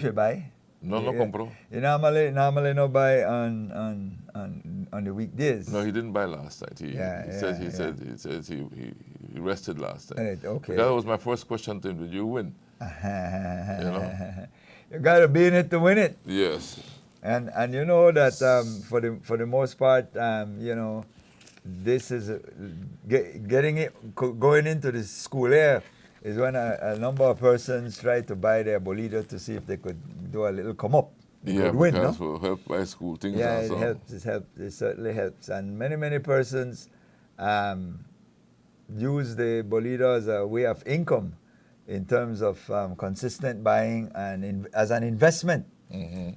you buy. No, no You, compro. you normally no buy on the weekdays. No, he didn't buy last night. He rested last night. Right, okay. Because that was my first question to him. Did you win? You know? You got to be in it to win it. Yes. And you know that for the most part, you know, this is going into the school year is when a number of persons try to buy their bolito to see if they could do a little come up. Yeah, could win, because no? for help by school things. Yeah, also. it helps. It certainly helps. And many persons use the bolito as a way of income in terms of consistent buying and as an investment.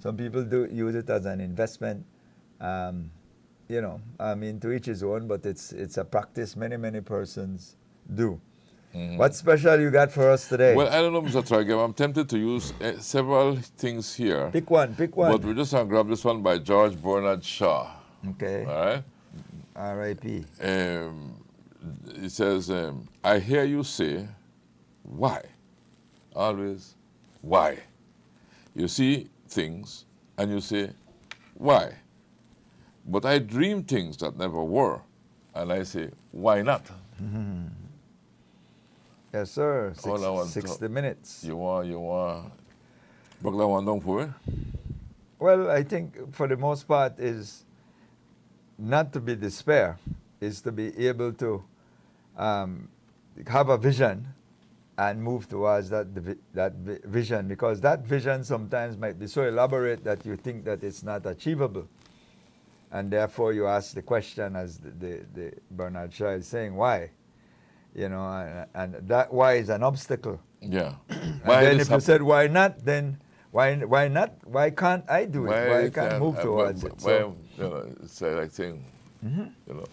Some people do use it as an investment. You know, I mean, to each his own, but it's a practice many persons do. What special you got for us today? Well, I don't know, Mr. Trigem. I'm tempted to use several things here. Pick one. But we're just going to grab this one by George Bernard Shaw. Okay. All right? R.I.P. It says, I hear you say, why? Always, why? You see things and you say, why? But I dream things that never were, and I say, why not? Yes, sir. All I want 60 minutes. You want, break that one down for me? Well, I think for the most part is not to be despair, is to be able to have a vision and move towards that vision, because that vision sometimes might be so elaborate that you think that it's not achievable. And therefore you ask the question, as the Bernard Shaw is saying, why? You know, and that why is an obstacle. Yeah. And then if you said why not, then why not? Why can't I do it? Why can't I move towards it? So, you know, it's like saying, you know,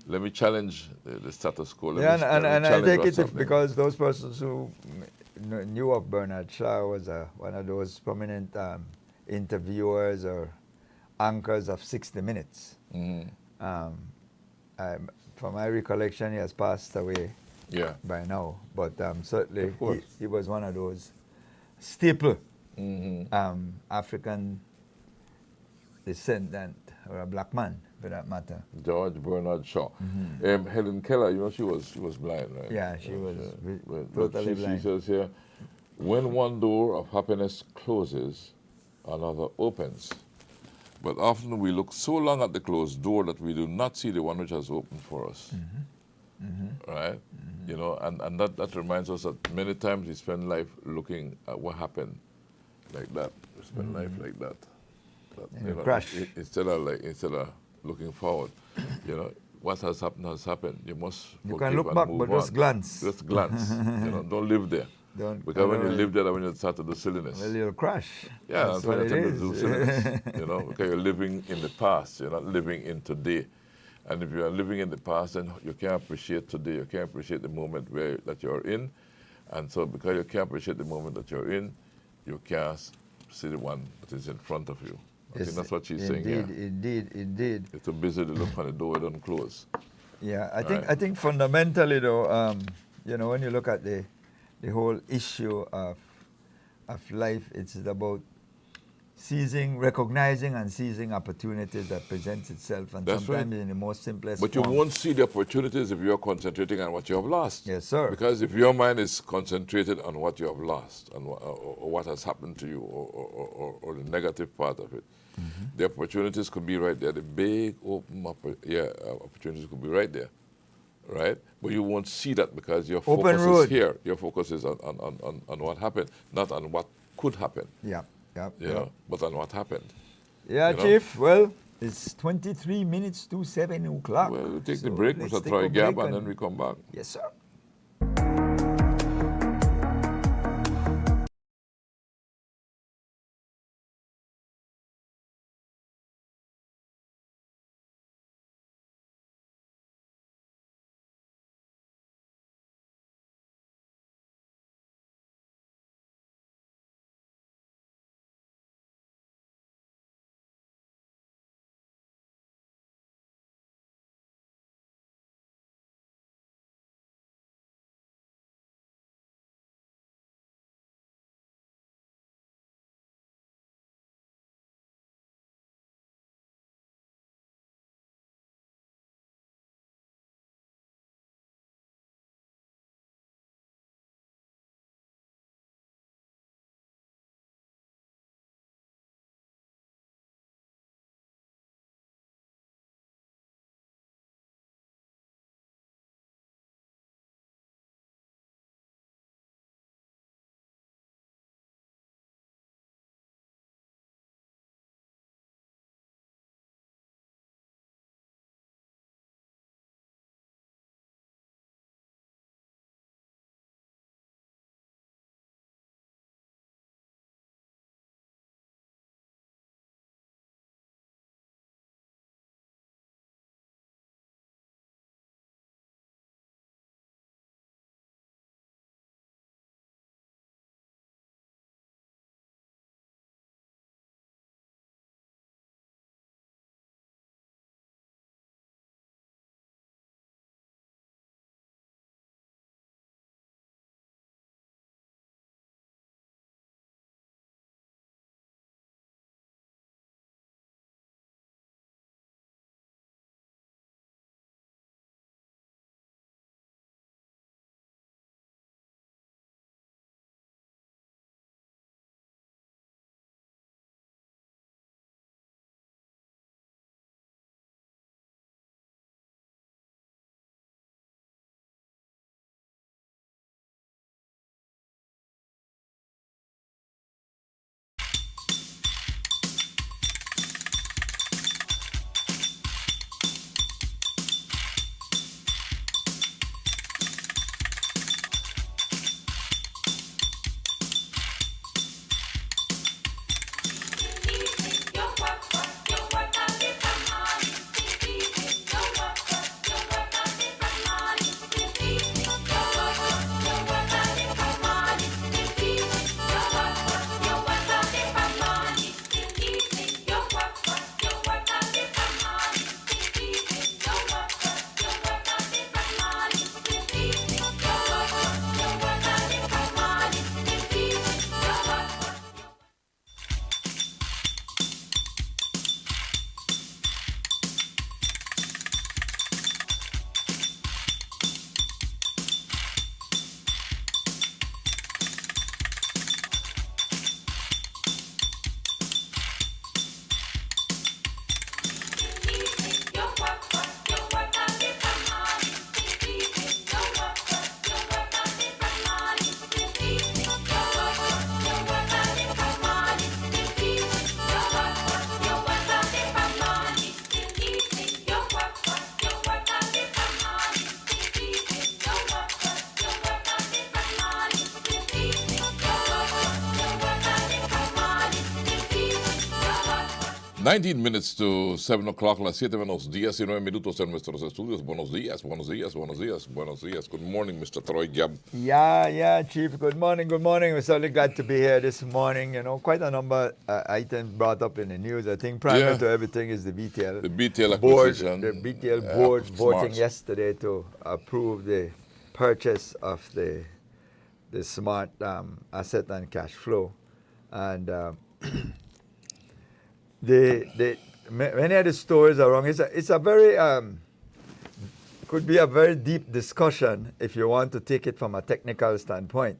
let me challenge the status quo. And I take it because those persons who knew of Bernard Shaw was one of those prominent interviewers or anchors of 60 Minutes. From my recollection, he has passed away by now, but certainly he was one of those staple African descendant, or a black man for that matter. George Bernard Shaw. Helen Keller, you know, she was blind, right? Yeah, she was totally blind. She says here, when one door of happiness closes, another opens. But often we look so long at the closed door that we do not see the one which has opened for us. Right? You know, and that reminds us that many times we spend life looking at what happened like that. We spend life like that. You know, crash. Instead of looking forward. You know, what has happened has happened. You must You can look back, but just glance. Just glance. You know, don't live there. Because when you live there, when you start to do silliness. Well, you'll crash. Yeah, that's when you tend to do silliness. You know, because you're living in the past. You're not living in today. And if you are living in the past, then you can't appreciate today. You can't appreciate the moment that you're in. And so because you can't appreciate the moment that you're in, you can't see the one that is in front of you. I think that's what she's saying here. Indeed. You're too busy to look on the door, it don't close. Yeah, I think fundamentally though, you know, when you look at the whole issue of life, it's about recognizing and seizing opportunities that presents itself, and that's sometimes right. in the most simplest But form. You won't see the opportunities if you're concentrating on what you have lost. Yes, sir. Because if your mind is concentrated on what you have lost, or what has happened to you, or the negative part of it, the opportunities could be right there. The big open opportunities could be right there. Right? But you won't see that because your focus is here. Your focus is on what happened, not on what could happen. Yeah. You know, but on what happened. Yeah, Chief. Well, it's 23 minutes to 7 o'clock. Well, we'll take the break, Mr. Troy Gab, and then we come back. Yes, sir. 19 minutes to 7 o'clock. Las 7 menos 19 minutos en nuestros estudios. Buenos días, buenos días, buenos días, buenos días. Good morning, Mr. Troy Gibb. Yeah, Chief. Good morning, good morning. We're certainly glad to be here this morning. You know, quite a number of items brought up in the news. I think primary to everything is the BTL. The BTL board, acquisition. the BTL board voting Smart. yesterday to approve the purchase of the smart asset and cash flow. And many of the stories are wrong. It's a very could be a very deep discussion if you want to take it from a technical standpoint.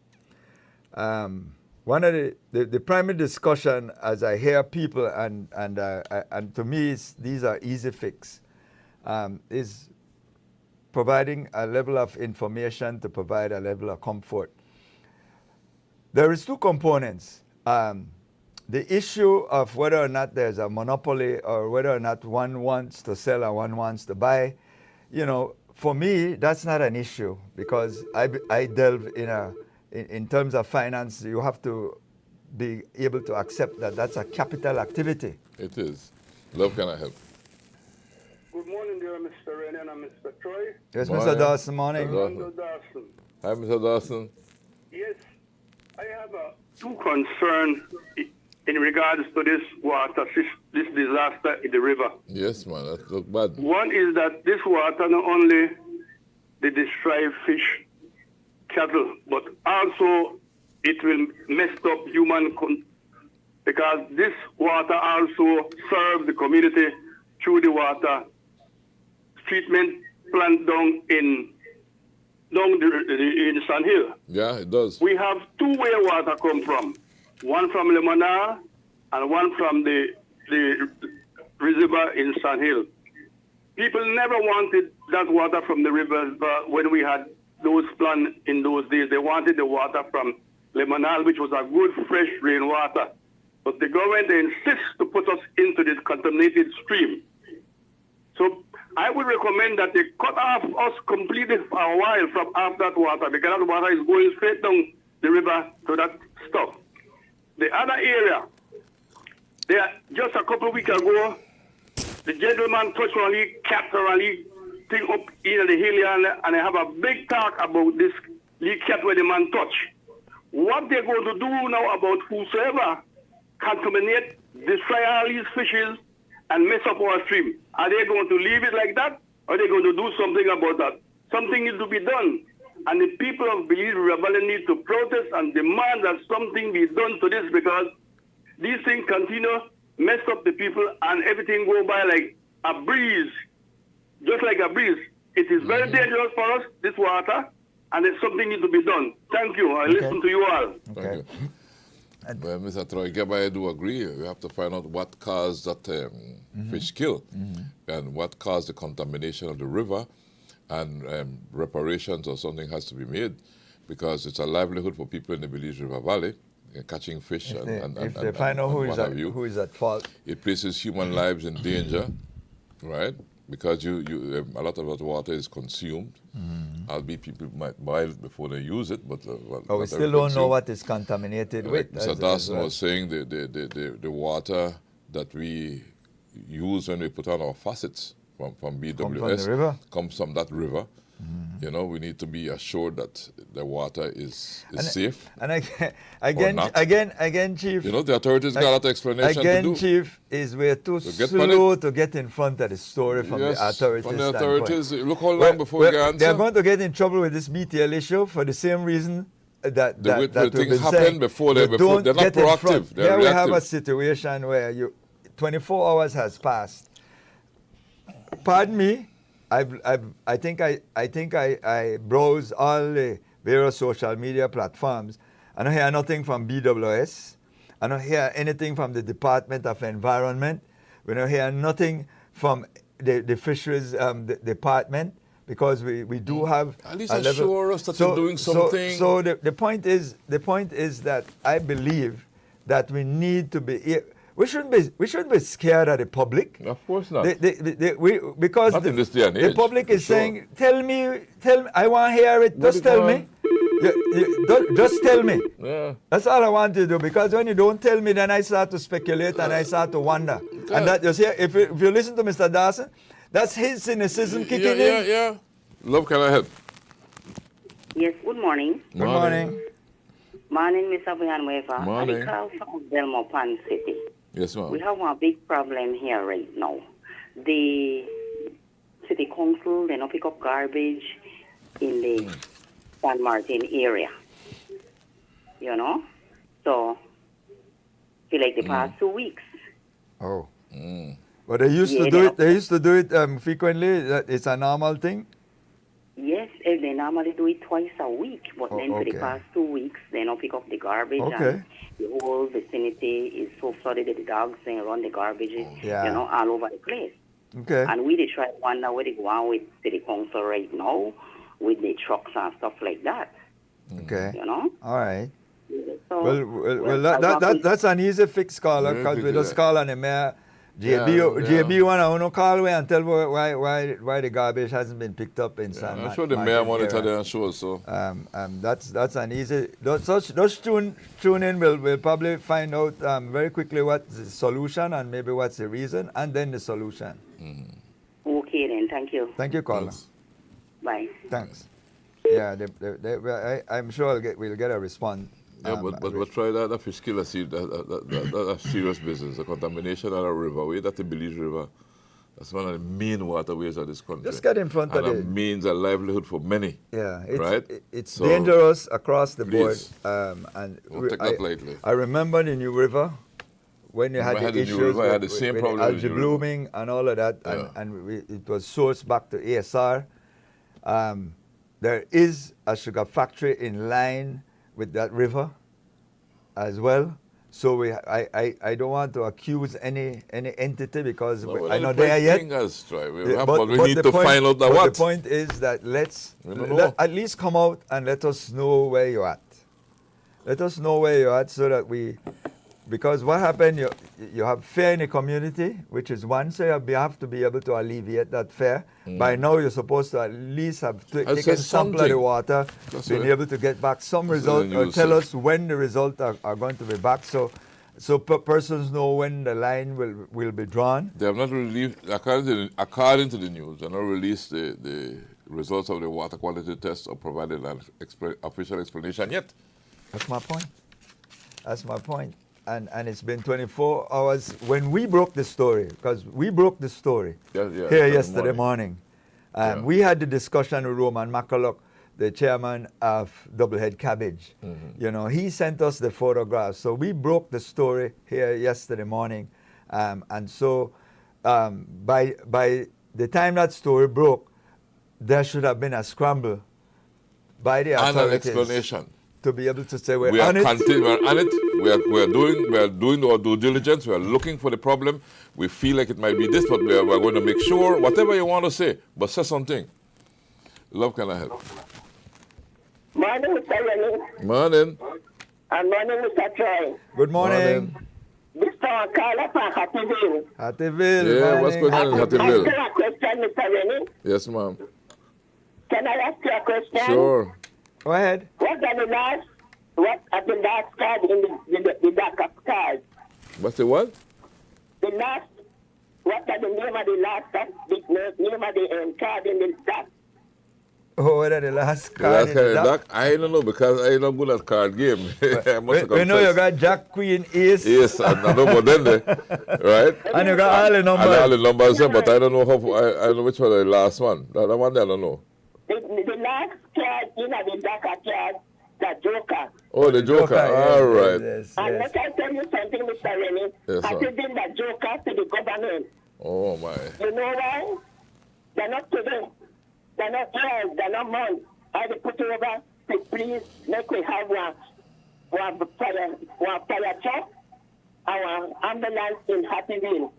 One of the primary discussion, as I hear people, and to me these are easy fix, is providing a level of information to provide a level of comfort. There is two components. The issue of whether or not there's a monopoly or whether or not one wants to sell or one wants to buy, you know, for me, that's not an issue because I delve in terms of finance. You have to be able to accept that that's a capital activity. It is. Love, can I help? Good morning, dear Mr. Renan and Mr. Troy. Yes, Morning. Mr. Dawson, morning. Mr. Dawson. Hi, Mr. Dawson. Yes, I have two concerns in regards to this water, this disaster in the river. Yes, man, that look bad. One is that this water not only they destroy fish, cattle, but also it will mess up because this water also serves the community through the water treatment plant down in Sand Hill. Yeah, it does. We have two where water come from. One from Lemonar and one from the reservoir in Sand Hill. People never wanted that water from the rivers, but when we had those plans in those days, they wanted the water from Lemonar, which was a good fresh rainwater. But the government insists to put us into this contaminated stream. So I would recommend that they cut off us completely for a while from off that water, because that water is going straight down the river to that stuff. The other area, there just a couple of weeks ago, the gentleman touched on the capture and thing up in the hill, and they have a big talk about this leak cat where the man touch. What they're going to do now about whosoever contaminate, destroy all these fishes, and mess up our stream. Are they going to leave it like that, or are they going to do something about that? Something needs to be done. And the people of Belize River Valley need to protest and demand that something be done to this, because these things continue, mess up the people, and everything go by like a breeze, just like a breeze. It is very dangerous for us, this water, and something needs to be done. Thank you. I listen to you all. Thank you. Well, Mr. Troy Gibb, I do agree. We have to find out what caused that fish kill and what caused the contamination of the river, and reparations or something has to be made, because it's a livelihood for people in the Belize River Valley, catching fish. If they find out who is at fault. It places human lives in danger, right? Because a lot of that water is consumed. Albeit people might boil it before they use it, but we still don't know what is contaminated with. Mr. Dawson was saying the water that we use when we put on our faucets from BWS comes from that river. You know, we need to be assured that the water is safe. And again, Chief. You know, the authorities got a lot of explanation to do. Chief, we're too slow to get in front of the story from the authorities. From the authorities, look how long before we get answer. They're going to get in trouble with this BTL issue for the same reason that things happen before they're not proactive. They're Here reactive. we have a situation where 24 hours has passed. Pardon me. I think I browse all the various social media platforms. I don't hear nothing from BWS. I don't hear anything from the Department of Environment. We don't hear nothing from the Fisheries Department, because we do have at least assure us that they're doing something. So the point is that I believe that we need to be. We shouldn't be scared of the public. Of course not. Because not in this day and age, the public is saying, tell me, I want to hear it. Just tell me. Just tell me. Yeah. That's all I want you to do, because when you don't tell me, then I start to speculate and I start to wonder. And that, you see, if you listen to Mr. Dawson, that's his cynicism kicking in. Yeah. Love, can I help? Yes, good morning. Good morning. Morning, Mr. Villanueva. Morning. I call from Belmont City. Yes, ma'am. We have a big problem here right now. The city council, they don't pick up garbage in the San Martin area. You know? So, feel like the past 2 weeks. Oh. But they used to do it. They used to do it frequently. It's a normal thing. Yes, they normally do it twice a week, but then for the past 2 weeks, they don't pick up the garbage. Okay. And the whole vicinity is so flooded that the dogs they run the garbage, Yeah. all over the place. Okay. And we try to wonder where they go on with city council right now, with the trucks and stuff like that. Okay. You know? All right. So, Well, that's an easy fix, caller, Yeah, because we we do just that. call on the mayor. Yeah. JB wanna call away and tell why the garbage hasn't been picked up in San I'm sure the mayor monitor there and show us, so. That's an easy. Those tune in. We'll probably find out very quickly what's the solution and maybe what's the reason, and then the solution. okay then, thank you. Thank you, caller. Thanks. Bye. Thanks. Yeah, I'm sure we'll get a response. Yeah, but try that fish killer seed, that's serious business. The contamination of the riverway, that's the Belize River. That's one of the main waterways of this country. Just get in front of and it. it means a livelihood for many. Yeah, it's So, dangerous across the please, board. And don't take that lightly. I remember the New River when you had When I the had the New issues River, I had the with same with problem with algae the New River. blooming and all of that, Yeah. it was sourced back to ASR. There is a sugar factory in line with that river as well. So I don't want to accuse any entity because I'm not there yet. Fingers, try. We But need the to point- find out but what. the point is that We don't know. at least come out and let us know where you're at. Let us know where you're at so that because what happened, you have fear in the community, which is one, so you have to be able to alleviate that fear. By now, you're supposed to at least have taken said sample of the something. water, That's been right. able to get back some That's what result, the or news tell said. us when the results are going to be back, so persons know when the line will be drawn. They have not released, according to the news, they have not released the results of the water quality test or provided an official explanation yet. That's my point. That's my point. And it's been 24 hours when we broke the story, because we broke the story Yeah, here yesterday morning. Yeah. We had the discussion with Roman McCulloch, the chairman of Doublehead Cabbage. You know, he sent us the photographs. So we broke the story here yesterday morning. And so by the time that story broke, there should have been a scramble by the And an authorities explanation. to be able to say we're We are on it. we're on it. We are doing our due diligence. We are looking for the problem. We feel like it might be this, but we're going to make sure, whatever you want to say, but say something. Love, can I help? Morning, Mr. Rennie. Morning. And morning, Mr. Troy. Good morning. Mr. Carla from Hattieville. Hattieville. Yeah, what's going on in I have Hattieville? a question, Mr. Rennie. Yes, ma'am. Can I ask you a question? Sure. Go ahead. What are the last card in the back of card? What's the what? What are the name of the last card, name of the card in the back? Oh, what are the last The card? last in card the is deck? Doc? I don't know because I don't good at card game. I must We know you confess. got Jack, Queen, Ace, Yes, I know about them there, right? and you got all the I know all numbers. the numbers there, but I don't know I know which one is the last one. That one there, I don't know. The last card in the back of card, the Joker. Oh, the Joker. yes, All right. Yes, And yes. let I tell you something, Mr. Rennie. Yes, Have sir. you been the Joker to the government? Oh, my. You know why? They're not today. They're not years. They're not months. I will put over to please make we have one fire truck, our ambulance in Hattieville.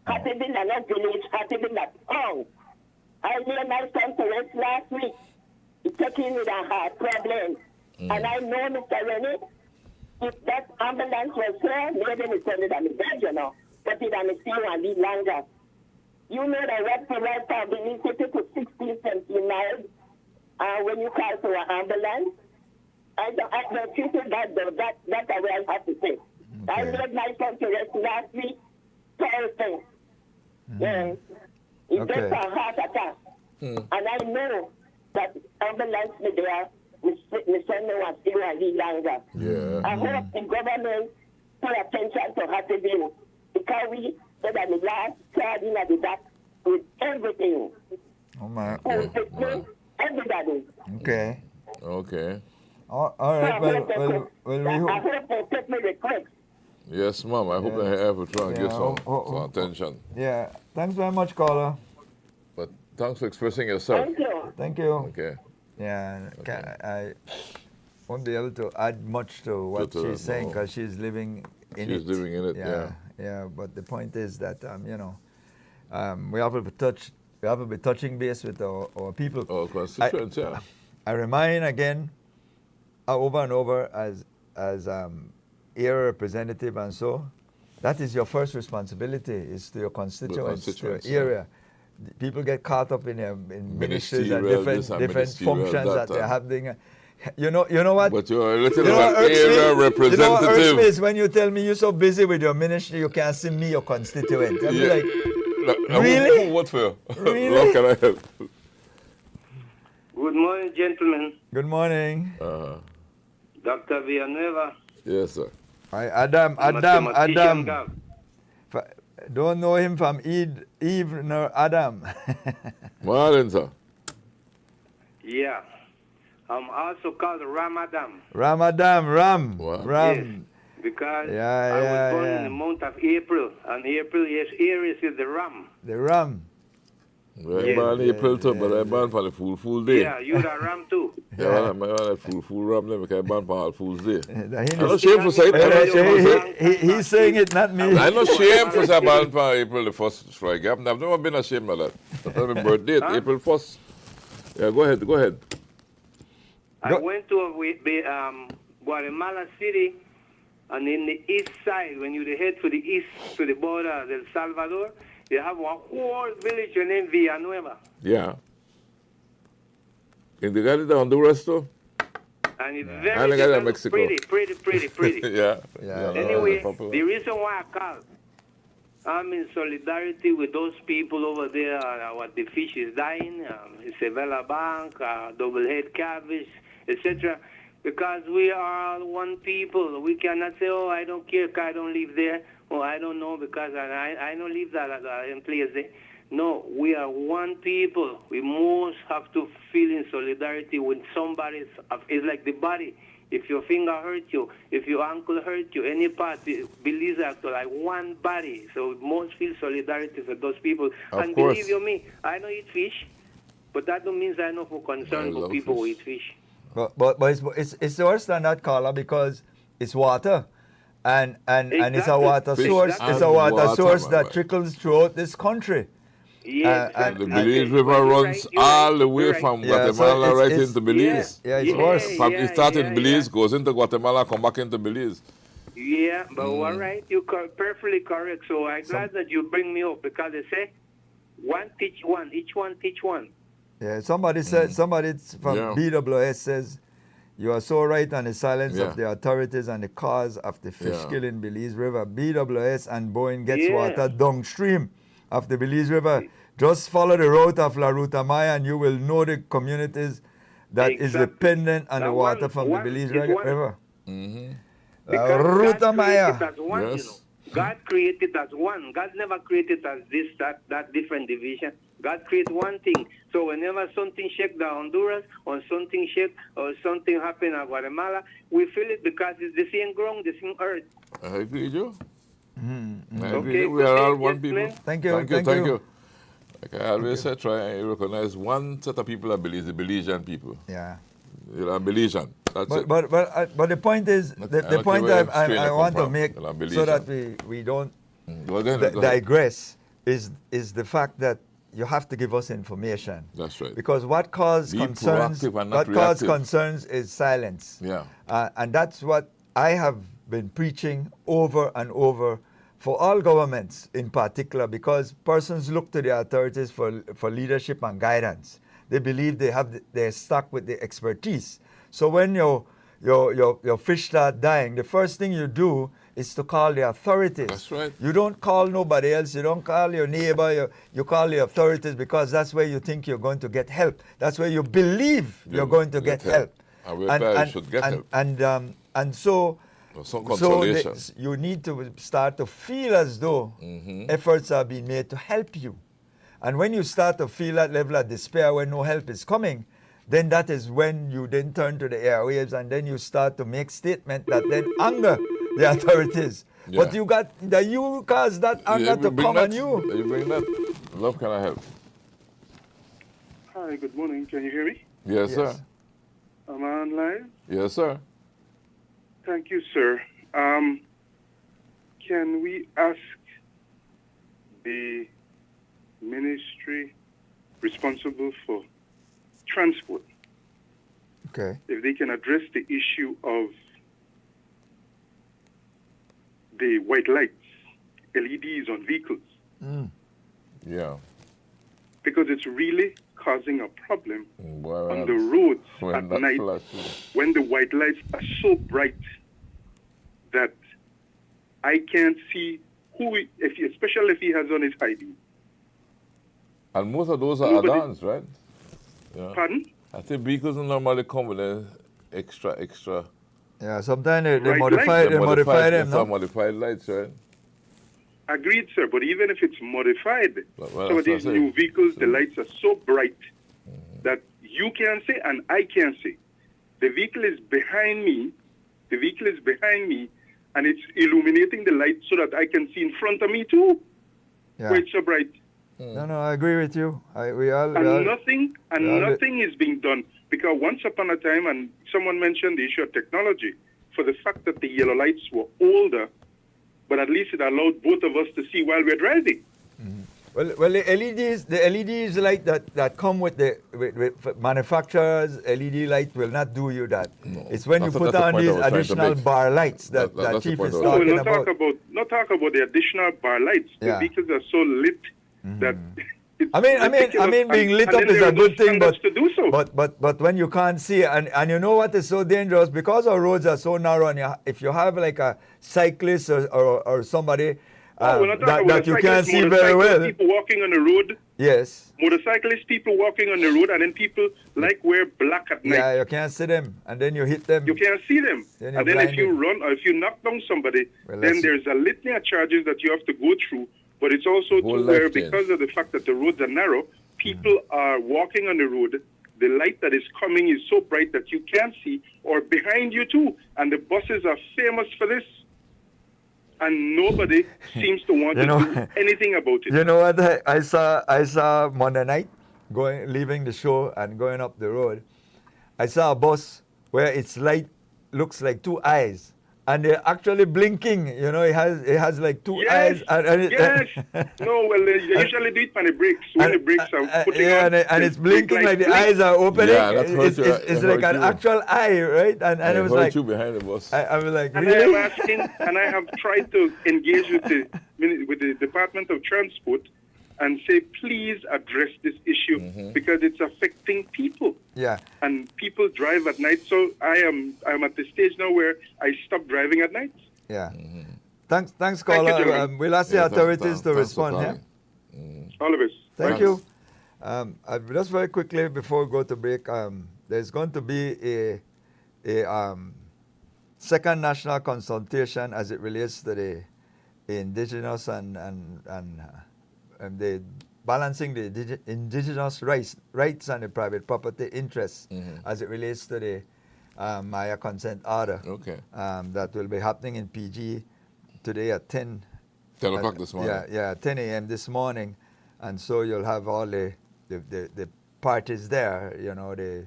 Hattieville are not village, Hattieville are town. I laid my son to rest last week. He took in with a heart problem. And I know, Mr. Rennie, if that ambulance was here, maybe we send it on the bed, you know. But it on the steel and be longer. You know that what the right of the city to 16, 17 miles when you call for an ambulance, I don't think that though. That's what I have to say. I Okay. made my son to rest last week, Thursday. Yeah. He Okay. gets a heart attack. And I know that ambulance me there, my son may want to stay any longer. Yeah. I hope the government pay attention to how to do, because we said that the last card in at the back with everything. Oh my. Food, picnic, everybody. Okay. Okay. All right. Well, we I hope. hope they take me request. Yes, ma'am. I hope I ever try and Yeah, get some oh. attention. Yeah. Thanks very much, caller. But thanks for expressing yourself. Thank you. Thank you. Okay. Yeah. I won't be able to add much to what To she's saying no. because she's living in it. She's living in it, yeah. Yeah. But the point is that we have to be touching base with our people. Our constituents, yeah. I remind again, over and over, as area representative and so, that is your first responsibility, is to your constituents, to your constituents, yeah. area. People get caught up in ministries and Ministerial this and different ministerial functions that that, they're and- having. You know what? But you're a little You know what bit irks me? area You know what irks me representative. is when you tell me you're so busy with your ministry, you can't see me, your constituent. I'm Yeah. like, Now, Really? what for? Really? How can I help? Good morning, gentlemen. good morning. Dr. Villanueva. Yes, sir. Adam. mathematician Gav. Don't know him from Eve nor Adam. Morning, sir. Yeah. I'm also called Ramadan Ram. Wow. Yes, because Yeah, I yeah, was born yeah. in the month of April. And April, yes, Aries is the Ram. The Ram. I Yes. born April too, but I born for the full day. Yeah, you're the Ram too. Yeah, I'm a full ram there because I born for all Fool's Day. The I'm Hindus- not ashamed for saying Hey, it. hey, He's saying it, not me. I'm not ashamed for saying born for April the 1st strike. I've never been ashamed of that. That's my birthday, Huh? April 1st. Yeah, go ahead. I went to Guatemala City, and in the east side, when you head to the east, to the border of El Salvador, they have one whole village named Villanueva. Yeah. In the garden of Honduras too? And it's And very the guy in developed, Mexico. pretty. Yeah. Yeah. Anyway, popular. the reason why I called, I'm in solidarity with those people over there. What the fish is dying, Isabella Bank, double-head cabbage, etc. Because we are all one people. We cannot say, oh, I don't care because I don't live there. Oh, I don't know because I don't live that in place there. No, we are one people. We must have to feel in solidarity with somebody. It's like the body. If your finger hurt you, if your ankle hurt you, any part, believe that like one body. So we must feel solidarity for those people. Of and course. believe you me, I don't eat fish, but that don't mean I know for concern I for love people who fish. eat fish. But it's worse than that, Carla, because it's water. And it's a water Fish source. and It's a water water, source my that boy. trickles throughout this country. Yes, and The Okay, Belize but River you're runs right, you're all right, the way you're right. from Yeah, so Guatemala it's- right it's- into Belize. Yeah, it's worse. From it starts in Belize, goes into Guatemala, come back into Belize. Yeah, but all right, you're perfectly correct. So I'm glad that you bring me up because they say one teach one, each one teach one. Yeah, somebody said, somebody from Yeah. BWS says, you are so right on the silence Yeah. of the authorities and the cause of the fish Yeah. kill in Belize River. BWS and Boeing gets Yeah. water downstream of the Belize River. Just follow the route of La Ruta Maya and you will know the communities that is Exactly. dependent on the Now, water from the one Belize is River. one. La Because Ruta God Maya. created as one, Yes. you know. God created as one. God never created as this, that different division. God created one thing. So whenever something shake the Honduras or something shake or something happen in Guatemala, we feel it because it's the same ground, the same earth. I agree, Joe. I agree. Okay, We are all good one day, people. gentlemen. Thank you, Thank thank you. you. Like I always say, try and recognize one set of people that Belize, the Belizean people. Yeah. You know, Belizean. That's it. But the point is, I the don't point care where I strain I come want to from. make Well, I believe so so. that we don't Go ahead, go ahead. digress is the fact that you have to give us information. That's right. Because what causes Be concerns, proactive and not what causes reactive. concerns is silence. Yeah. And that's what I have been preaching over and over for all governments in particular, because persons look to the authorities for leadership and guidance. They believe they're stuck with the expertise. So when your fish start dying, the first thing you do is to call the authorities. That's right. You don't call nobody else. You don't call your neighbor. You call the authorities because that's where you think you're going to get help. That's where you believe you're going to get help. And whereby you should get help. And so, Or some consolation. you need to start to feel as though efforts are being made to help you. And when you start to feel that level of despair when no help is coming, then that is when you then turn to the airwaves and then you start to make statements that then anger the authorities. Yeah. But you cause that anger to come on you. You bring that. Love, can I help? Hi, good morning. Can you hear me? Yes, sir. Am I on live? Yes, sir. Thank you, sir. Can we ask the ministry responsible for transport Okay. if they can address the issue of the white lights, LEDs on vehicles, Yeah. because it's really causing a problem Well, on the roads when at that night flashes. when the white lights are so bright that I can't see especially if he has on his ID. And most of those are Nobody- add-ons, right? Yeah. Pardon? I think vehicles normally come with an extra. Yeah, sometimes they Right, modify like they modify them, it's no? modified lights, right? Agreed, sir. But even if it's modified, Well, some of that's these what I new say. vehicles, the lights are so bright that you can see and I can see. The vehicle is behind me. The vehicle is behind me, and it's illuminating the light so that I can see in front of me too. Yeah. Where it's so bright, No, I agree with you. We all nothing is being done because once upon a time, and someone mentioned the issue of technology, for the fact that the yellow lights were older, but at least it allowed both of us to see while we're driving. Well, the LEDs light that come with with manufacturers, LED light will not do you that. No. It's when you That's put the on point I these was trying to additional make. bar lights that That's the Chief point is I was No, talking we'll about. not talk about the additional bar lights. Yeah. The vehicles are so lit that it's I mean, ridiculous. being lit and up then is there a are no good thing, standards to do so. but when you can't see, and you know what is so dangerous because our roads are so narrow, and if you have like a cyclist or somebody we're not talking about that you the can't cyclists, see very motorcyclists, well, people walking on the road, yes, motorcyclists, people walking on the road, and then people like wear black at night. yeah, you can't see them, and then you hit them. You can't see them. Then you're And then if you blinded. run or if you knock down somebody, Well, then that's- there's a litany of charges that you have to go through. But it's also Go to where, left in. because of the fact that the roads are narrow, people are walking on the road. The light that is coming is so bright that you can't see, or behind you too. And the buses are famous for this. And nobody seems to want to do anything about it. You know what? I saw Monday night leaving the show and going up the road. I saw a bus where its light looks like two eyes, and they're actually blinking. You know, it has like two eyes. Yes. No, well, they usually do it when it breaks. When the brakes are putting yeah, on, and it's blinking like the blink. eyes are opening. Yeah, that's it's hurt you. it's That like hurt an you. actual eye, right? And it was like you behind the bus. I was like, And I am really? asking, and I have tried to engage with the Department of Transport and say, please address this issue because it's affecting people. Yeah. And people drive at night. So I'm at the stage now where I stop driving at night. Yeah. Thanks, Thank you, caller. gentlemen. We'll ask the Yeah, authorities to thanks for respond. Yeah. calling. All of us. Thank Thanks. you. Just very quickly before we go to break, there's going to be a second national consultation as it relates to the indigenous and the balancing the indigenous rights and the private property interests as it relates to the Maya consent order. Okay. That will be happening in PG today at 10. 10 o'clock this morning. Yeah, 10 a.m. this morning. And so you'll have all the parties there, you know, the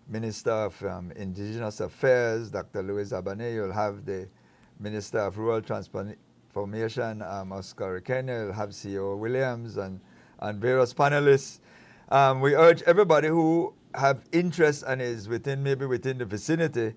Minister of Indigenous Affairs, Dr. Louis Abane. You'll have the Minister of Rural Transformation, Oscar Kenya. You'll have CEO Williams and various panelists. We urge everybody who have interest and is within the vicinity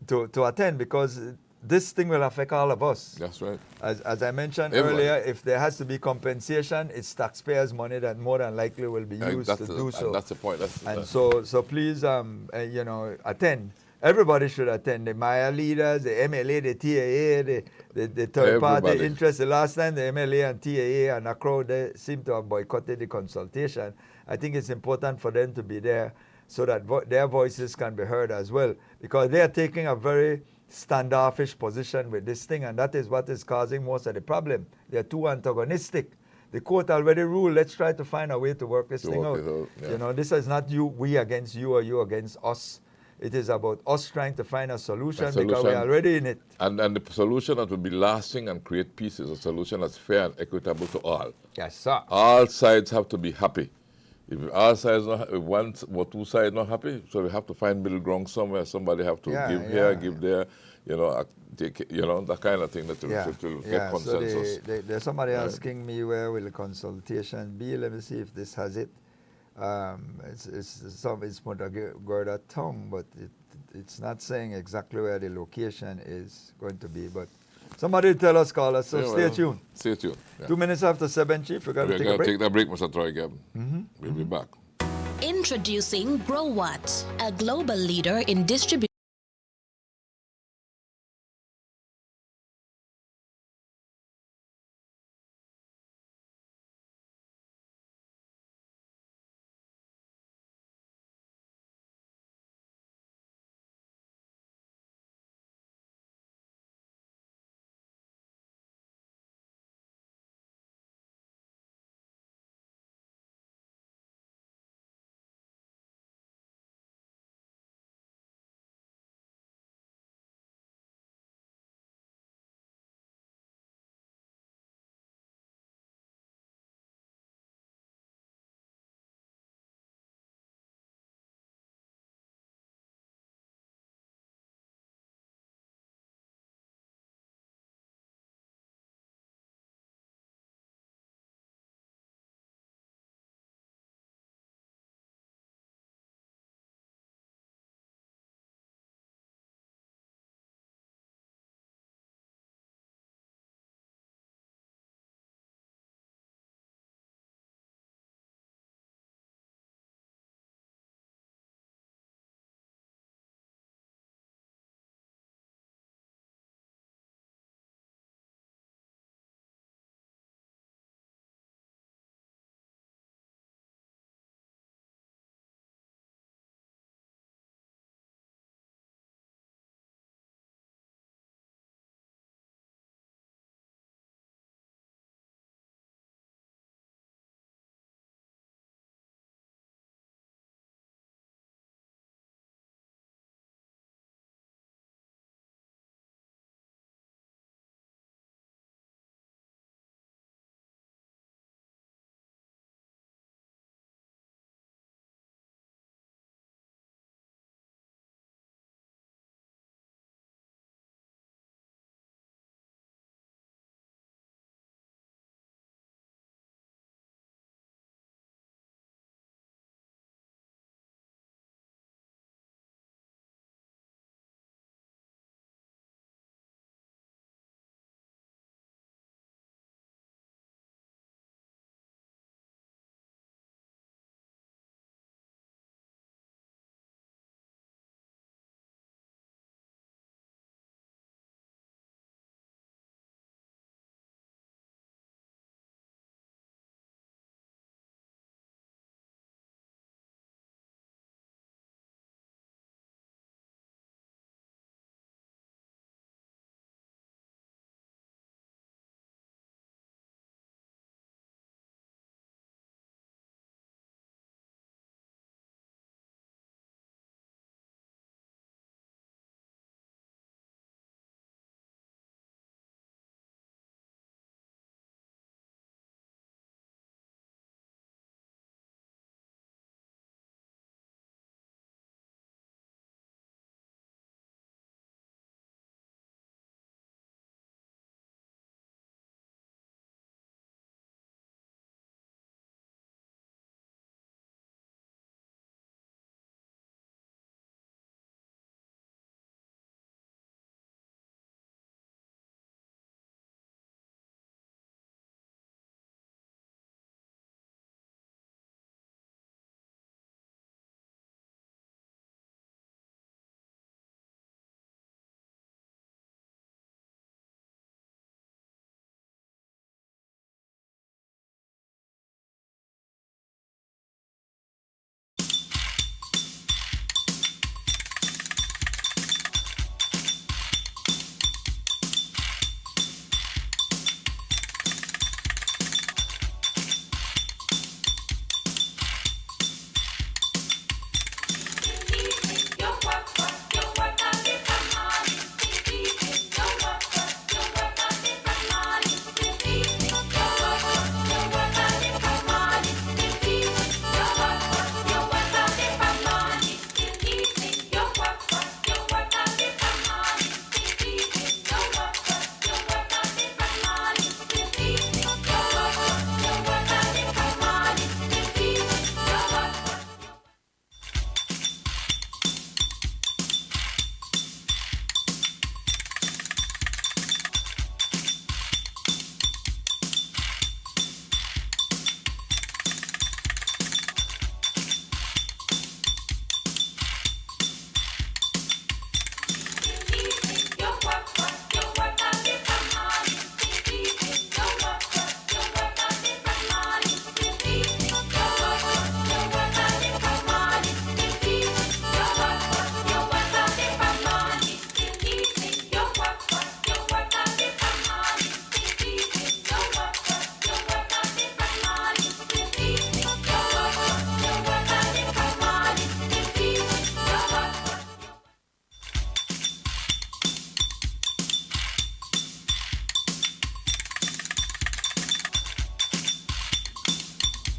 to attend, because this thing will affect all of us. That's right. As I mentioned Everybody. earlier, if there has to be compensation, it's taxpayers' money that more than likely will be used to do so. That's the point. And so please, attend. Everybody should attend. The Maya leaders, the MLA, the TAA, the third-party Everybody. interest. The last time the MLA and TAA and ACRO, they seem to have boycotted the consultation. I think it's important for them to be there so that their voices can be heard as well, because they are taking a very standoffish position with this thing, and that is what is causing most of the problem. They are too antagonistic. The court already ruled. Let's try to find a way to work this thing out. Yeah. This is not we against you or you against us. It is about us trying to find a solution, because we're already in it. And the solution that will be lasting and create peace is a solution that's fair and equitable to all. Yes, sir. All sides have to be happy. If all sides not, if one or two sides not happy, so we have to find middle ground somewhere. Somebody have to give here, give there, that kind of thing that will get consensus. So there's somebody asking me where will the consultation be. Let me see if this has it. It's Motagorda town, but it's not saying exactly where the location is going to be. But somebody tell us, call us. So stay tuned. Stay tuned. Yeah. 2 minutes after 7, Chief. We're going to take a break. Take that break, Mr. Troy Gebb. We'll be back. Introducing GrowWatt, a global leader in distribution.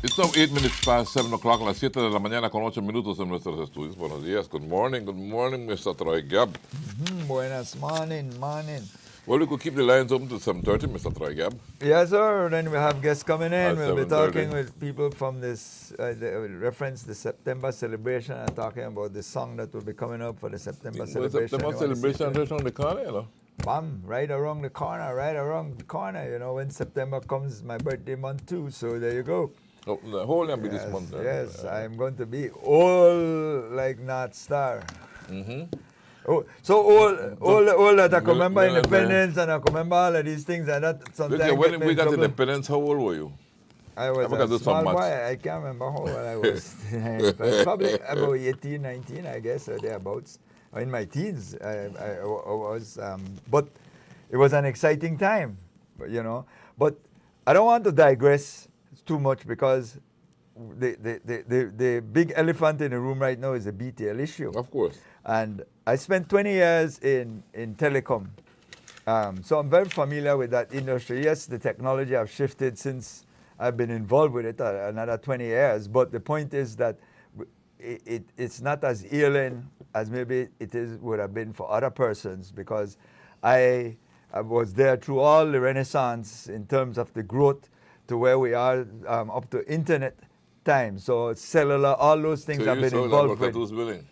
It's now 8 minutes past 7 o'clock, las 7 de la mañana con 8 minutos en nuestros estudios. Buenos días. Good morning, Mr. Troy Gab. Buenas morning. Well, we could keep the lines open to 7:30, Mr. Troy Gab. Yes, sir. Then we have guests coming in. At We'll be 7:30. talking with people from this, reference the September celebration and talking about the song that will be coming up for the September Well, celebration. September celebration right around the corner, you know. Bam, right around the corner. You know, when September comes, my birthday month too. So there you go. Oh, the whole year be this month. Yes, I'm going to be old like North Star. Oh, so all that I can remember Well, independence and I can remember all of these things and that sometimes Okay, get when me we in got trouble. independence, how old were you? I was I forgot to a do small some boy. maths. I can't remember how old I was. Probably about 18, 19, I guess, or thereabouts. In my teens, I was. But it was an exciting time, you know. But I don't want to digress too much because the big elephant in the room right now is the BTL issue. Of course. And I spent 20 years in telecom. So I'm very familiar with that industry. Yes, the technology have shifted since I've been involved with it, another 20 years. But the point is that it's not as alien as maybe would have been for other persons because I was there through all the renaissance in terms of the growth to where we are up to internet time. So cellular, all those things So I've you been saw involved Albert with. Catu's building?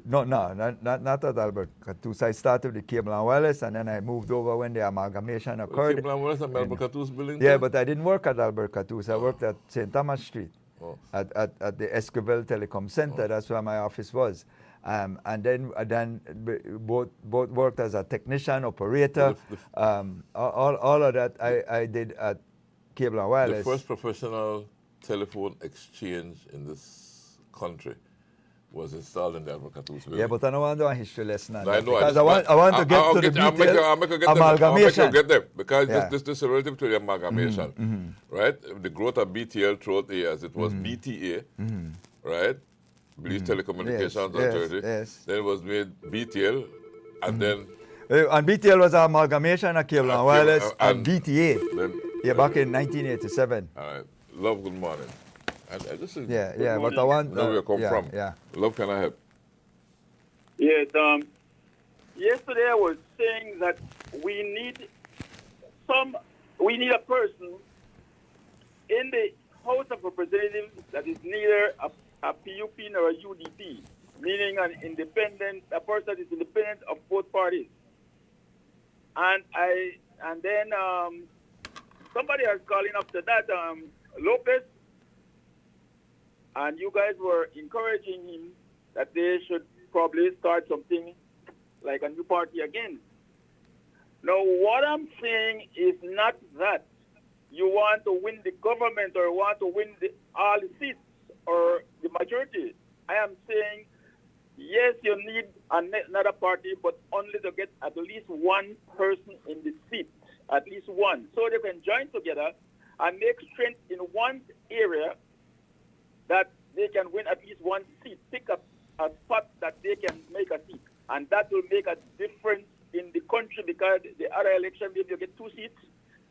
No, not at Albert Catus. I started with Cable and Wireless, and then I moved over when the amalgamation occurred. Cable and Wireless and Albert Catu's building? Yeah, too? but I didn't work at Albert Catus. I worked at St. Thomas Street at the Esquivel Telecom Center. That's where my office was. And then both worked as a technician, operator. All of that I did at Cable and Wireless. The first professional telephone exchange in this country was installed in the Albert Catu's building. Yeah, but I don't want to do a history lesson on I that know. because I want to get to the detail I'll make you get amalgamation. I'll make you get there because Yeah. this is relative to the amalgamation, right? The growth of BTL throughout the years, it was BTA, right? British Telecommunications Authority. Yes. Then it was made BTL, and then And BTL was an amalgamation of Cable and Wireless and BTA. then Back in 1987. all right. Love, good morning. And this is Yeah, but I want... where you come from. Yeah. Love, can I help? Yes, yesterday I was saying that we need a person in the House of Representatives that is neither a PUP nor a UDP, meaning a person that is independent of both parties. And then somebody is calling after that, Lopez, and you guys were encouraging him that they should probably start something like a new party again. Now, what I'm saying is not that you want to win the government or want to win all the seats or the majority. I am saying, yes, you need another party, but only to get at least one person in the seat, at least one, so they can join together and make strength in one area that they can win at least one seat, pick up a spot that they can make a seat. And that will make a difference in the country because the other election, maybe you get 2 seats,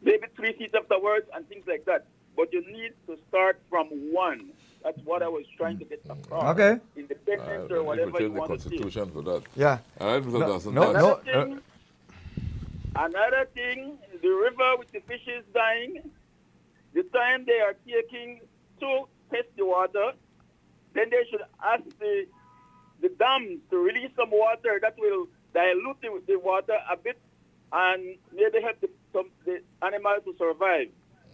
maybe 3 seats afterwards and things like that. But you need to start from one. That's what I was trying to get across. Okay. Independence or whatever you the want to say. Constitution for that. Yeah. All right, Mr. Dawson. no, Another thing, the river with the fish is dying. The time they are taking to test the water, then they should ask the dams to release some water that will dilute the water a bit and maybe help the animals to survive.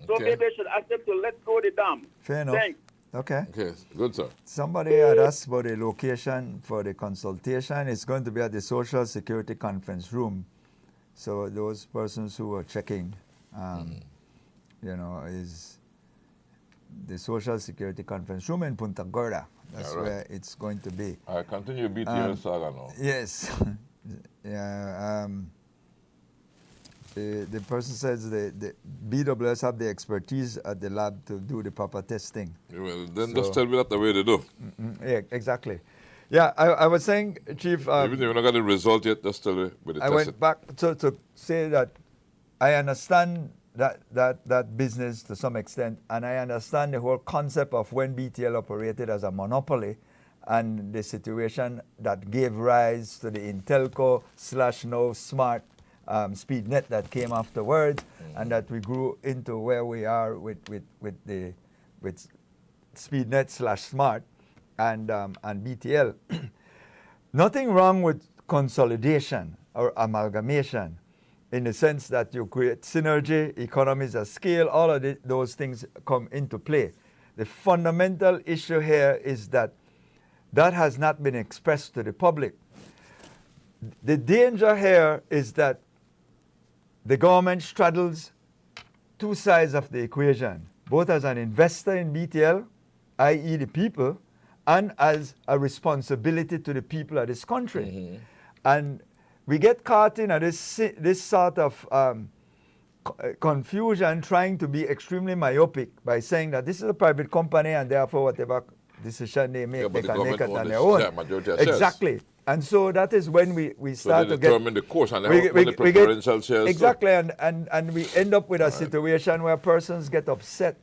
So Okay. maybe they should ask them to let go the dam. Fair enough. Thanks. Okay. Okay, good, sir. Somebody had asked about the location for the consultation. It's going to be at the Social Security Conference Room. So those persons who are checking, is the Social Security Conference Room in Punta Gorda. That's All right. where it's going to be. I continue BTL saga now. Yes. Yeah. The person says the BWS have the expertise at the lab to do the proper testing. Well, then just tell me that the way they do. Yeah, exactly. Yeah, I was saying, Chief. Even if you're not got the result yet, just tell me with the I testing. went back to say that I understand that business to some extent, and I understand the whole concept of when BTL operated as a monopoly, and the situation that gave rise to the Intelco / now Smart SpeedNet that came afterwards, and that we grew into where we are with SpeedNet / Smart and BTL. Nothing wrong with consolidation or amalgamation, in the sense that you create synergy, economies of scale, all of those things come into play. The fundamental issue here is that has not been expressed to the public. The danger here is that the government straddles two sides of the equation, both as an investor in BTL, i.e. the people, and as a responsibility to the people of this country. And we get caught in this sort of confusion, trying to be extremely myopic by saying that this is a private company and therefore whatever decision they make, they can make it on their own. Exactly. And so that is when we start to determine the course and the preferential shares. Exactly, and we end up with a situation where persons get upset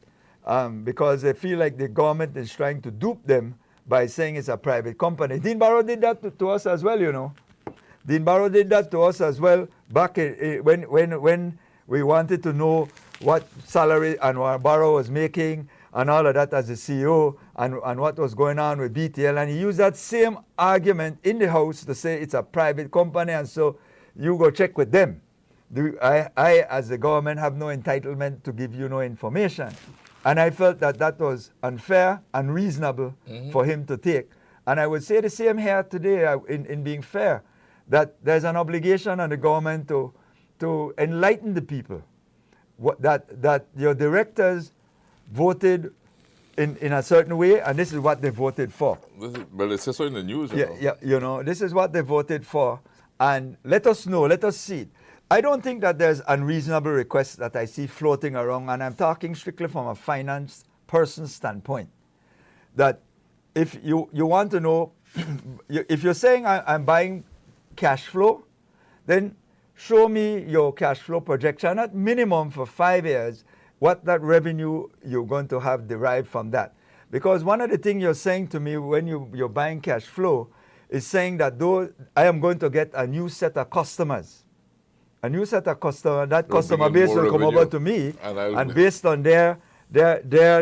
because they feel like the government is trying to dupe them by saying it's a private company. Dean Barrow did that to us as well, you know. Dean Barrow did that to us as well back when we wanted to know what salary Anwar Barrow was making and all of that as a CEO, and what was going on with BTL. And he used that same argument in the House to say it's a private company, and so you go check with them. I, as the government, have no entitlement to give you no information. And I felt that was unfair, unreasonable for him to take. And I would say the same here today in being fair, that there's an obligation on the government to enlighten the people. That your directors voted in a certain way, and this is what they voted for. Well, it's just in the news. This is what they voted for, and let us know, let us see it. I don't think that there's unreasonable requests that I see floating around, and I'm talking strictly from a finance person standpoint. That if you want to know, if you're saying I'm buying cash flow, then show me your cash flow projection at minimum for 5 years, what that revenue you're going to have derived from that. Because one of the things you're saying to me when you're buying cash flow is saying that though I am going to get a new set of customers, that customer base will come over to me, and based on their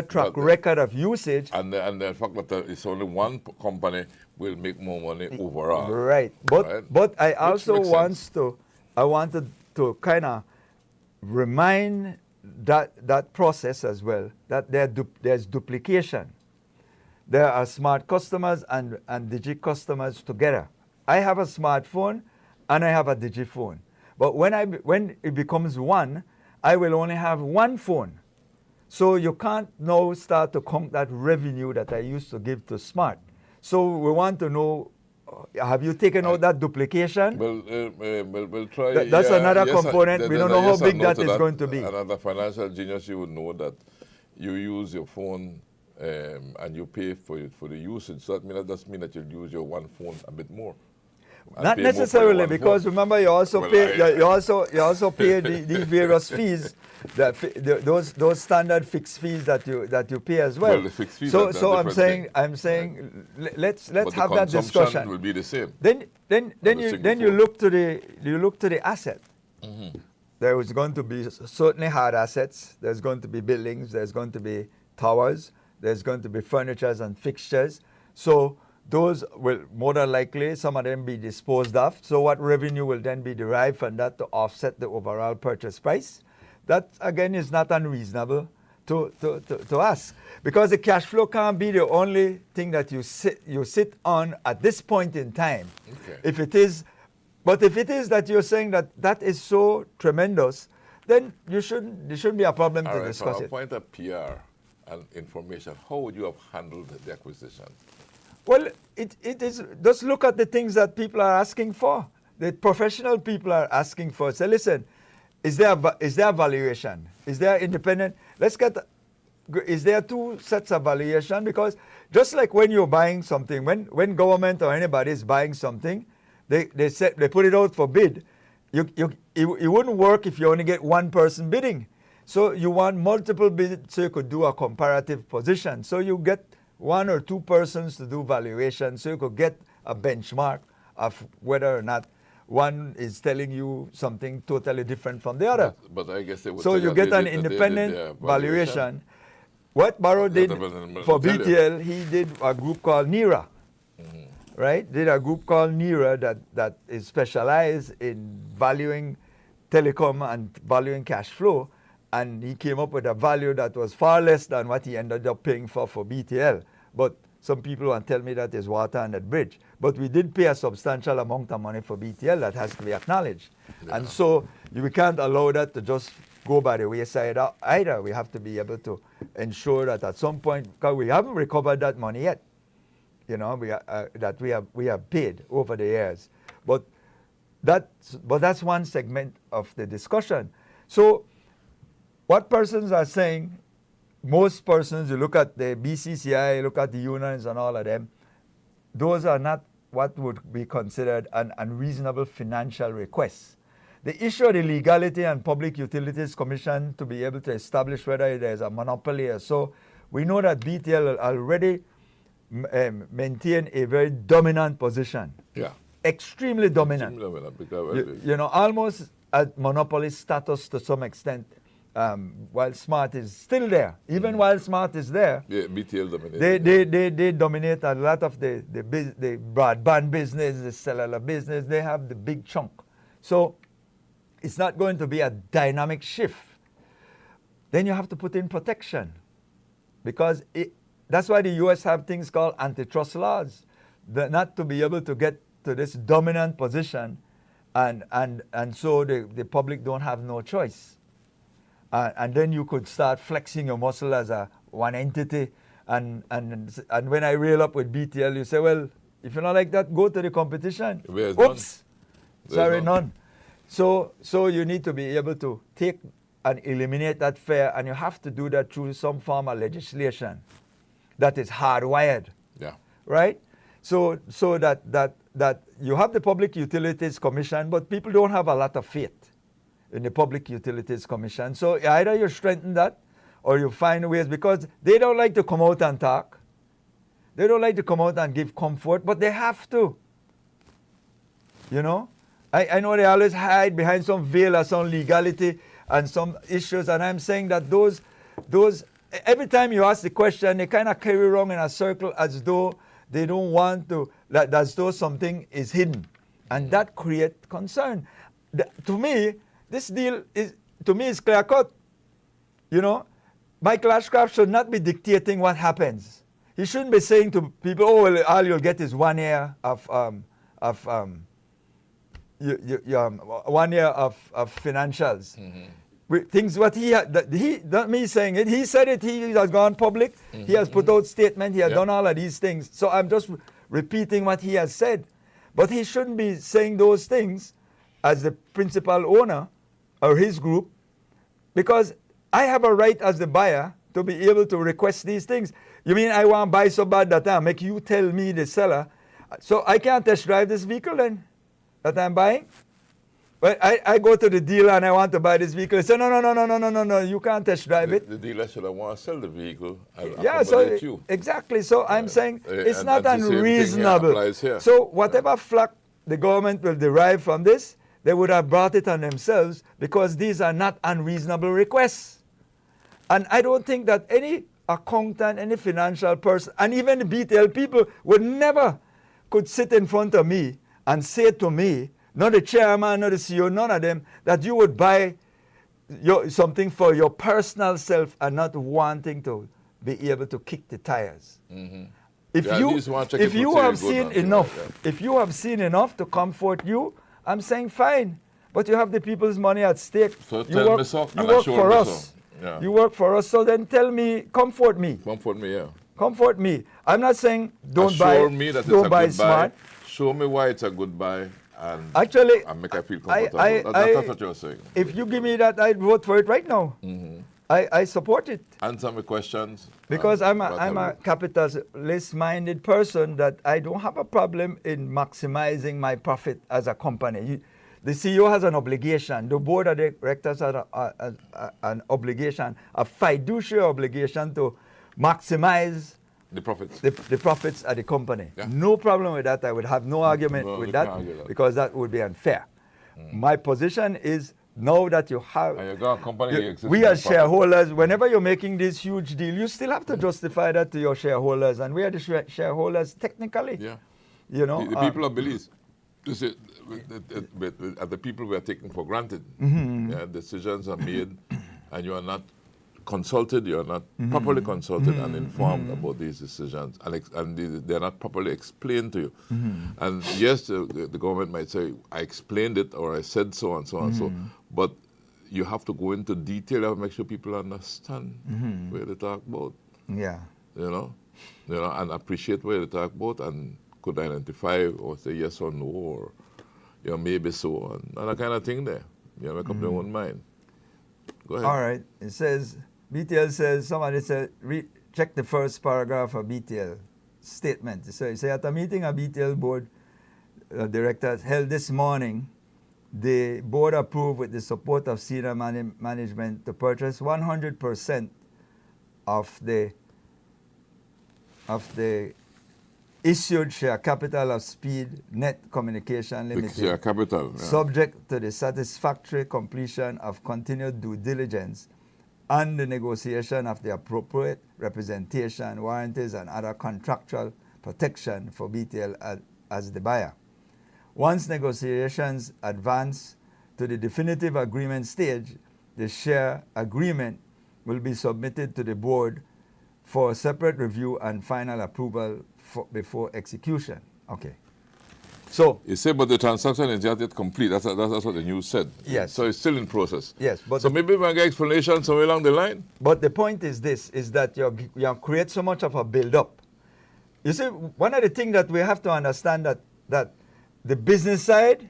track record of usage. And the fact that it's only one company will make more money overall. Right. But I also wanted to kind of remind that process as well, that there's duplication. There are smart customers and Digi customers together. I have a smartphone and I have a Digi phone. But when it becomes one, I will only have one phone. So you can't now start to count that revenue that I used to give to Smart. So we want to know, have you taken out that duplication? We'll try. That's another component. We don't know how big that is going to be. Another financial genius, you would know that you use your phone and you pay for the usage. So that doesn't mean that you use your one phone a bit more. Not necessarily, because remember you also pay these various fees, those standard fixed fees that you pay as well. Well, the fixed fees so I'm saying let's have that discussion. Will be the same. Then you look to the asset. There is going to be certainly hard assets. There's going to be buildings. There's going to be towers. There's going to be furnitures and fixtures. So those will more than likely, some of them be disposed of. So what revenue will then be derived from that to offset the overall purchase price? That, again, is not unreasonable to ask. Because the cash flow can't be the only thing that you sit on at this point in time. Okay. But if it is that you're saying that is so tremendous, then there shouldn't be a problem to discuss from it. a point of PR and information, how would you have handled the acquisition? Well, it is, just look at the things that people are asking for. The professional people are asking for. Say, listen, is there a valuation? Is there independent? Is there two sets of valuation? Because just like when you're buying something, when government or anybody is buying something, they put it out for bid. It wouldn't work if you only get one person bidding. So you want multiple bids so you could do a comparative position. So you get 1 or 2 persons to do valuation so you could get a benchmark of whether or not one is telling you something totally different from the other. But I guess they would So tell you that get they an did- that they did independent their valuation. What Barrow did That doesn't for tell you. BTL, he did a group called NERA, right? Did a group called NERA that is specialized in valuing telecom and valuing cash flow, and he came up with a value that was far less than what he ended up paying for BTL. But some people want to tell me that is water under the bridge. But we did pay a substantial amount of money for BTL that has to be acknowledged. And so we can't allow that to just go by the wayside either. We have to be able to ensure that at some point, because we haven't recovered that money yet, you know, that we have paid over the years. But that's one segment of the discussion. So what persons are saying, most persons, you look at the BCCI, look at the unions and all of them, those are not what would be considered an unreasonable financial request. The issue of the Legality and Public Utilities Commission to be able to establish whether there's a monopoly or so, we know that BTL already maintain a very dominant position. Yeah. Extremely dominant. Because You know, almost at monopoly status to some extent, while Smart is still there. Even while Smart is there, yeah, BTL dominated. they dominate a lot of the broadband business, the cellular business. They have the big chunk. So it's not going to be a dynamic shift. Then you have to put in protection, because that's why the U.S. have things called antitrust laws, not to be able to get to this dominant position, and so the public don't have no choice. And then you could start flexing your muscle as one entity. And when I rail up with BTL, you say, well, if you're not like that, go to the competition. Where's Oops. none? Sorry, none. So you need to be able to take and eliminate that fear, and you have to do that through some form of legislation that is hardwired. Yeah. Right? So that you have the Public Utilities Commission, but people don't have a lot of faith in the Public Utilities Commission. So either you strengthen that or you find ways, because they don't like to come out and talk. They don't like to come out and give comfort, but they have to. You know? I know they always hide behind some veil or some legality and some issues, and I'm saying that those every time you ask the question, they kind of carry around in a circle as though they don't want to, as though something is hidden. And that creates concern. To me, this deal is clear cut. You know, Michael Ashcroft should not be dictating what happens. He shouldn't be saying to people, "Oh, well, all you'll get is 1 year of 1 year of financials." Things what not me saying it. He said it. He has gone public. He has put out statement. He has done all of these things. So I'm just repeating what he has said. But he shouldn't be saying those things as the principal owner or his group, because I have a right as the buyer to be able to request these things. You mean I want to buy so bad that I make you tell me, the seller, so I can't test drive this vehicle then that I'm buying? But I go to the dealer and I want to buy this vehicle. I say, no, you can't test drive it. The dealer should have want to sell the vehicle and Yeah, so accommodate you. exactly. So I'm saying it's and not the same thing here unreasonable. applies here. So whatever flack the government will derive from this, they would have brought it on themselves, because these are not unreasonable requests. And I don't think that any accountant, any financial person, and even the BTL people would never could sit in front of me and say to me, not the chairman, not the CEO, none of them, that you would buy something for your personal self and not wanting to be able to kick the tires. If Yeah, at least you want to check if it you for have sale, good seen man, enough, like if you have seen enough to comfort you, I'm saying fine. But you have the people's money at stake. So you tell work, me so, you and I work show for me us. so. Yeah. You work for us. So then tell me, comfort me. Comfort me, yeah. Comfort me. I'm not saying don't Assure buy. me that don't it's a buy good smart. buy. Show me why it's a good buy, and Actually, and make I feel I- comfortable. I- That's what you're saying. If you give me that, I'd vote for it right now. I support it. Answer my questions. Because I'm what a I'll do. capitalist-minded person, that I don't have a problem in maximizing my profit as a company. the CEO has an obligation, the board of directors has an obligation, a fiduciary obligation to maximize The profits. the profits at the company. Yeah. No problem with that. I would have no argument No, with you that can't argue that. because that would be unfair. My position is now that you have, And you got a company you- existing we as profit. shareholders, whenever you're making this huge deal, you still have to justify that to your shareholders, and we are the shareholders technically. Yeah. You know, The people of Belize, you see, the people we are taking for granted. Mm-hmm. Yeah, decisions are made, and you are not consulted, you are not properly consulted and informed about these decisions, and they are not properly explained to you. And yes, the government might say, I explained it, or I said so and so and so, but you have to go into detail and make sure people understand where they talk about, yeah. you know, and appreciate where they talk about, and could identify or say yes or no, or maybe so, and that kind of thing there. Make up their own mind. Go ahead. All right. It says, BTL says, somebody said, check the first paragraph of BTL statement. So it says, at a meeting of BTL board directors held this morning, the board approved with the support of senior management to purchase 100% of the issued share capital of Speed Net Communication Limited, Share capital. Yeah. subject to the satisfactory completion of continued due diligence and the negotiation of the appropriate representation, warranties, and other contractual protection for BTL as the buyer. Once negotiations advance to the definitive agreement stage, the share agreement will be submitted to the board for separate review and final approval before execution. Okay. So, You say, but the transaction is not yet complete. That's what the news said. Yes. So it's still in process. yes, but So maybe we can get explanation somewhere along the line. But the point is this, is that you create so much of a build-up. You see, one of the things that we have to understand that the business side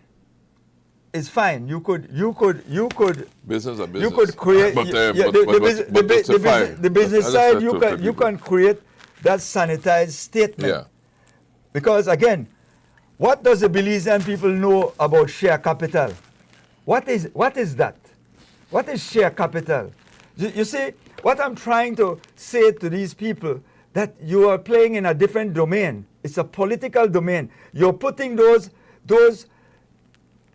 is fine. You could Business or business. you could create But, the business I side. just You said can to you people. can create that sanitized statement. Yeah. Because again, what does the Belizean people know about share capital? What is that? What is share capital? You see, what I'm trying to say to these people, that you are playing in a different domain. It's a political domain. You're putting those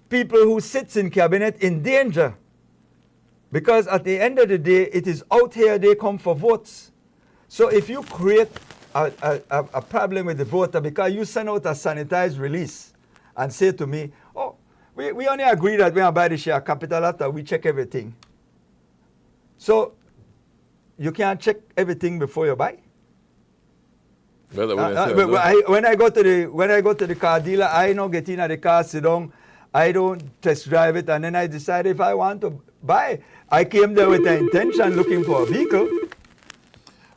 people who sits in cabinet in danger. Because at the end of the day, it is out here they come for votes. So if you create a problem with the voter because you send out a sanitized release and say to me, oh, we only agree that we're going to buy the share capital after we check everything. So you can't check everything before you buy? When I go to the car dealer, I don't get in at the car, sit down, I don't test drive it, and then I decide if I want to buy. I came there with the intention looking for a vehicle.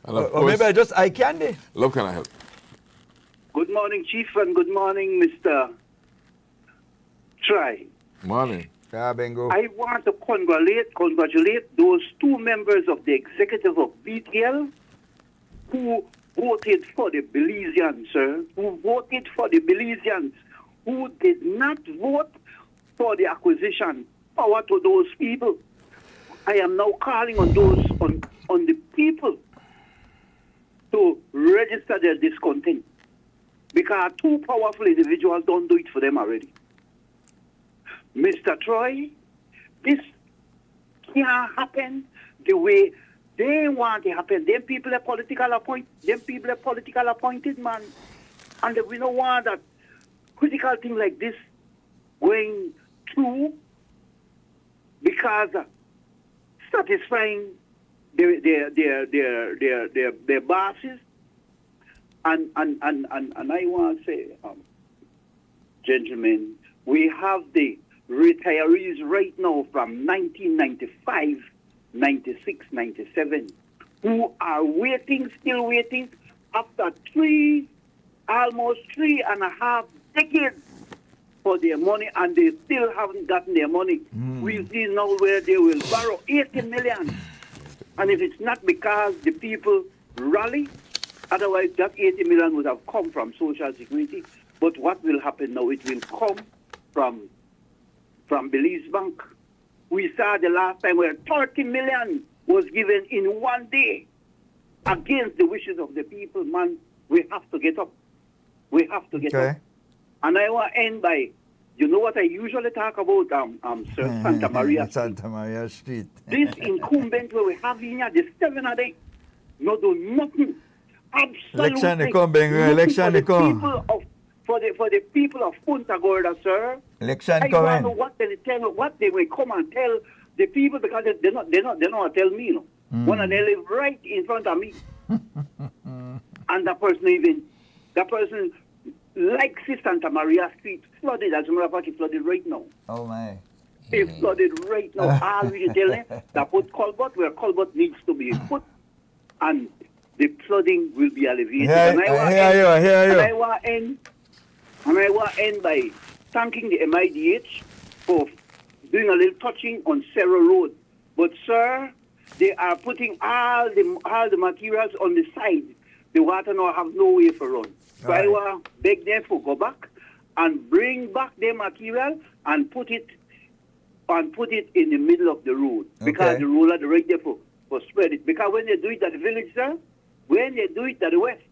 Or maybe I just eye candy. Love, can I help? Good morning, Chief, and good morning, Mr. Try. Morning. Yeah, bingo. I want to congratulate those two members of the executive of BTL who voted for the Belizeans, sir, who voted for the Belizeans, who did not vote for the acquisition. Power to those people. I am now calling on those, on the people to register their discontent, because two powerful individuals don't do it for them already. Mr. Troy, this can't happen the way they want it to happen. Them people are political appointed, man. And we don't want that critical thing like this going through, because satisfying their bosses. And I want to say, gentlemen, we have the retirees right now from 1995, 96, 97, who are still waiting after almost 3.5 decades for their money, and they still haven't gotten their money. We see now where they will borrow 80 million. And if it's not because the people rally, otherwise that 80 million would have come from Social Security. But what will happen now? It will come from from Belize Bank. We saw the last time where 30 million was given in one day against the wishes of the people. Man, we have to get up. We have to get up. And I want to end by, you know what I usually talk about, Sir Santa Maria Street. Santa Maria Street. This incumbent where we have in here, the 7 of them, no do nothing. Absolutely. Election they come, Benga. Election they come. For the people of Punta Gorda, sir. Election I coming. don't know what they tell, what they will come and tell the people, because they not tell me, you know. One of them live right in front of me. And that person like Santa Maria Street flooded, as a matter of fact, it's flooded right now. Oh my. It's flooded right now. I really tell them that put culvert where culvert needs to be put, and the flooding will be alleviated. I hear you. And I want to end by thanking the MIDH for doing a little touching on Cerro Road. But sir, they are putting all the materials on the side. The water now have no way for run. So I want to beg them to go back and bring back their material and put it in the middle of the road. Because the roller right there for spread it. Because when they do it at the village, sir, when they do it at the west,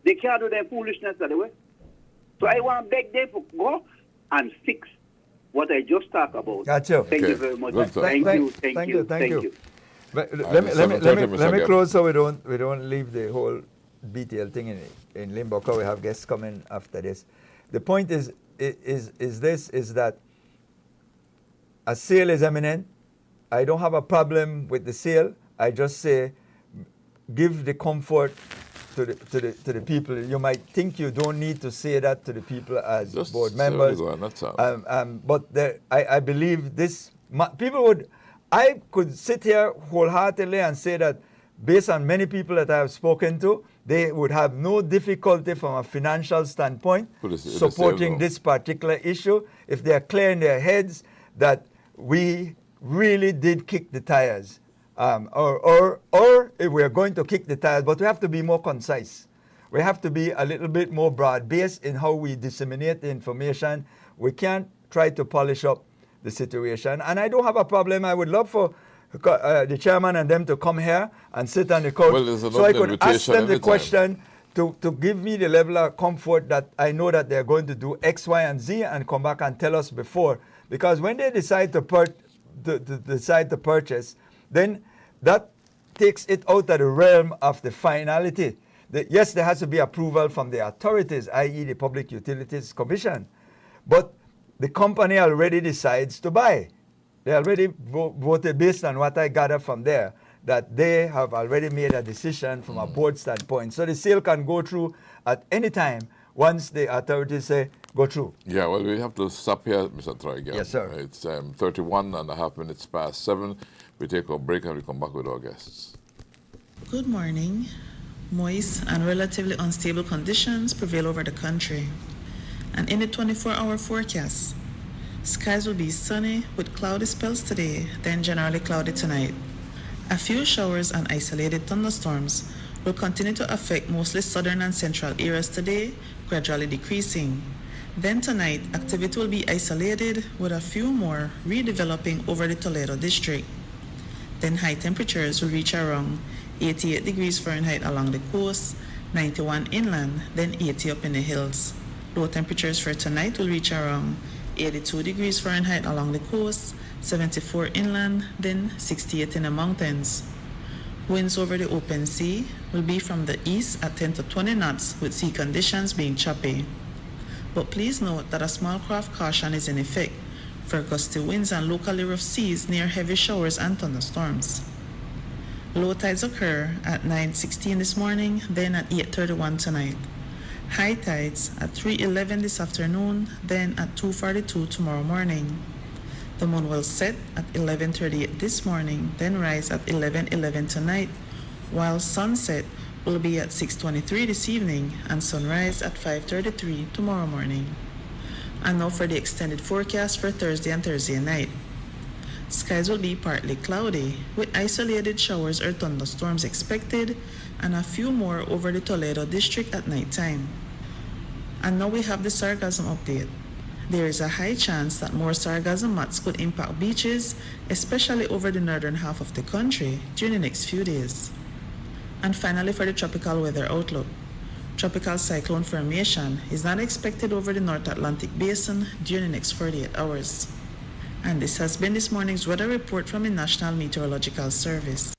they can't do their foolishness at the west. So I want to beg them to go and fix what I just talked about. Gotcha. Thank you very much. Good, Thank you. But let me close so we don't leave the whole BTL thing in limbo, because we have guests coming after this. The point is that a sale is imminent. I don't have a problem with the sale. I just say give the comfort to the people. You might think you don't need to say that to the people as Just board members. But I believe this people would. I could sit here wholeheartedly and say that based on many people that I have spoken to, they would have no difficulty from a financial standpoint supporting this particular issue if they are clear in their heads that we really did kick the tires. Or if we are going to kick the tires, but we have to be more concise. We have to be a little bit more broad-based in how we disseminate the information. We can't try to polish up the situation. And I don't have a problem. I would love for the chairman and them to come here and sit on the couch so I could ask them the question to give me the level of comfort that I know that they're going to do X, Y, and Z and come back and tell us before. Because when they decide to purchase, then that takes it out of the realm of the finality. Yes, there has to be approval from the authorities, i.e. the Public Utilities Commission. But the company already decides to buy. They already voted based on what I gather from there, that they have already made a decision from a board standpoint. So the sale can go through at any time once the authorities say, go through. Yeah, well, we have to stop here, Mr. Troy. Yes, sir. It's 31.5 minutes past 7. We take a break and we come back with our guests. Good morning. Moist and relatively unstable conditions prevail over the country. And in the 24-hour forecast, skies will be sunny with cloudy spells today, then generally cloudy tonight. A few showers and isolated thunderstorms will continue to affect mostly southern and central areas today, gradually decreasing. Then tonight, activity will be isolated with a few more redeveloping over the Toledo district. Then high temperatures will reach around 88 degrees Fahrenheit along the coast, 91 inland, then 80 up in the hills. Low temperatures for tonight will reach around 82 degrees Fahrenheit along the coast, 74 inland, then 68 in the mountains. Winds over the open sea will be from the east at 10 to 20 knots with sea conditions being choppy. But please note that a small craft caution is in effect for gusty winds and locally rough seas near heavy showers and thunderstorms. Low tides occur at 9:16 this morning, then at 8:31 tonight. High tides at 3:11 this afternoon, then at 2:42 tomorrow morning. The moon will set at 11:38 this morning, then rise at 11:11 tonight, while sunset will be at 6:23 this evening and sunrise at 5:33 tomorrow morning. And now for the extended forecast for Thursday and Thursday night. Skies will be partly cloudy, with isolated showers or thunderstorms expected, and a few more over the Toledo district at nighttime. And now we have the sargassum update. there is a high chance that more sargassum mats could impact beaches, especially over the northern half of the country, during the next few days. And finally, for the tropical weather outlook, tropical cyclone formation is not expected over the North Atlantic Basin during the next 48 hours. And this has been this morning's weather report from the National Meteorological Service.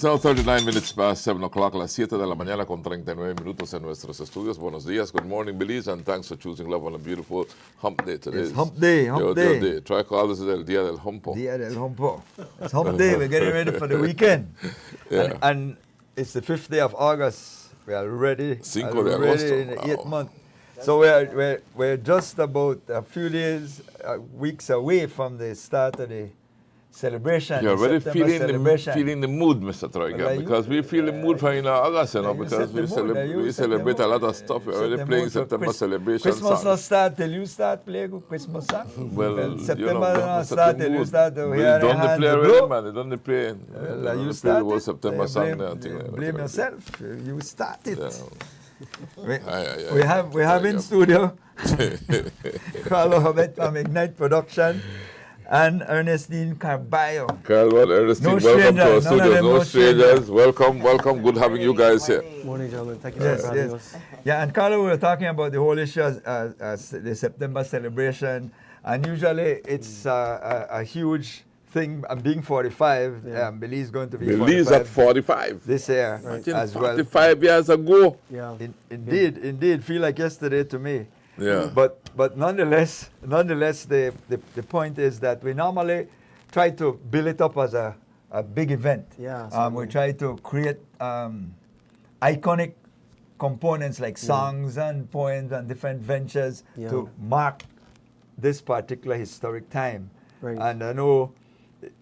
It's now 39 minutes past 7 o'clock, las 7 de la mañana con 39 minutos en nuestros estudios. Buenos días, good morning, Belize, and thanks for choosing love on a beautiful hump day today. It's hump day, hump day. Try call this el día del humpo. Día del humpo. It's hump day. We're getting ready for the weekend. Yeah. And it's the 5th day of August. We are ready. Cinco de ready agosto. in the Wow. 8th month. So we're just about a few days, weeks away from the start of the celebration. You're the already September celebration. feeling the mood, Mr. Troika, Well, because we feel the mood for in August, you know, You because set the mood, you we set the celebrate a mood. lot of stuff. We're Set already the playing mood for September celebration Christmas not songs. start till you start playing good Christmas song. Well, September you know, not set start the till you mood. start to We hear the done the hands play blow. already, man. They done the play. Well, you the started. whole September song there, I think. Blame yourself. You started. Yeah. We have in studio Carlo Hobbit from Ignite Production and Ernestine Carballo. Carl, Ernestine, No welcome to our strangers, none of studios. them, No no strangers. Welcome. Good having you guys here. Morning, gentlemen. Thank you Yes, for having yes. us. Yeah, and Carlo, we were talking about the whole issue as the September celebration, and usually it's a huge thing. Being 45, Belize is going to be Belize 45 at 45. this year as well. 45 years ago. Yeah. Indeed, feel like yesterday to me. Yeah. But nonetheless, the point is that we normally try to build it up as a big event. Yeah, We certainly. try to create iconic components like songs and poems and different ventures to mark this particular historic time. Right. And I know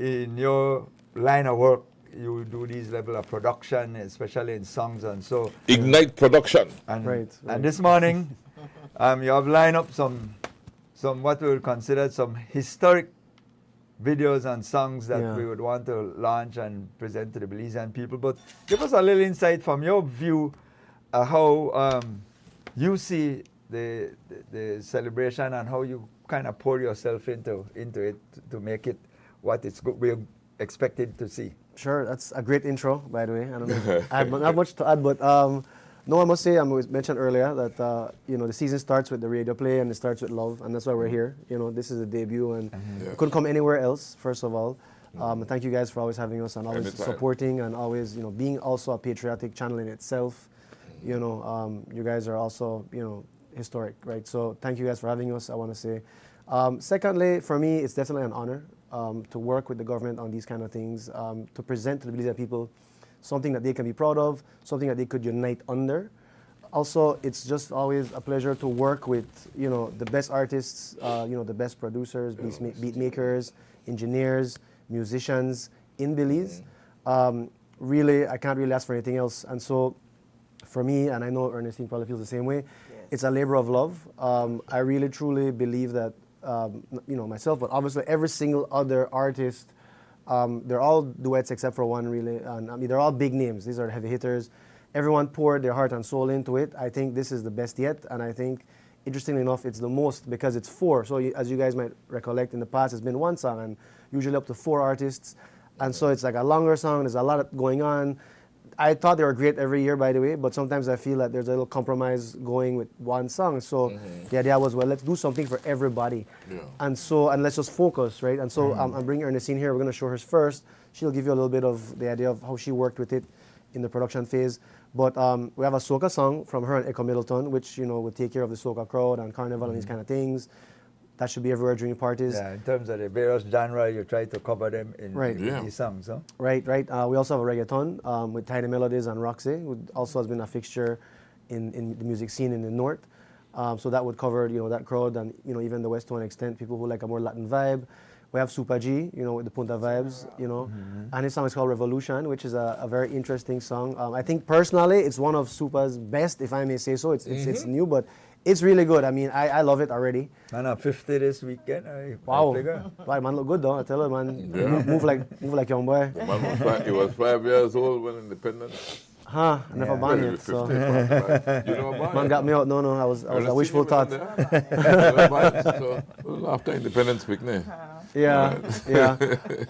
in your line of work, you do these level of production, especially in songs and so. Ignite Production. And, Right. and this morning, you have lined up some what we would consider some historic videos and songs that we would want to launch and present to the Belizean people. But give us a little insight from your view how you see the celebration and how you kind of pour yourself into it to make it what we're expected to see. Sure, that's a great intro, by the way. I don't know. I have not much to add, but no, I must say, I mentioned earlier that the season starts with the radio play and it starts with love, and that's why we're here. This is a debut, and we couldn't come anywhere else. First of all, thank you guys for always having us and always Anytime. supporting and always being also a patriotic channel in itself. You guys are also historic, right? So thank you guys for having us. I want to say. Secondly, for me, it's definitely an honor to work with the government on these kind of things, to present to the Belizean people something that they can be proud of, something that they could unite under. Also, it's just always a pleasure to work with the best artists, the best producers, beat makers, engineers, musicians in Belize. Really, I can't really ask for anything else. And so, for me, and I know Ernestine probably feels the same way, it's a labor of love. I really truly believe that myself, but obviously every single other artist, they're all duets except for one, really. And I mean, they're all big names. These are heavy hitters. Everyone poured their heart and soul into it. I think this is the best yet, and I think, interestingly enough, it's the most because it's 4. So as you guys might recollect, in the past, it's been 1 song and usually up to 4 artists. And so it's like a longer song. There's a lot going on. I thought they were great every year, by the way, but sometimes I feel that there's a little compromise going with 1 song. So the idea was, well, let's do something for everybody. Yeah. And let's just focus, right? And so I'm bringing Ernestine here. We're going to show hers first. She'll give you a little bit of the idea of how she worked with it in the production phase. But we have a soca song from her and Echo Middleton, which, would take care of the soca crowd and carnival and these kind of things. That should be everywhere during parties. Yeah, in terms of the various genre, you try to cover them in these songs, huh? Right. We also have a reggaeton with Tiny Melodies and Roxy, who also has been a fixture in the music scene in the north. So that would cover, that crowd and, even the west to an extent, people who like a more Latin vibe. We have Super G, with the Punta vibes, and his song is called Revolution, which is a very interesting song. I think personally, it's one of Super's best, if I may say so. It's new, but it's really good. I mean, I love it already. Man, 50 this weekend. Wow. Wow, man, look good though. I tell you, man, move like young boy. He was 5 years old when independent. I never banned it. So. You know about Man got me out. No, I was a wishful thought. So, after independence picnic. Yeah.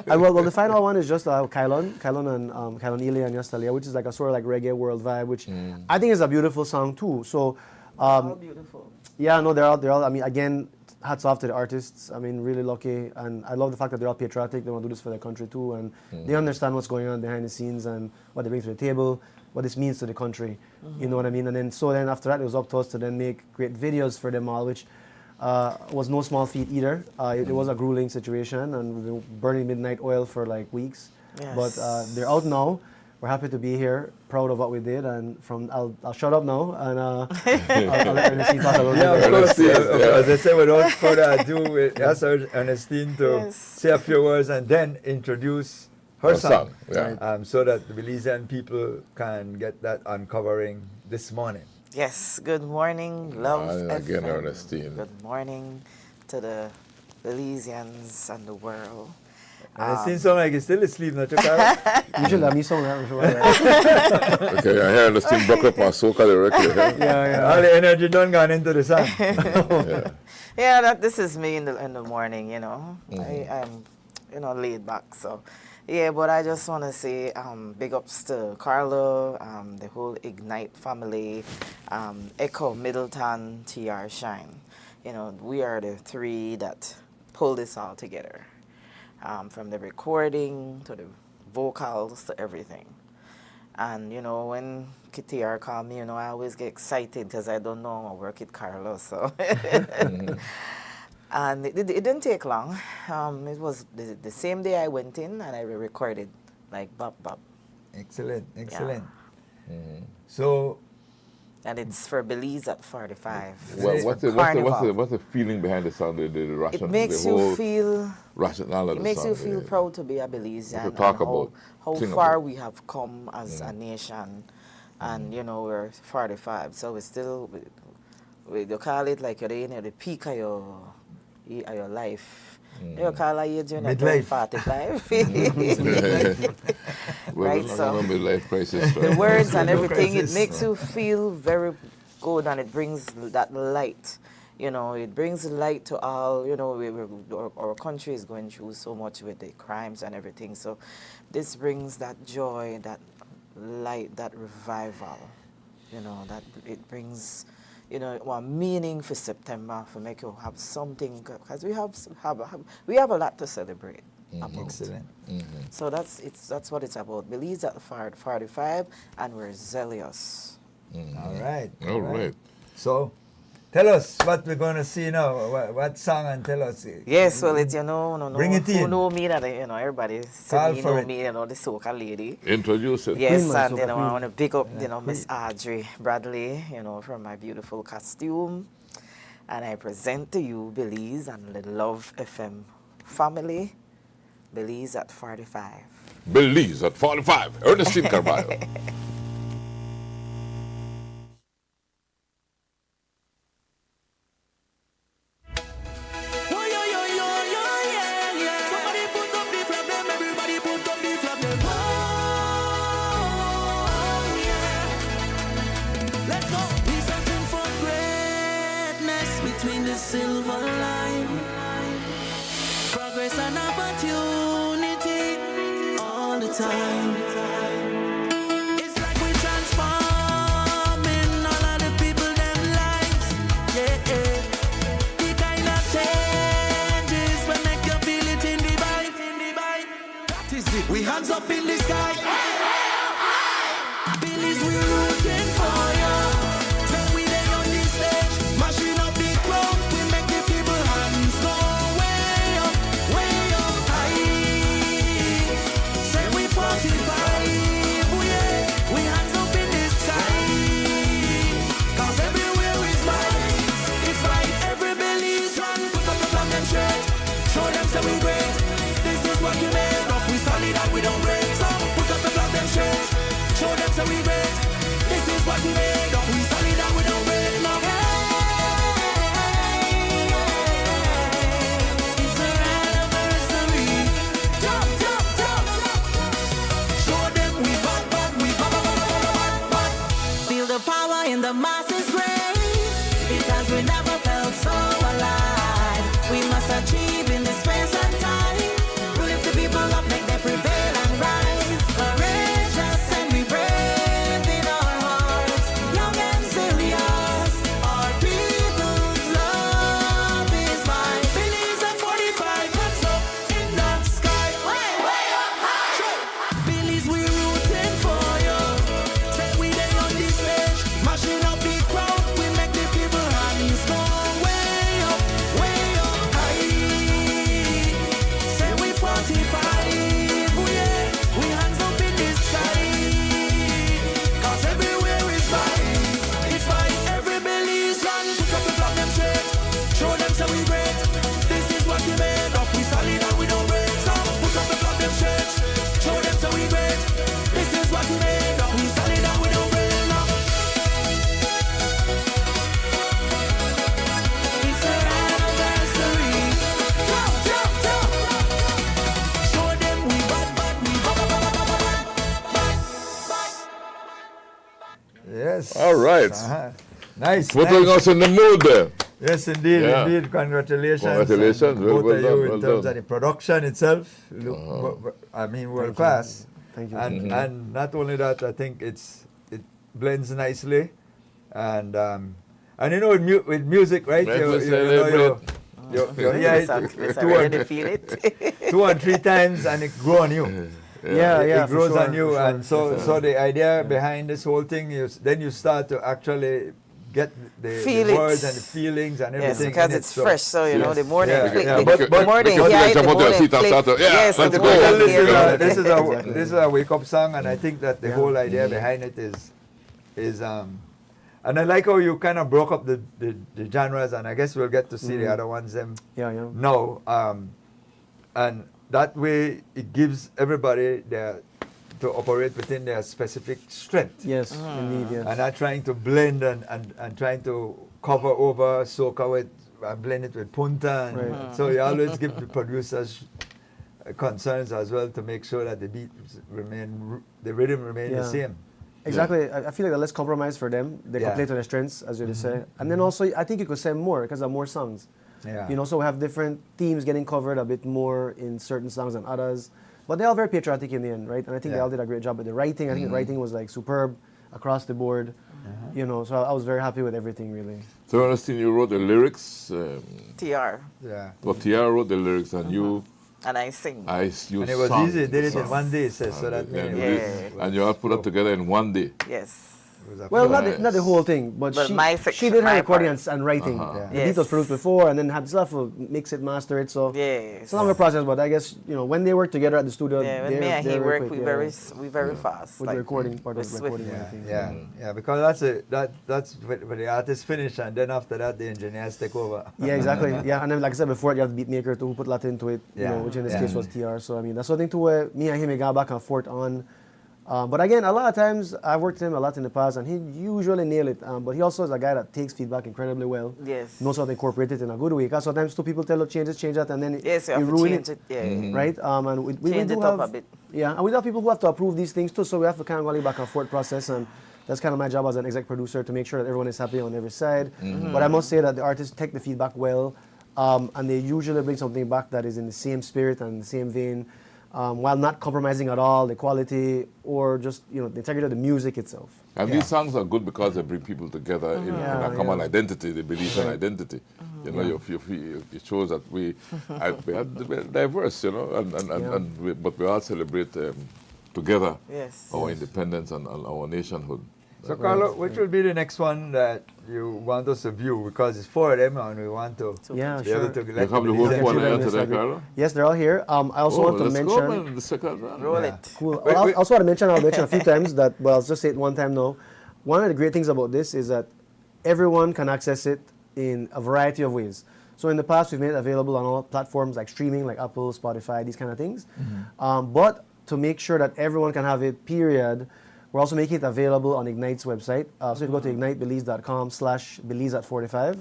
And well, the final one is just Kylon and Kylon Ely and Yastalia, which is like a sort of like reggae world vibe, which I think is a beautiful song too. So, All beautiful. yeah, no, they're all. I mean, again, hats off to the artists. I mean, really lucky, and I love the fact that they're all patriotic. They want to do this for their country too, and they understand what's going on behind the scenes and what they bring to the table, what this means to the country. You know what I mean? And then after that, it was up to us to then make great videos for them all, which was no small feat either. It was a grueling situation, and we've been burning midnight oil for like weeks. Yes. But they're out now. We're happy to be here, proud of what we did, and I'll shut up now, and I'll let Ernestine talk a little Yeah, bit. of course. As I said, without further ado, we ask Ernestine to say a few words and then introduce her song, so that the Belizean people can get that uncovering this morning. Yes, good morning, love Again, FM. Ernestine. Good morning to the Belizeans and the world. Ernestine sound like you're still asleep, not your Carol? You should let me song that. Okay, I hear Ernestine broke up my soca directly. Yeah. All the energy done gone into the song. Yeah, this is me in the morning, you know. I'm, laid back, so. Yeah, but I just want to say big ups to Carlo, the whole Ignite family, Echo, Middleton, TR Shine. You know, we are the three that pull this all together. From the recording to the vocals to everything. And, when TR called me, I always get excited because I don't know how to work with Carlos. So. And it didn't take long. It was the same day I went in and I recorded like bop. Excellent. Yeah. So, and it's for Belize at 45. Well, what's the feeling behind the song? The rationale. It makes you feel. Rationale of It the makes song, you feel proud to be a Belizean. To talk and about, how sing far about. we have come as a nation, and we're 45, so we still we call it like you're in the peak of your life. You call it you're not Midlife. 45. Well, Right, it's so not a midlife crisis. the words and everything, crisis. it makes you feel very good, and it brings that light. It brings light to all, our country is going through so much with the crimes and everything. So this brings that joy, that light, that revival, that it brings, one meaning for September, for make you have something, because we have a lot to celebrate. About. excellent. So that's what it's about. Belize at 45, and we're zealous. All right. All right. So, tell us what we're going to see now. What song, and tell us. Yes, well, it's, Bring it who in. know me that, everybody Call say for know it. me, the soca lady. Introduce it. Yes, Queen, my and, soca I queen. want to pick up, Miss Audrey Bradley, for my beautiful costume. And I present to you Belize and the Love FM family, Belize at 45. Belize at 45. Ernestine Carvalho. Between the silver line, progress and opportunity all the time. It's like we transforming all of the people them lives. Yeah, the kind of changes will make you feel it in the vibe. That is it. We hands up in the sky. Belize, we rooting for you. When we lay on this stage, mashing up the crowd, we make the people hands go way up high. Say we 45, we hands up in the sky. 'Cause everywhere is right, it's right. Every Belize run, put up the flag them straight. Show them say we great. This is what we made of. We solid and we don't break. So put up the flag them straight. Show them say we great. This is what we made of. We solid and we don't break. No. It's our anniversary. Jump. Show them we bad. Feel the power in the masses grace, because we never felt so alive. We must achieve in this space and time. We lift the people up, make them prevail and rise. Courageous and we brave in our hearts, young and serious. Our people's love is Yes. All right. Nice. Putting nice. us in the mood there. Yes, indeed, Yeah. indeed. Congratulations. Congratulations. And Well both of done, you well in terms done. of the production itself. I mean, world class. Thank you. And not only that, I think it blends nicely, and you know with music, right? Let's You celebrate. hear it I already feel it. 2 or 3 times, and it grows on you. Yeah, It for grows sure, on you, for sure. and so the idea behind this whole thing is then you start to actually get the Feel it. words and the feelings and Yes, everything. because in it's it, so- fresh, so you know, the more Yeah, they click, yeah, the but- the more they because hear you it, jump the out more your they seat and click. start to- yeah, Yes, let's the go. more Well, they hear it. this is a wake up song, and I think that the whole idea behind it is and I like how you kind of broke up the genres, and I guess we'll get to see the other ones Yeah. now. And that way it gives everybody to operate within their specific strength. Yes, indeed, yes. And not trying to blend and trying to cover over soca with blend it with punta. And Right. So you always give the producers concerns as well to make sure that the beats the rhythm remain the Yeah. same. Exactly. I feel like there's less compromise for them. They can Yeah. play to their strengths, as you just say. And then also, I think you could say more because there are more songs. Yeah. You know, so we have different themes getting covered a bit more in certain songs than others. But they're all very patriotic in the end, right? And I think they Yeah. all did a great job with the writing. I think the writing was like superb across the board. You know, so I was very happy with everything, really. So I understand you wrote the lyrics. TR, Yeah. Well, Tiara wrote the lyrics, and you and I sing. you And it was sang easy. Did it the in song. 1 day, so that And, made and, it and you all put that together in 1 day. Yes. was a Well, flow. not the whole thing, but, But my she section, did her my recording part. and writing. Yeah. The beat was Yes. produced before, and then had stuff to mix it, master it. So Yes. it's a longer process, but I guess when they work together at the studio, Yeah, when they're- me and he they're work, quick, we yeah. very fast. With the recording part we're of the swift. recording and everything. Yeah, because that's when the artist finish, and then after that the engineers take over. Yeah, exactly. Yeah, and then like I said before, you have the beat maker who put a lot into it, Yeah, which in this yeah. case was TR. So I mean, that's something to where me and him we got back and forth on. But again, a lot of times I've worked with him a lot in the past, and he usually nail it. But he also is a guy that takes feedback incredibly well. Yes. Knows how to incorporate it in a good way. Because sometimes two people tell you change that, and then Yes, you have to ruin change it. Yeah. Right? And we Change do it up have a bit. Yeah, and we have people who have to approve these things too. So we have to kind of go back and forth process, and that's kind of my job as an exec producer to make sure that everyone is happy on every side. But I must say that the artists take the feedback well, and they usually bring something back that is in the same spirit and the same vein, while not compromising at all the quality or just the integrity of the music itself. And these songs are good because they bring people together in Yeah, a common yeah. identity. They believe in identity. You know, it shows that we are diverse. You know, but we all celebrate together Yes. our independence and our nationhood. So Carlo, which will be the next one that you want us to view? Because it's 4 of them, and we want to Yeah, be able sure. to You let have the the whole ladies one and here gentlemen- today, Carlo? Yes, they're all here. I also want to let's mention. go, man. The second round. Roll Yeah. it. Cool. Wait, I'll wait. also want to mention, I'll mention a few times that, well, I'll just say it one time now. One of the great things about this is that everyone can access it in a variety of ways. So in the past, we've made it available on all platforms like streaming, like Apple, Spotify, these kind of things. But to make sure that everyone can have it, period, we're also making it available on Ignite's website. So if you go to ignitebelize.com/Belize at45,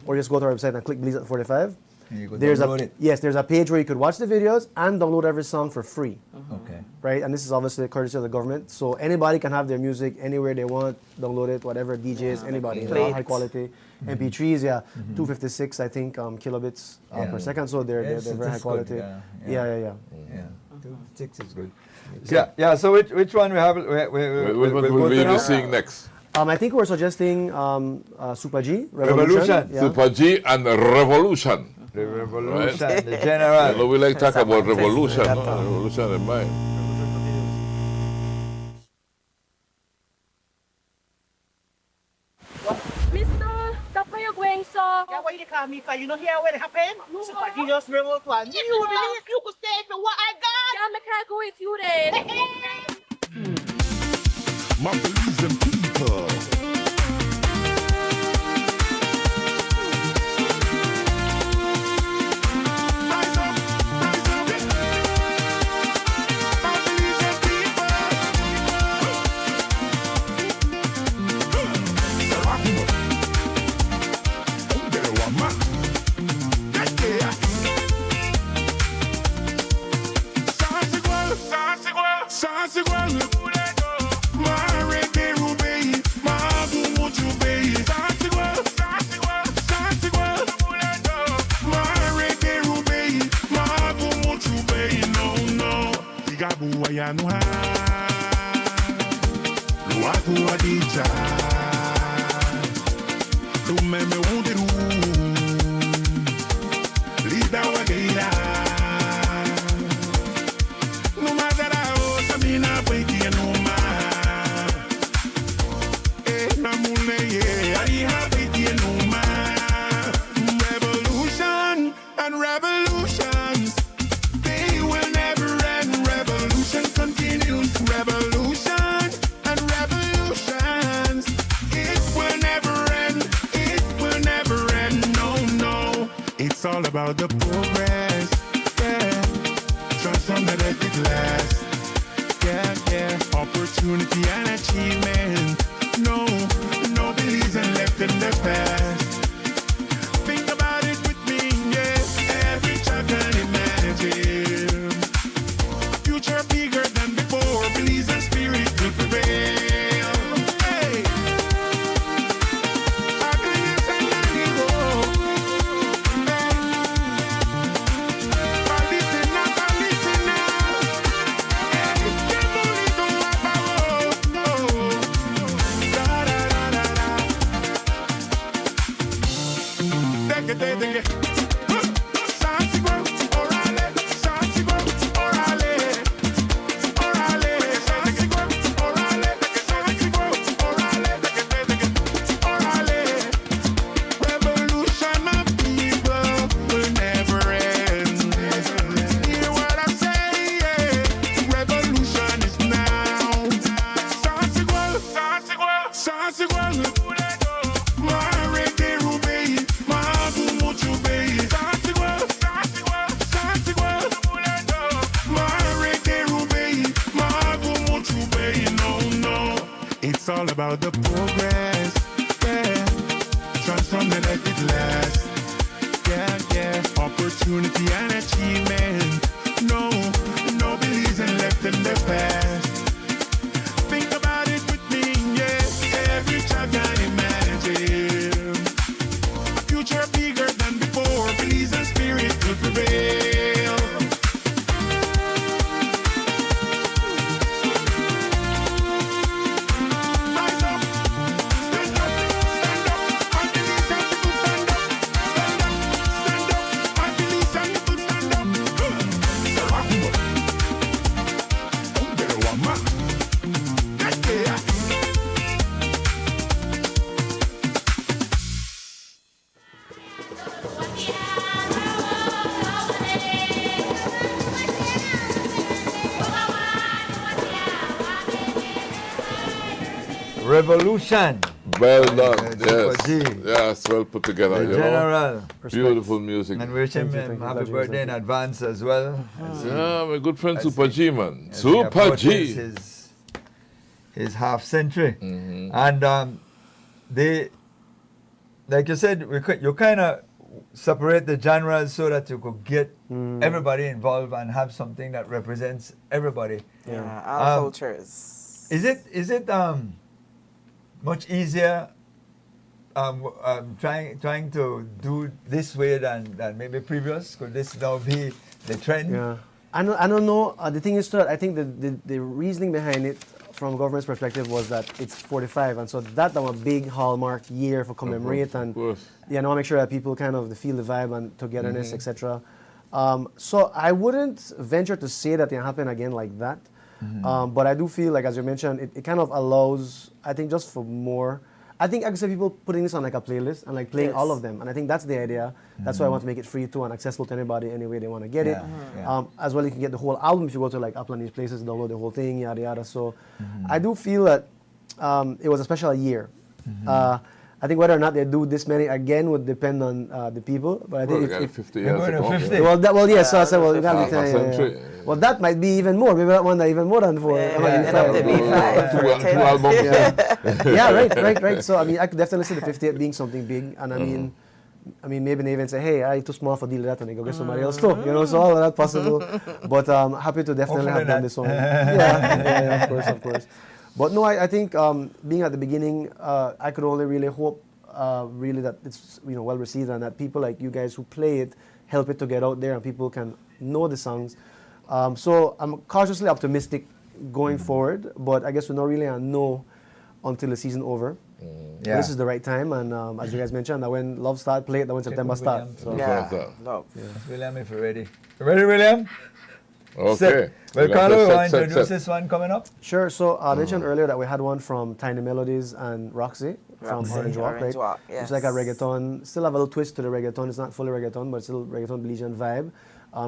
or just go to our website and click Belize at 45. And you could There's download it. there's a page where you could watch the videos and download every song for free. Okay. Right, and this is obviously courtesy of the government, so anybody can have their music anywhere they want, download it, whatever, DJs, anybody, can they're play all it. high quality. MP3s, 256, I think, kilobits Yeah. per second, so they're Yes, very high that's good, quality. yeah. Yeah. Yeah. 6 is good. Yeah. So which one we have? What We'll will go we to be now? seeing next? I think we're suggesting Super G, Revolution. Yeah. Super G and Revolution. The revolution, Right. the You know, general. we like talk about Yes, revolution. yes. Revolution in mind. Mister, stop where you're going, sir. Yeah, why you call me? Cause you know here what happened? Super Genius Remote One. You believe you could stay for what I got? Yeah, me can't go with you then. My Belizean people. Rise up, rise up. My Belizean people. There one man. Yeah. Sans igual. Mare de Roubaix, about the progress. Yeah. Trust from the let it last. Yeah. Opportunity and achievement. No beliefs and left in the past. Think about it with me, yeah. Every child can imagine a future bigger than before. Beliefs and spirit will prevail. Hey. I can say let it go. Hey. Listen up. Hey, can't believe the way I roll. Da da da da da. Take it. Santiago, orale, Santiago, orale, Santiago, orale, Santiago, orale. Revolution of people will never end. Hear what I say? Yeah. Revolution is now. Santiago. It's all about the progress, yeah. Transform and let it last, yeah. Opportunity and achievement. No beliefs and left in the past. Think about it with me, yeah. Every child can imagine a future bigger than before. Beliefs and spirit will prevail. Revolution. Well done. Super G. Yes, well put together. The you know. General. Beautiful music. And wish him happy birthday in advance as well. Yeah, my good friend Super G, man. As he Super approaches G. His half century. And they, like you said, you kind of separate the genres so that you could get everybody involved and have something that represents everybody. Yeah, all cultures. Is it much easier trying to do this way than maybe previous? Could this now be the trend? Yeah, I don't know. The thing is that I think the reasoning behind it from government's perspective was that it's 45, and so that's a big hallmark year for commemorate, and I want to make sure that people kind of feel the vibe and togetherness, etc. So I wouldn't venture to say that it can happen again like that. But I do feel like, as you mentioned, it kind of allows, I think, just for more. I think I could say people putting this on like a playlist and like playing all of them, and I think that's the idea. That's why I want to make it free too and accessible to anybody any way they want to get it. As well, you can get the whole album if you go to like Apple and these places, download the whole thing, yada yada. So I do feel that it was a special year. I think whether or not they do this many again would depend on the people. But I think if 50 years ago. 50. Well, yes. So I said, well, well, that might be even more. Maybe that one that even more than 4. Yeah, right. So I mean, I could definitely see the 58 being something big, and I mean, maybe they even say, hey, I'm too small for deal with that, and they go get somebody else too. So all of that possible. But happy to definitely have done this one. Yeah, of course. But no, I think being at the beginning, I could only really hope really that it's well received and that people like you guys who play it help it to get out there and people can know the songs. So I'm cautiously optimistic going forward, but I guess we're not really a know until the season over. Yeah. This is the right time, and as you guys mentioned, that when Love start, play it, that when September start. So. Love. Yeah. William, if you're ready. You ready, William? Okay. Set. Well, Carlo, you want to introduce this one coming up? Sure. So I mentioned earlier that we had one from Tiny Melodies and Roxy from Orange Walk, right? Yes. It's like a reggaeton, still have a little twist to the reggaeton. It's not fully reggaeton, but it's still reggaeton Belizean vibe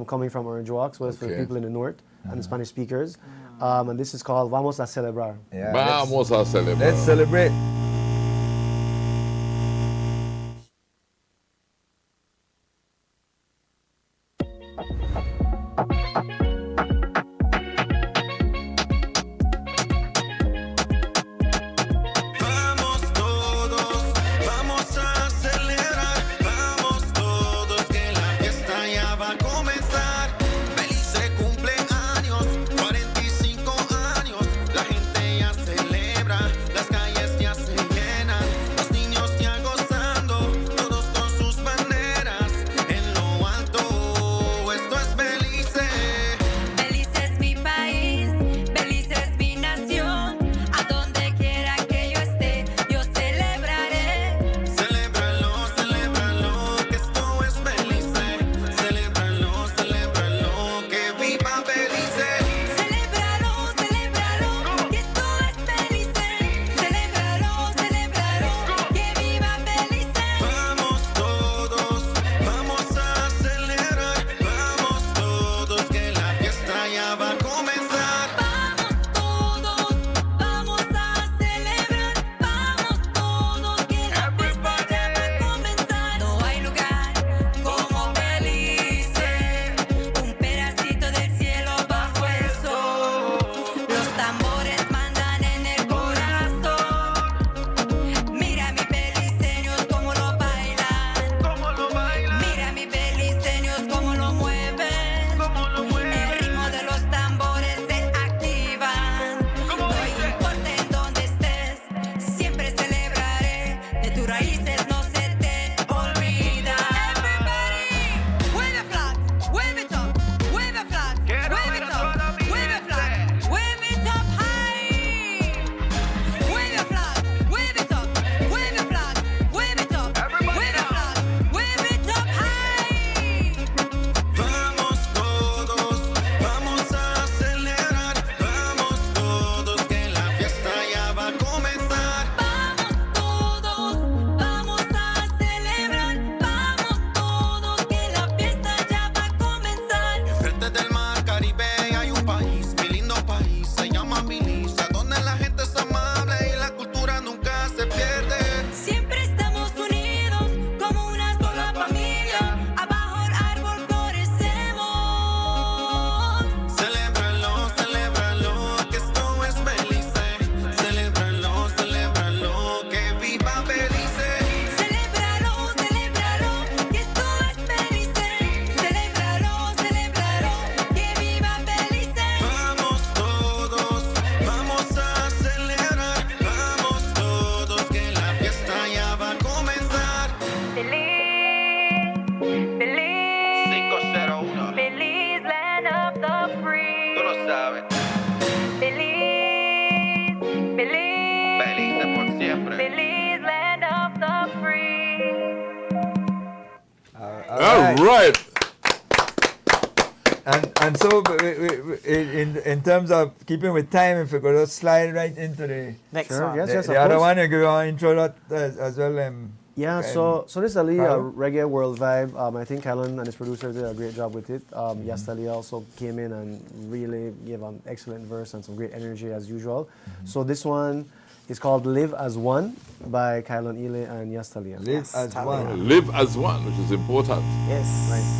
coming from Orange Walk. So it's for people in the north and the Spanish speakers. And this is called Vamos a Celebrar. Yeah, Vamos a celebrar. Let's celebrate. raíces no se te olvida. Everybody, wave it flat, wave it up, wave it flat, wave it up, wave it flat, wave it up high. Wave it flat, wave it up, wave it flat, wave it up, wave it flat, wave it up high. Vamos todos, vamos a celebrar, vamos todos que la fiesta ya va a comenzar. Vamos todos, vamos a celebrar, vamos todos que la fiesta ya va a comenzar. Enfrente del mar Caribe hay un país, mi lindo país, se llama Belice, donde la gente es amable y la cultura nunca se pierde. Siempre estamos unidos como una sola familia, abajo el árbol florecemos. Celébralo, celébralo, que esto es Belice. Celébralo, celébralo, que viva Belice. Celébralo, celébralo, que esto es Belice. Celébralo, celébralo, que viva Belice. Vamos todos, vamos a celebrar, vamos todos que la fiesta ya va a comenzar. Belize, 501, Belize, land of the free. tú lo sabes, Belize, Belize, Belice por siempre. Belize, land of the free. All right. And so in terms of keeping with time, if we could just slide right into the Next Sure, one. yes, yes, the of other course. one, you give our intro that as well. Yeah, so this is a Carlo? reggae world vibe. I think Kylan and his producer did a great job with it. Yastali also came in and really gave an excellent verse and some great energy as usual. So this one is called Live as One by Kylan Ile and Yastali. Live Yes, as Talia. one. Live as one, which is important. Yes. Right.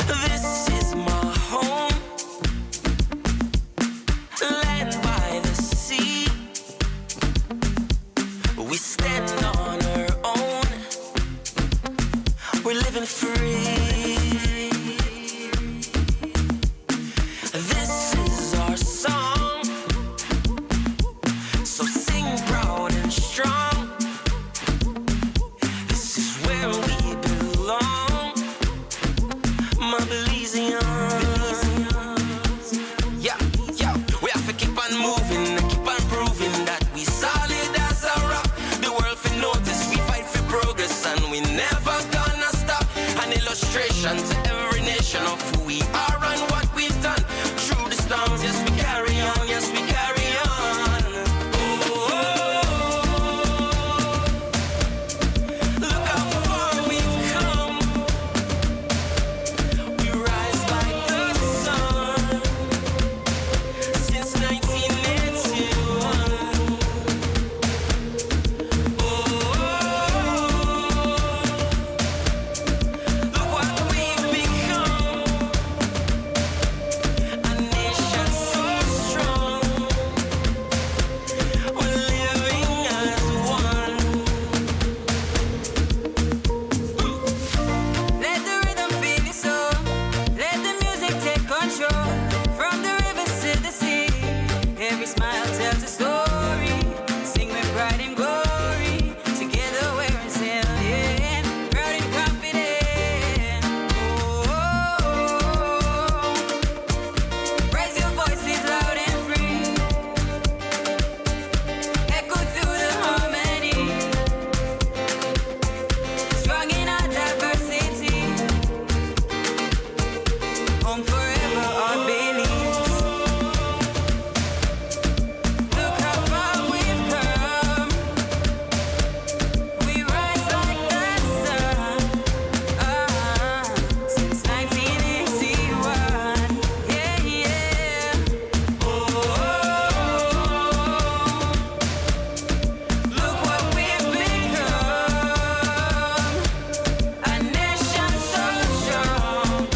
This is my home, land by the sea. We stand on our own. We're living free. This is our song, so sing proud and strong. This is where we belong. My Belizeans. Yeah, yeah. We have to keep on moving, keep on proving that we solid as a rock. The world fi notice we fight for progress and we never gonna stop. An illustration to every nation of who we are and what we've done. Through the storms, yes we carry on, yes we carry on. Look how far we've come. We rise like the sun since 1981. Look what we've become. A nation so strong. We're living as one. Let the rhythm fill your soul. Let the music take control. From the rivers to the sea, every smile tells a story. Sing with pride and glory. Together we're resilient, proud and confident. Raise your voices loud and free. Echo through the harmony. Strong in our diversity. Home forever, our Belize. Look how far we've come. We rise like the sun. Since 1981. Yeah, yeah. Look what we've become. A nation so strong.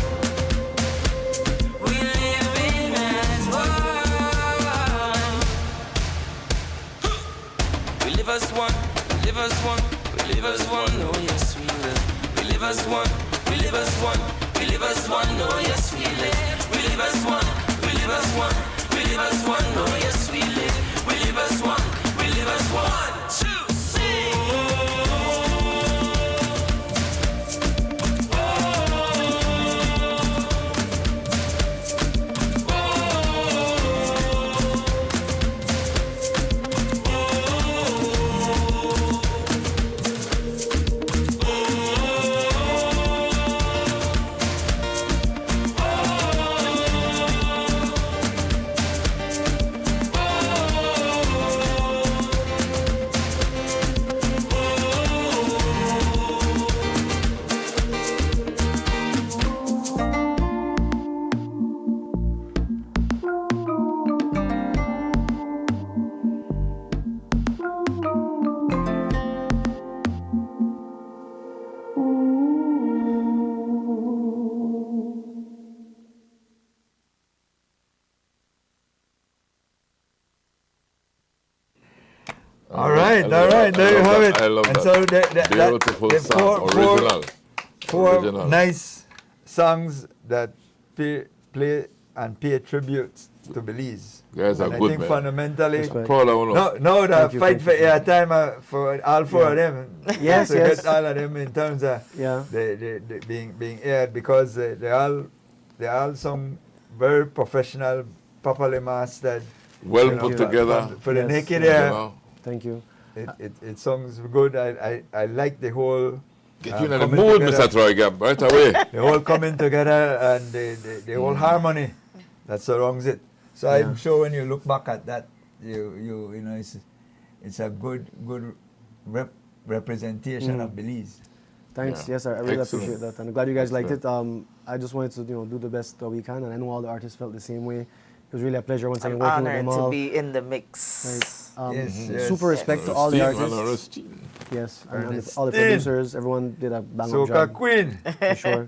as one, we live as one, we live as one, oh yes we live. We live as one, we live as one, we live as one, oh yes we live. We live as one, we live as one. 2, 3. All right, there you have it. I love and that. so Beautiful song, original. Four Original. nice songs that play and pay tribute to Belize. Guys are and good, I think man. fundamentally, Proud of you. no, the Thank you, fight thank for you. airtime for all four of them. Yes, to yes. get all of them in terms of Yeah. they being aired because they all some very professional, properly mastered. Well put together. For the Yes. naked You ear. know. Thank you. It sounds good. I like the whole. Get you in the coming mood, together. Mr. Troy Gap, right away. The whole coming together and the whole harmony that surrounds it. So I'm sure when you look back at that, you know it's a good representation of Belize. Thanks. Yeah. Yes, I really Excellent. appreciate that, and I'm glad you guys liked Excellent. it. I just wanted to do the best that we can, and I know all the artists felt the same way. It was really a pleasure once I'm again working with honored them to all. be in the mix. Right. Yes. Super respect to all the artists. Yes, and all the Ernestine. producers. Everyone did a bang up Soca job. Queen. For sure.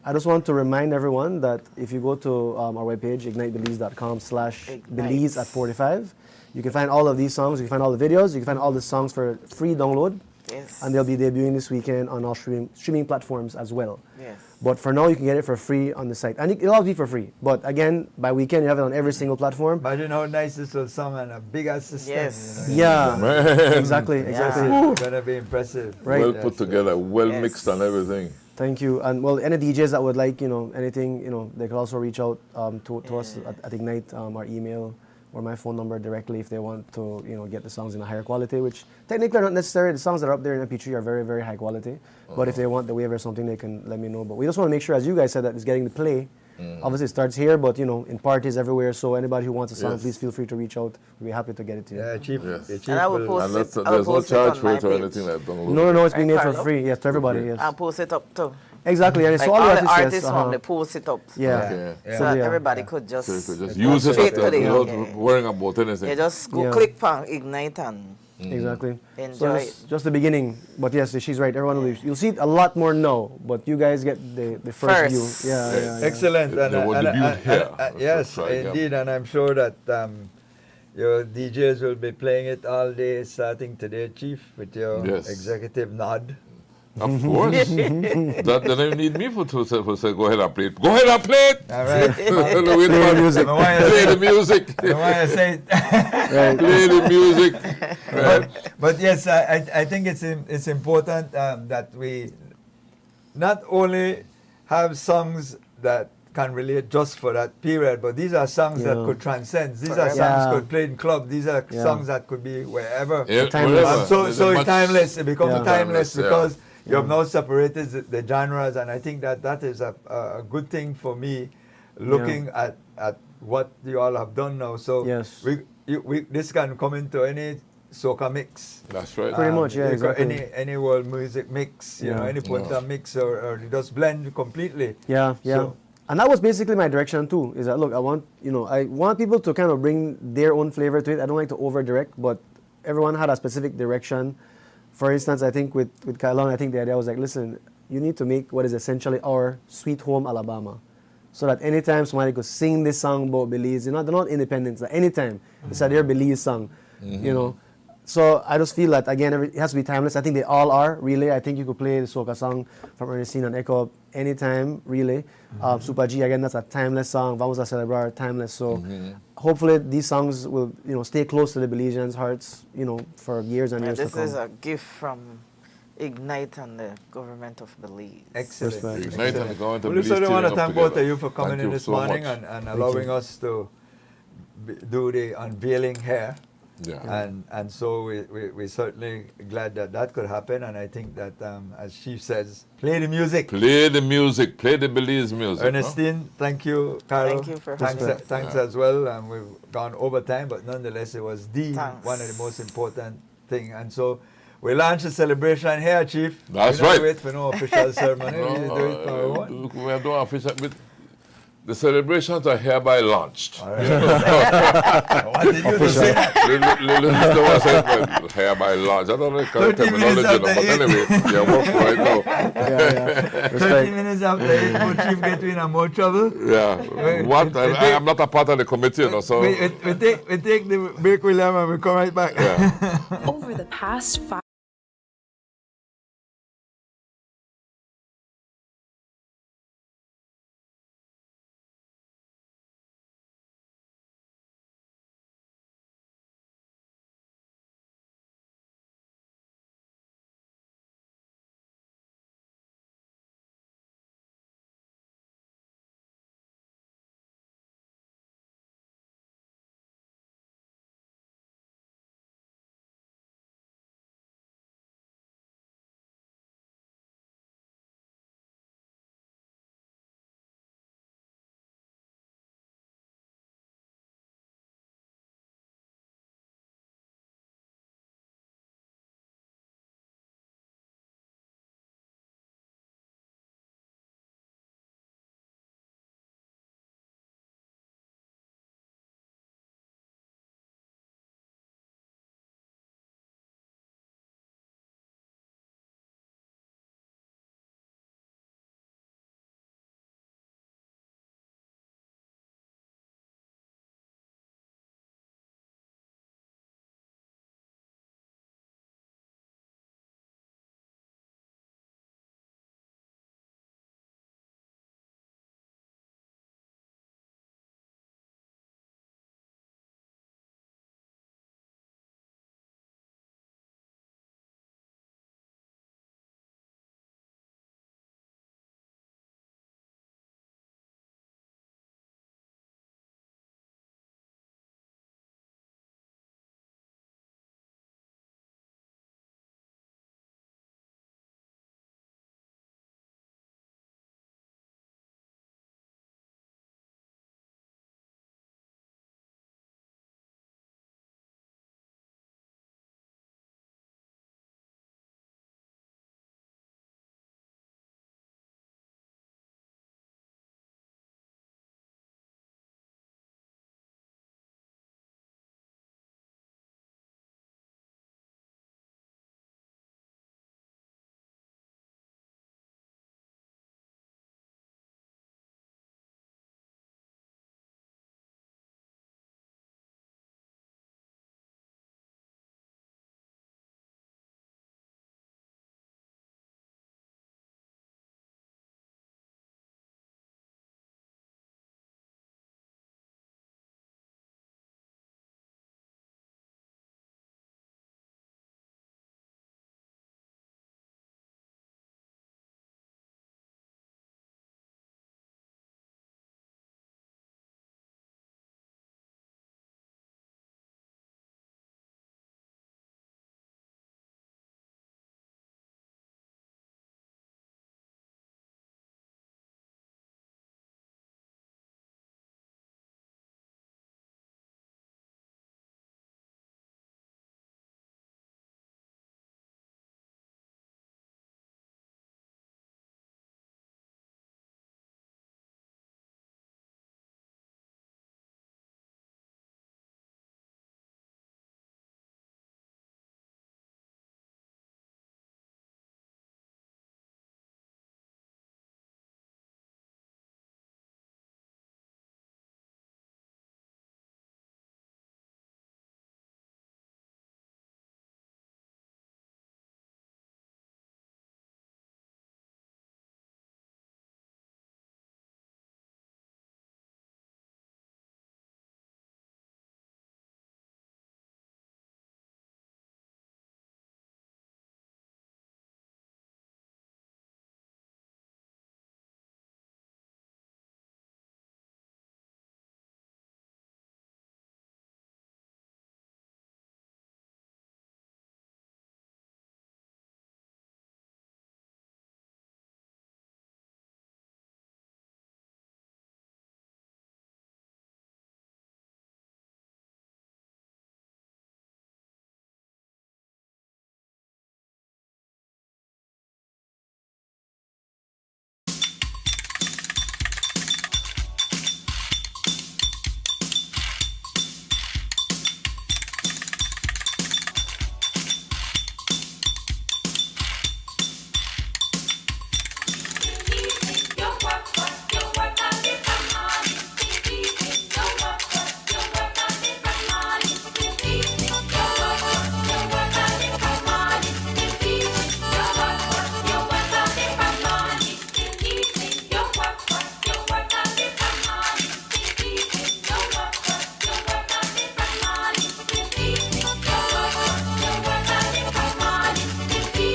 I just want to remind everyone that if you go to our webpage, ignitebelize.com/Belize at 45, you can find all of these songs, you can find all the videos, you can find all the songs for free download. Yes. And they'll be debuting this weekend on all streaming platforms as well. Yes. But for now, you can get it for free on the site. And it'll all be for free. But again, by weekend, you have it on every single platform. Imagine how nice this will sound and a big ass system. Yes. You know? Yeah, Man. exactly. It's gonna be impressive. Right. Well Yes. put together, well Yes. mixed and everything. Thank you. And well, any DJs that would like, anything, they could also reach out to us at Ignite, our email or my phone number directly if they want to, get the songs in a higher quality, which technically are not necessary. The songs that are up there in MP3 are very, very high quality. But if they want the waiver or something, they can let me know. But we just want to make sure, as you guys said, that it's getting the play. Obviously, it starts here, but, in parties everywhere. So anybody who wants a song, Yes. please feel free to reach out. We'll be happy to get it to you. Yeah, Chief. Yes. the Chief And I will will- post And it. that's, I will there's no post it charge on for it my or page. anything like that. No, it's being Right, made for Carlo? free. Yes, to everybody, yes. I'll post it up too. Exactly, and it's Like all all the the artists, artists yes, from they post it up. Yeah. Okay. So that Yeah. everybody could just So you could just use it straight to the without worrying about anything. You just go Yeah. click on Ignite and Exactly. Enjoy So just the beginning. But yes, she's right. Everyone will. You'll see it a lot more now, but you guys get the first First. view. Yeah. Excellent. They will debut here. Yes, Try again. indeed. And I'm sure that your DJs will be playing it all day starting today, Chief, with your Yes. executive nod. Of course. That then you need me to say, go ahead and play it. Go ahead and play it. All right. Wait, Play the man. music. Play the music. I want to say Right. Play the music. Right. but yes, I think it's important that we not only have songs that can relate just for that period, but these are songs that Yeah. could transcend. These are Forever. songs Yeah. could play in club. These are Yeah. songs that could be wherever. Yeah, Timeless. whatever. And so There's so a it's much- timeless. It becomes Yeah. timeless Timeless, yeah. because you have now separated the genres, and I think that is a good thing for me, looking at what you all have done now. So Yes. this can come into any soca mix. That's right. Pretty much, yeah, you got exactly. Any world music mix, you Yeah. know, any punta mix, or you just blend completely. Yeah. So- And that was basically my direction too. Is that look, I want people to kind of bring their own flavor to it. I don't like to over direct, but everyone had a specific direction. For instance, I think with Kylon, I think the idea was like, listen, you need to make what is essentially our Sweet Home Alabama. So that anytime somebody could sing this song about Belize, they're not independents. That anytime it's a their Belize song, So I just feel that again, it has to be timeless. I think they all are really. I think you could play the soca song from Ernestine and Echo anytime, really. Super G again, that's a timeless song. Vamos a celebrar, timeless. So hopefully these songs will stay close to the Belizeans' hearts, for years and years to come. This is a gift from Ignite and the government of Belize. Excellent. Ignite and the government of Well, Belize we certainly want to teaming up thank both together. of you for coming Thank in you this so morning much. and allowing us to do the unveiling here. Yeah. And so we're certainly glad that could happen. And I think that, as Chief says, play the music. Play the music. Play the Belize music. Ernestine, thank you. Carol, Thank you for having me. thanks as well. And we've gone over time, but nonetheless, it was one of the most important thing. And so we launched the celebration here, Chief. That's we don't right. wait for no official ceremony. We just do it for our own. We are doing official. The celebrations are hereby launched. All right. What did you say? Hereby launched. I don't know the correct 30 minutes terminology, but after anyway, yeah, work for it now. 30 minutes after it, would Chief get in more trouble? Yeah. What? I am not a part of the committee, so. We take the break, William, and we come right back. Over the past 5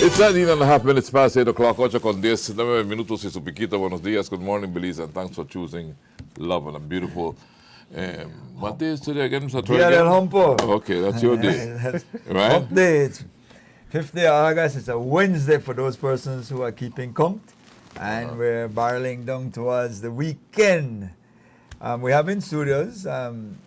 It's 19.5 minutes past 8 o'clock, 8:10, 9 minutos y su piquita. Buenos días, good morning, Belize, and thanks for choosing love and beautiful. What day is today again, Mr. Dia del Humpo. Okay, that's your day. Right? Hump Day. It's 5th day of August. It's a Wednesday for those persons who are keeping count. And we're barreling down towards the weekend. We have in studios Devon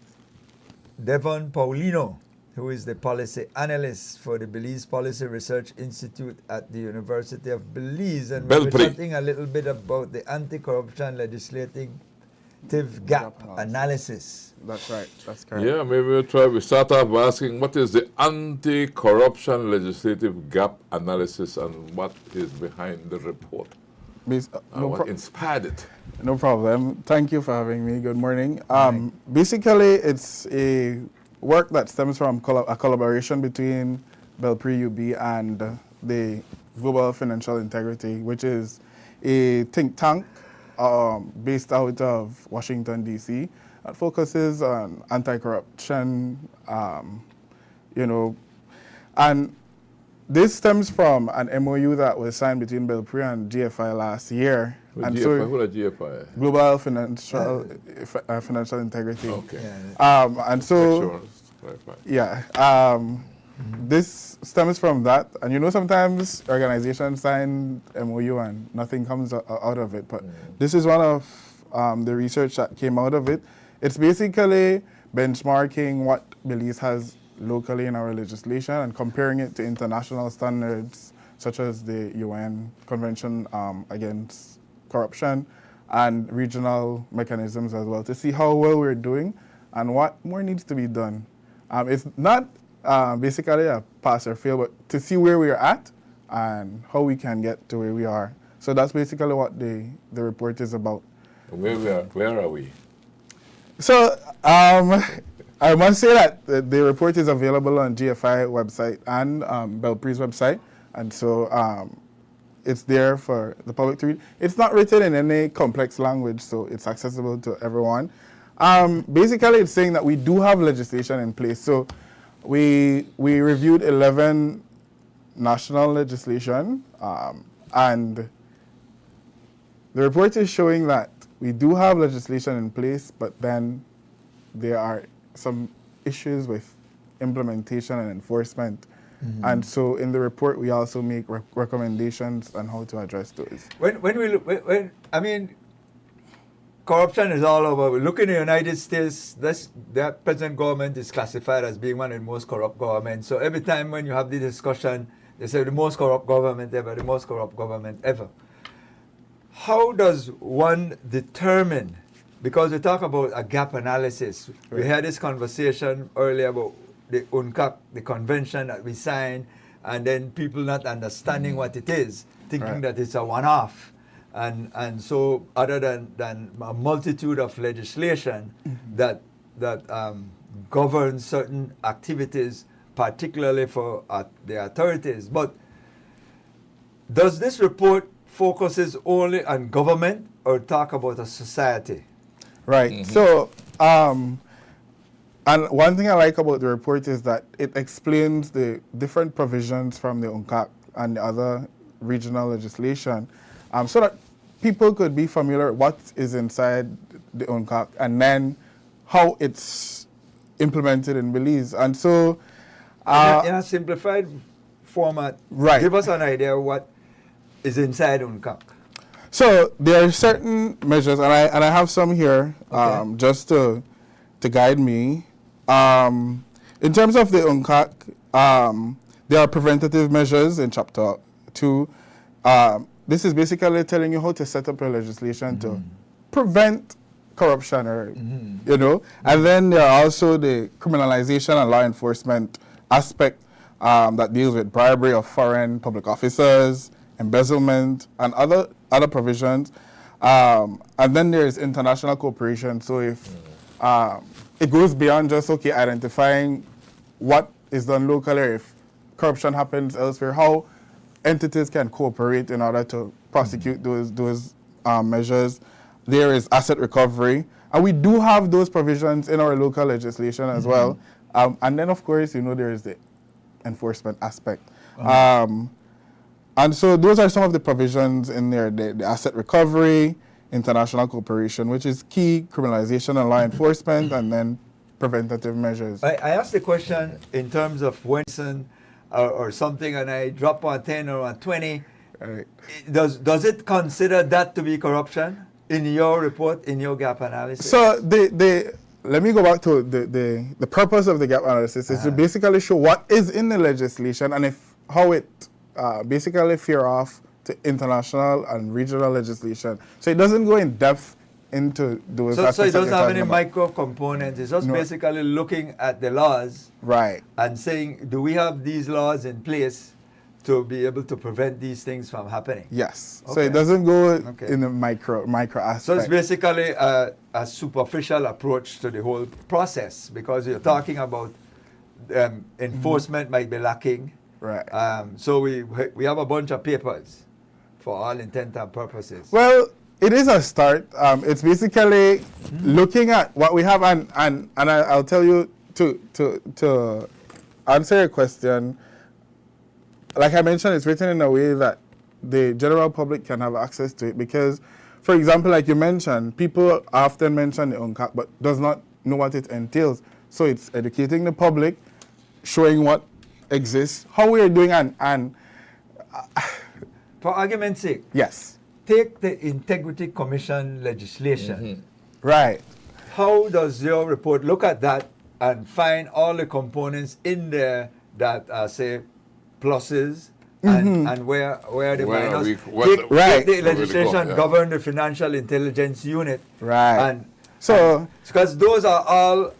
Paulino, who is the policy analyst for the Belize Policy Research Institute at the University of Belize. And we're chatting a little bit about the anti-corruption legislative gap analysis. That's right. That's correct. Yeah, maybe we start off by asking what is the anti-corruption legislative gap analysis and what is behind the report? What inspired it? No problem. Thank you for having me. Good morning. Basically, it's a work that stems from a collaboration between Belpre UB and the Global Financial Integrity, which is a think tank based out of Washington, D.C. that focuses on anti-corruption, and this stems from an MOU that was signed between Belpre and GFI last year. And GFI, who are GFI? Global Financial Integrity. Okay. And so, this stems from that. And sometimes organizations sign MOU and nothing comes out of it. But this is one of the research that came out of it. It's basically benchmarking what Belize has locally in our legislation and comparing it to international standards such as the UN Convention Against Corruption and regional mechanisms as well to see how well we're doing and what more needs to be done. It's not basically a pass or fail, but to see where we're at and how we can get to where we are. So that's basically what the report is about. Where are we? So I must say that the report is available on GFI website and Belpre's website, and so it's there for the public to read. It's not written in any complex language, so it's accessible to everyone. Basically, it's saying that we do have legislation in place. So we reviewed 11 national legislation, and the report is showing that we do have legislation in place, but then there are some issues with implementation and enforcement. And so in the report, we also make recommendations on how to address those. When we look, corruption is all over. We look in the United States, the present government is classified as being one of the most corrupt governments. So every time when you have the discussion, they say the most corrupt government ever, the most corrupt government ever. How does one determine, because we talk about a gap analysis, we had this conversation earlier about the UNCAC, the convention that we signed, and then people not understanding what it is, thinking that it's a one-off. And so other than a multitude of legislation that governs certain activities, particularly for the authorities. But does this report focuses only on government or talk about a society? Right. So, and one thing I like about the report is that it explains the different provisions from the UNCAC and the other regional legislation, so that people could be familiar with what is inside the UNCAC and then how it's implemented in Belize. And so, in a simplified format, give us an idea of what is inside UNCAC. So there are certain measures, and I have some here just to guide me. In terms of the UNCAC, there are preventative measures in Chapter 2. This is basically telling you how to set up your legislation to prevent corruption, or And then there are also the criminalization and law enforcement aspect that deals with bribery of foreign public officers, embezzlement, and other provisions. And then there is international cooperation. So if it goes beyond just identifying what is done locally, or if corruption happens elsewhere, how entities can cooperate in order to prosecute those measures. There is asset recovery, and we do have those provisions in our local legislation as well. And then, of course, there is the enforcement aspect. And so those are some of the provisions in there, the asset recovery, international cooperation, which is key, criminalization and law enforcement, and then preventative measures. I asked the question in terms of Winston or something, and I drop on 10 or on 20. Right. Does it consider that to be corruption in your report, in your gap analysis? So let me go back to the purpose of the gap analysis is to basically show what is in the legislation and how it basically fear off to international and regional legislation. So it doesn't go in depth into those aspects. So it doesn't that have you're any talking about. micro components. It's just basically looking at the laws Right. and saying, do we have these laws in place to be able to prevent these things from happening? Yes. So Okay. it doesn't go Okay. in the micro aspect. So it's basically a superficial approach to the whole process because you're talking about enforcement might be lacking. Right. So we have a bunch of papers for all intent and purposes. Well, it is a start. It's basically looking at what we have, and I'll tell you to answer your question. Like I mentioned, it's written in a way that the general public can have access to it because, for example, like you mentioned, people often mention the UNCAC but does not know what it entails. So it's educating the public, showing what exists, how we are doing, and for argument's sake, yes, take the Integrity Commission legislation. Right. How does your report look at that and find all the components in there that are, say, pluses and where the Where are minus? we- Take Right. the Where will it legislation go? Yeah. govern the Financial Intelligence Unit. Right. And So because those are all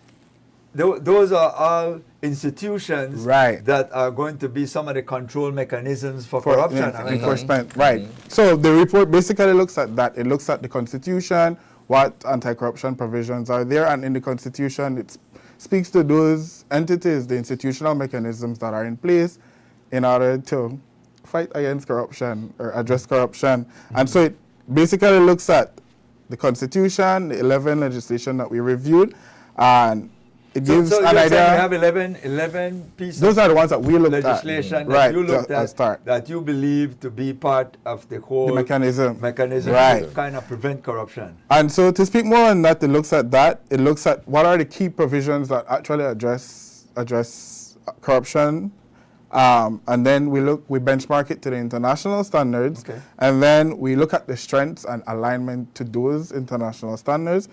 institutions Right. that are going to be some of the control mechanisms for corruption. I mean, enforcement. Right. So the report basically looks at that. It looks at the Constitution, what anti-corruption provisions are there, and in the Constitution it speaks to those entities, the institutional mechanisms that are in place in order to fight against corruption or address corruption. And so it basically looks at the Constitution, the 11 legislation that we reviewed, and it gives so an you're saying idea. you have 11 pieces Those are the ones that we looked at. legislation Right, that you looked to start. at that you believe to be part of the whole The mechanism. right. Right. to kind of prevent corruption. And so to speak more on that, it looks at that. It looks at what are the key provisions that actually address corruption. And then we benchmark it to the international standards. Okay. And then we look at the strengths and alignment to those international standards.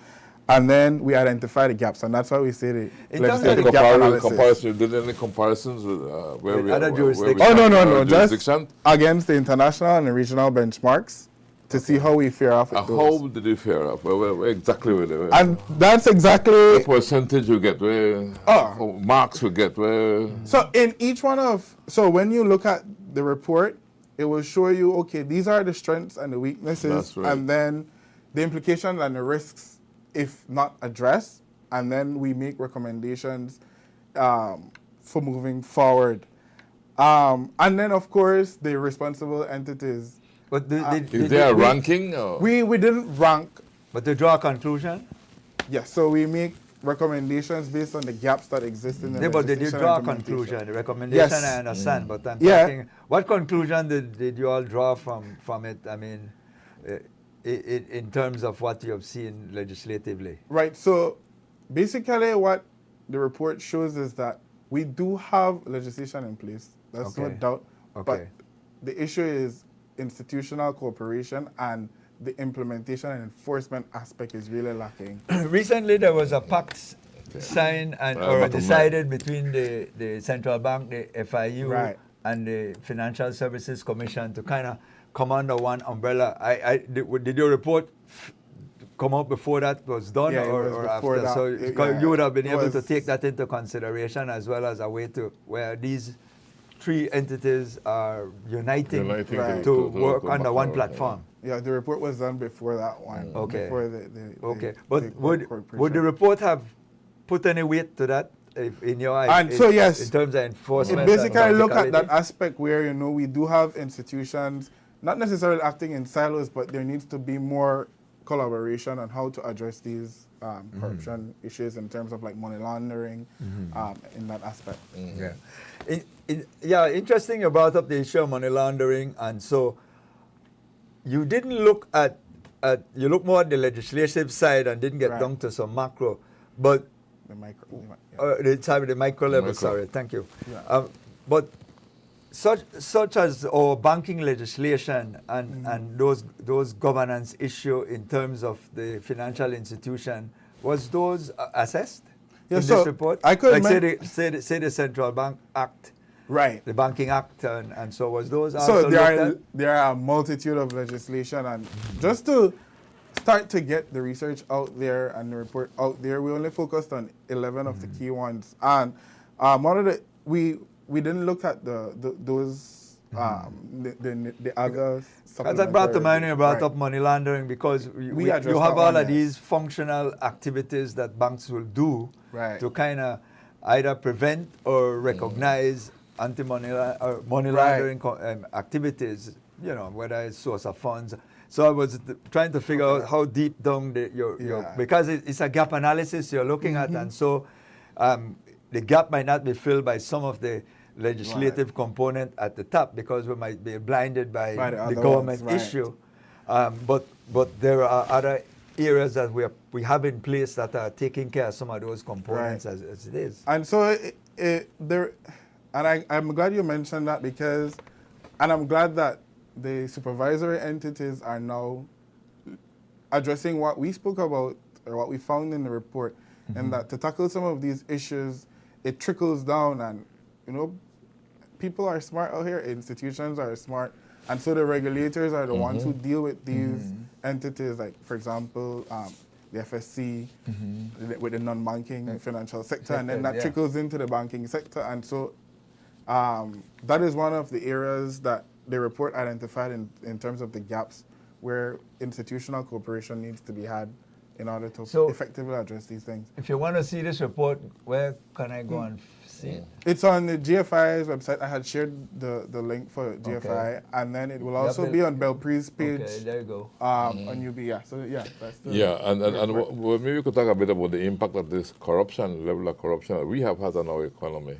And then we identify the gaps. And that's why we say the In terms of legislative gap analysis. Comparison, did any comparisons with where With we other are? jurisdictions? Oh, no. Just Jurisdiction? against the international and the regional benchmarks to see how we fare off with those. How did you fare up? Where exactly were they? And that's exactly... What percentage you get? Where marks you get? Where? So in each one of... So when you look at the report, it will show you, okay, these are the strengths and the weaknesses. That's right. And then the implications and the risks if not addressed. And then we make recommendations for moving forward. And then, of course, the responsible entities. But Is there a ranking? Or? We didn't rank. But to draw a conclusion? Yes, so we make recommendations based on the gaps that exist in the But did you legislation draw a implementation. conclusion? The recommendation Yes. I understand, but I'm Yeah. talking, what conclusion did you all draw from it? I mean, in terms of what you have seen legislatively? Right, so basically what the report shows is that we do have legislation in place. That's no Okay. doubt. Okay. But the issue is institutional cooperation, and the implementation and enforcement aspect is really lacking. Recently, there was a pact signed or decided between the central bank, the FIU, Right. and the Financial Services Commission to kind of come under one umbrella. Did your report come out before that was done, Yeah, it or, was or before after? that. So Yeah, you would have been it able to was- take that into consideration as well as a way to where these three entities are uniting, Uniting Right. to to work come under back one out, platform. Yeah, the report was done before that one. Okay. Before Okay, the but would corporation. the report have put any weight to that in your eyes? And so, yes, in terms of enforcement. It basically and look at that practicality? aspect where, we do have institutions, not necessarily acting in silos, but there needs to be more collaboration on how to address these corruption issues in terms of like money laundering in that aspect. Yeah. Interesting you brought up the issue of money laundering, and so you didn't look at you look more at the legislative side and didn't get down to some macro, but the micro, the micro level. Micro. Sorry, thank you. Yeah. But such as our banking legislation and those governance issue in terms of the financial institution, was those assessed in so this report? I could like say the Central Bank Act, right? The Banking Act, and so was those. So Also there are a multitude of legislation, and just to start to get the research out there and the report out there, we only focused on 11 of the key ones, and one of the we didn't look at those the other. As I brought to mind, you brought right. up money laundering, because you addressed have that all one, of these functional activities that banks will do to kind of either prevent or recognize anti-money or money laundering activities. You know, whether it's source of funds. So I was trying to figure out how deep down your because it's a gap analysis you're looking at, and so the gap might not be filled by some of the legislative component at the top, because we might be blinded by the government issue. But there are other areas that we have in place that are taking care of some of those components as it is. And so I'm glad you mentioned that, because, and I'm glad that the supervisory entities are now addressing what we spoke about or what we found in the report, and that to tackle some of these issues, it trickles down, and people are smart out here, institutions are smart, and so the regulators are the ones who deal with these entities, like, for example, the FSC with the non-banking financial sector, and then that trickles into the banking sector. And so that is one of the areas that the report identified in terms of the gaps where institutional cooperation needs to be had in order to effectively address these things. If you want to see this report, where can I go and see it? It's on the GFI's website. I had shared the link for GFI, and then it will also be on Belpre's page. Okay, there you go. On UB, So that's the maybe we could talk a bit about the impact of this level of corruption that we have had on our economy.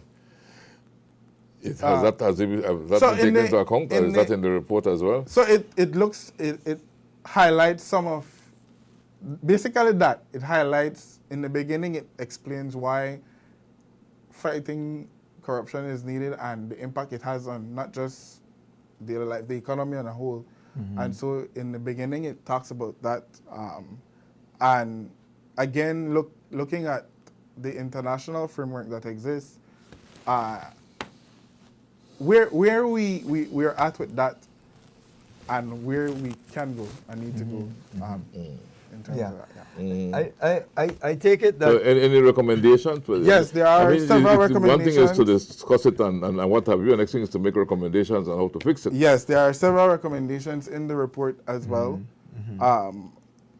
Has that been taken into account, or is that in the report as well? So it highlights some of, basically that. It highlights, in the beginning, it explains why fighting corruption is needed and the impact it has on not just the economy on a whole. And so in the beginning, it talks about that. And again, looking at the international framework that exists, where we're at with that, and where we can go and need to go in terms of that. I take it that... So any recommendations? Yes, there are several recommendations. One thing is to discuss it and what have you, and next thing is to make recommendations on how to fix it. Yes, there are several recommendations in the report as well.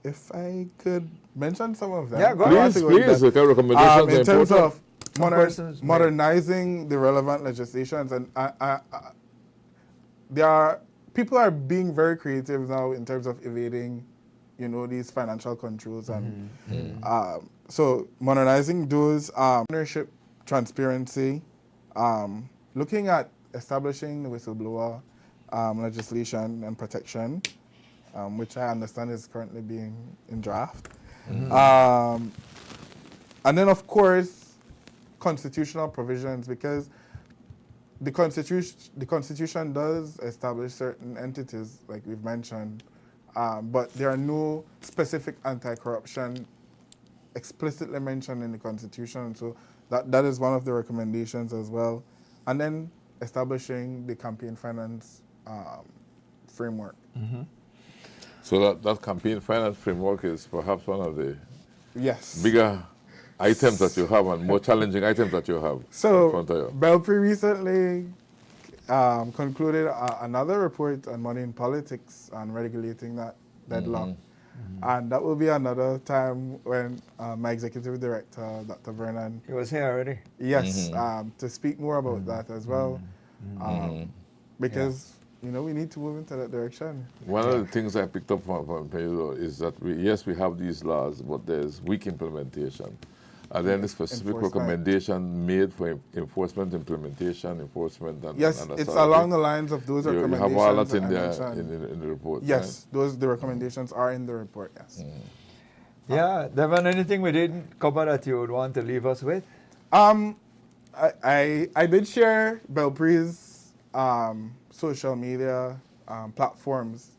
If I could mention some of them. Yeah, go ahead. Please, recommendations in terms of modernizing the relevant legislations, and people are being very creative now in terms of evading, these financial controls, and so modernizing those, ownership, transparency, looking at establishing the whistleblower legislation and protection, which I understand is currently being in draft, and then of course, constitutional provisions, because the Constitution does establish certain entities, like we've mentioned, but there are no specific anti-corruption explicitly mentioned in the Constitution. So that is one of the recommendations as well. And then establishing the campaign finance framework. So that campaign finance framework is perhaps one of the bigger items that you have and more challenging items that you have in front of you. Belpre recently concluded another report on money in politics and regulating that deadlock. And that will be another time when my executive director, Dr. Vernon... He was here already? Yes, to speak more about that as well. Because we need to move into that direction. One of the things I picked up from Pedro is that we have these laws, but there's weak implementation. Are there any specific recommendation made for enforcement, implementation, enforcement, and yes, and it's sort of along thing? the lines of those You recommendations. have all that in I there mentioned. in the report. Yes, the recommendations are in the report. Yes. Yeah, Devon, anything we didn't cover that you would want to leave us with? I did share Belpre's social media platforms.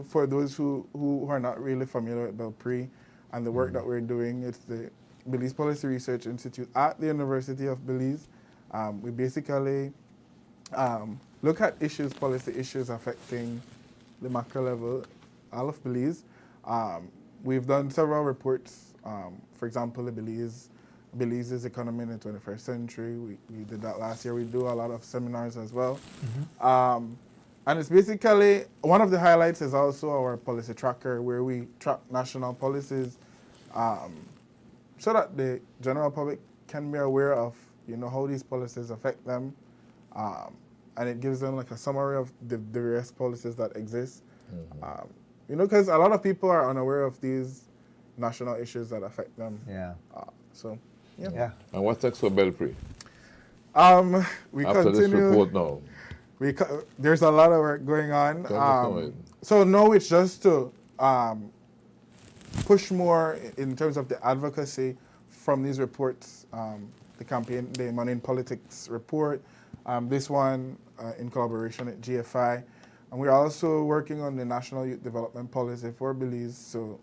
For those who are not really familiar with Belpre and the work that we're doing, it's the Belize Policy Research Institute at the University of Belize. We basically look at policy issues affecting the macro level, all of Belize. We've done several reports. For example, Belize's economy in the 21st century. We did that last year. We do a lot of seminars as well. And it's basically, one of the highlights is also our policy tracker, where we track national policies so that the general public can be aware of how these policies affect them. And it gives them like a summary of the various policies that exist. Because a lot of people are unaware of these national issues that affect them. Yeah. Yeah. And what's next for Belpre? We After continue. this report now. There's a lot of work going on. So now it's just to push more in terms of the advocacy from these reports. The Money in Politics report, this one in collaboration with GFI. And we're also working on the National Youth Development Policy for Belize. So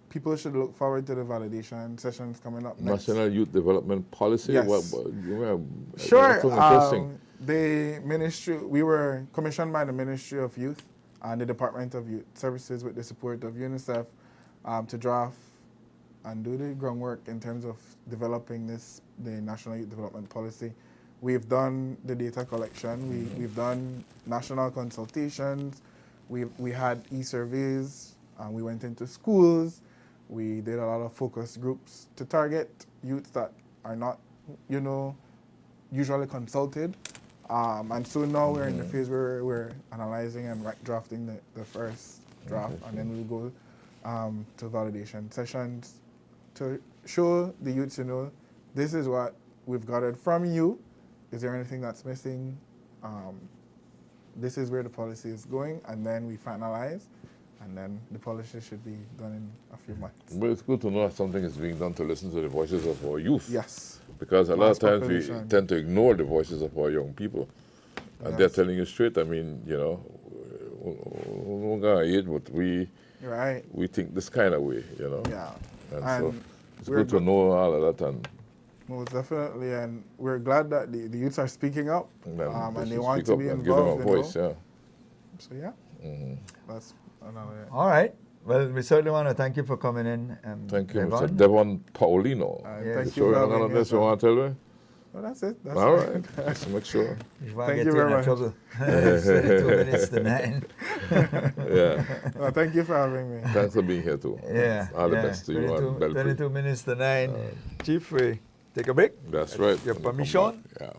people should look forward to the validation sessions coming up next. National Youth Development Policy? Yes. Sure. The ministry, we were commissioned by the Ministry of Youth and the Department of Youth Services with the support of UNICEF to draft and do the groundwork in terms of developing the National Youth Development Policy. We've done the data collection. We've done national consultations. We had e-surveys. We went into schools. We did a lot of focus groups to target youths that are not, usually consulted. And so now we're in the phase where we're analyzing and drafting the first draft, and then we'll go to validation sessions to show the youths, this is what we've gathered from you. Is there anything that's missing? This is where the policy is going, and then we finalize, and then the policy should be done in a few months. But it's good to know that something is being done to listen to the voices of our youth. Yes. Because a lot of times we tend to ignore the voices of our young people. And they're telling you straight, we're going to age, but we think this kind of way, Yeah. And so it's good to know all of that. And most definitely, and we're glad that the youths are speaking up, and they want to be involved. Give them a voice, So that's another. All right. Well, we certainly want to thank you for coming in. Thank you, Mr. Devon Paulino. Thank you for having me. You want to tell me? Well, that's it. That's all right. Just make sure. Thank you very much. Trouble. 32 minutes to 9. Yeah. Well, thank you for having me. Thanks for being here too. Yeah. All the best to you and Belpre. 22 minutes to 9. Chief, we take a break. That's right. Your permission? Yeah.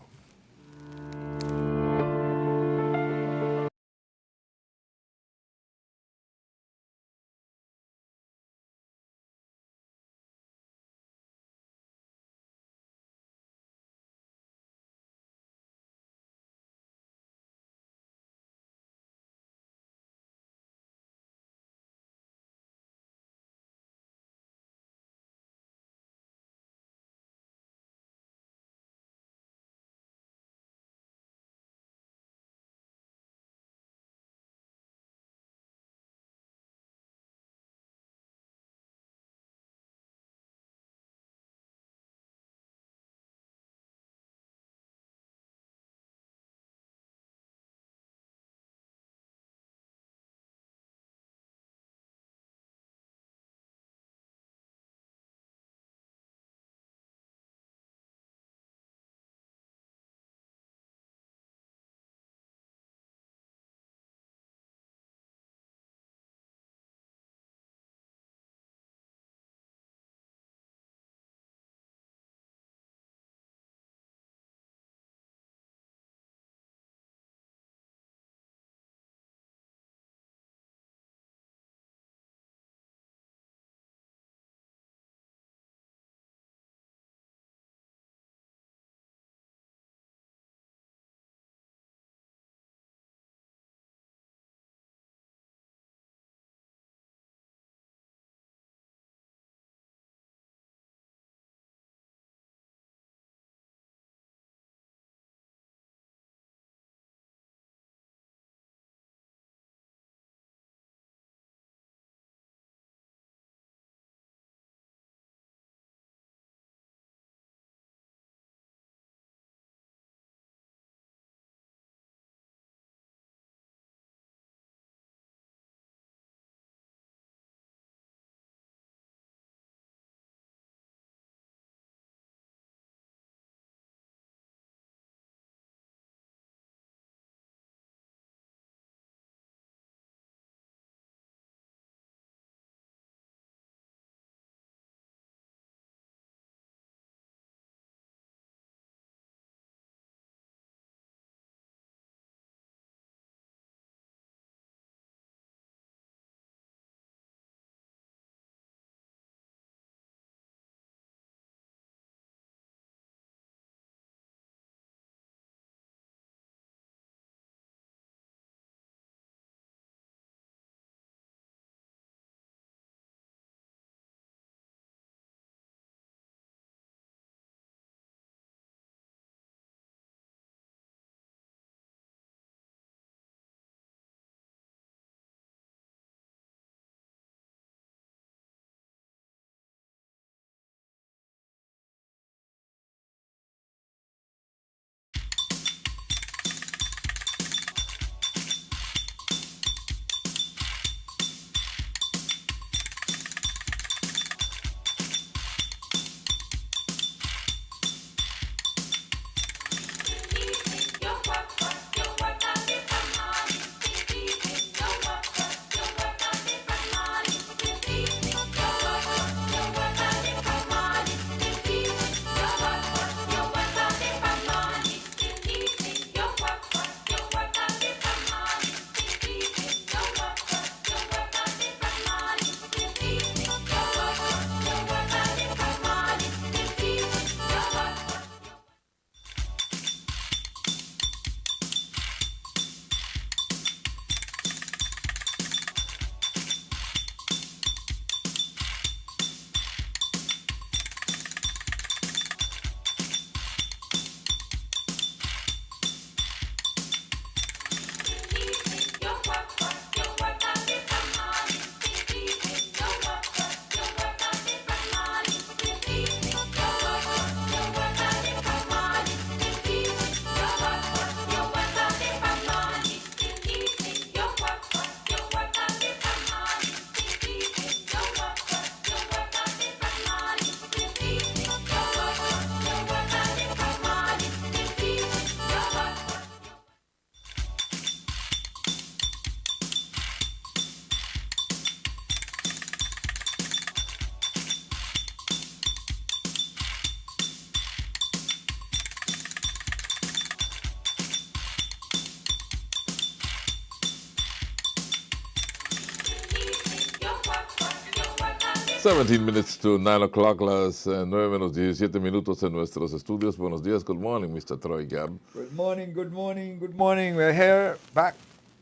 17 minutes to 9 o'clock, las 9:17 minutos en nuestros estudios. Buenos días, good morning, Mr. Troy Gabb. Good morning, good morning, good morning. We're here back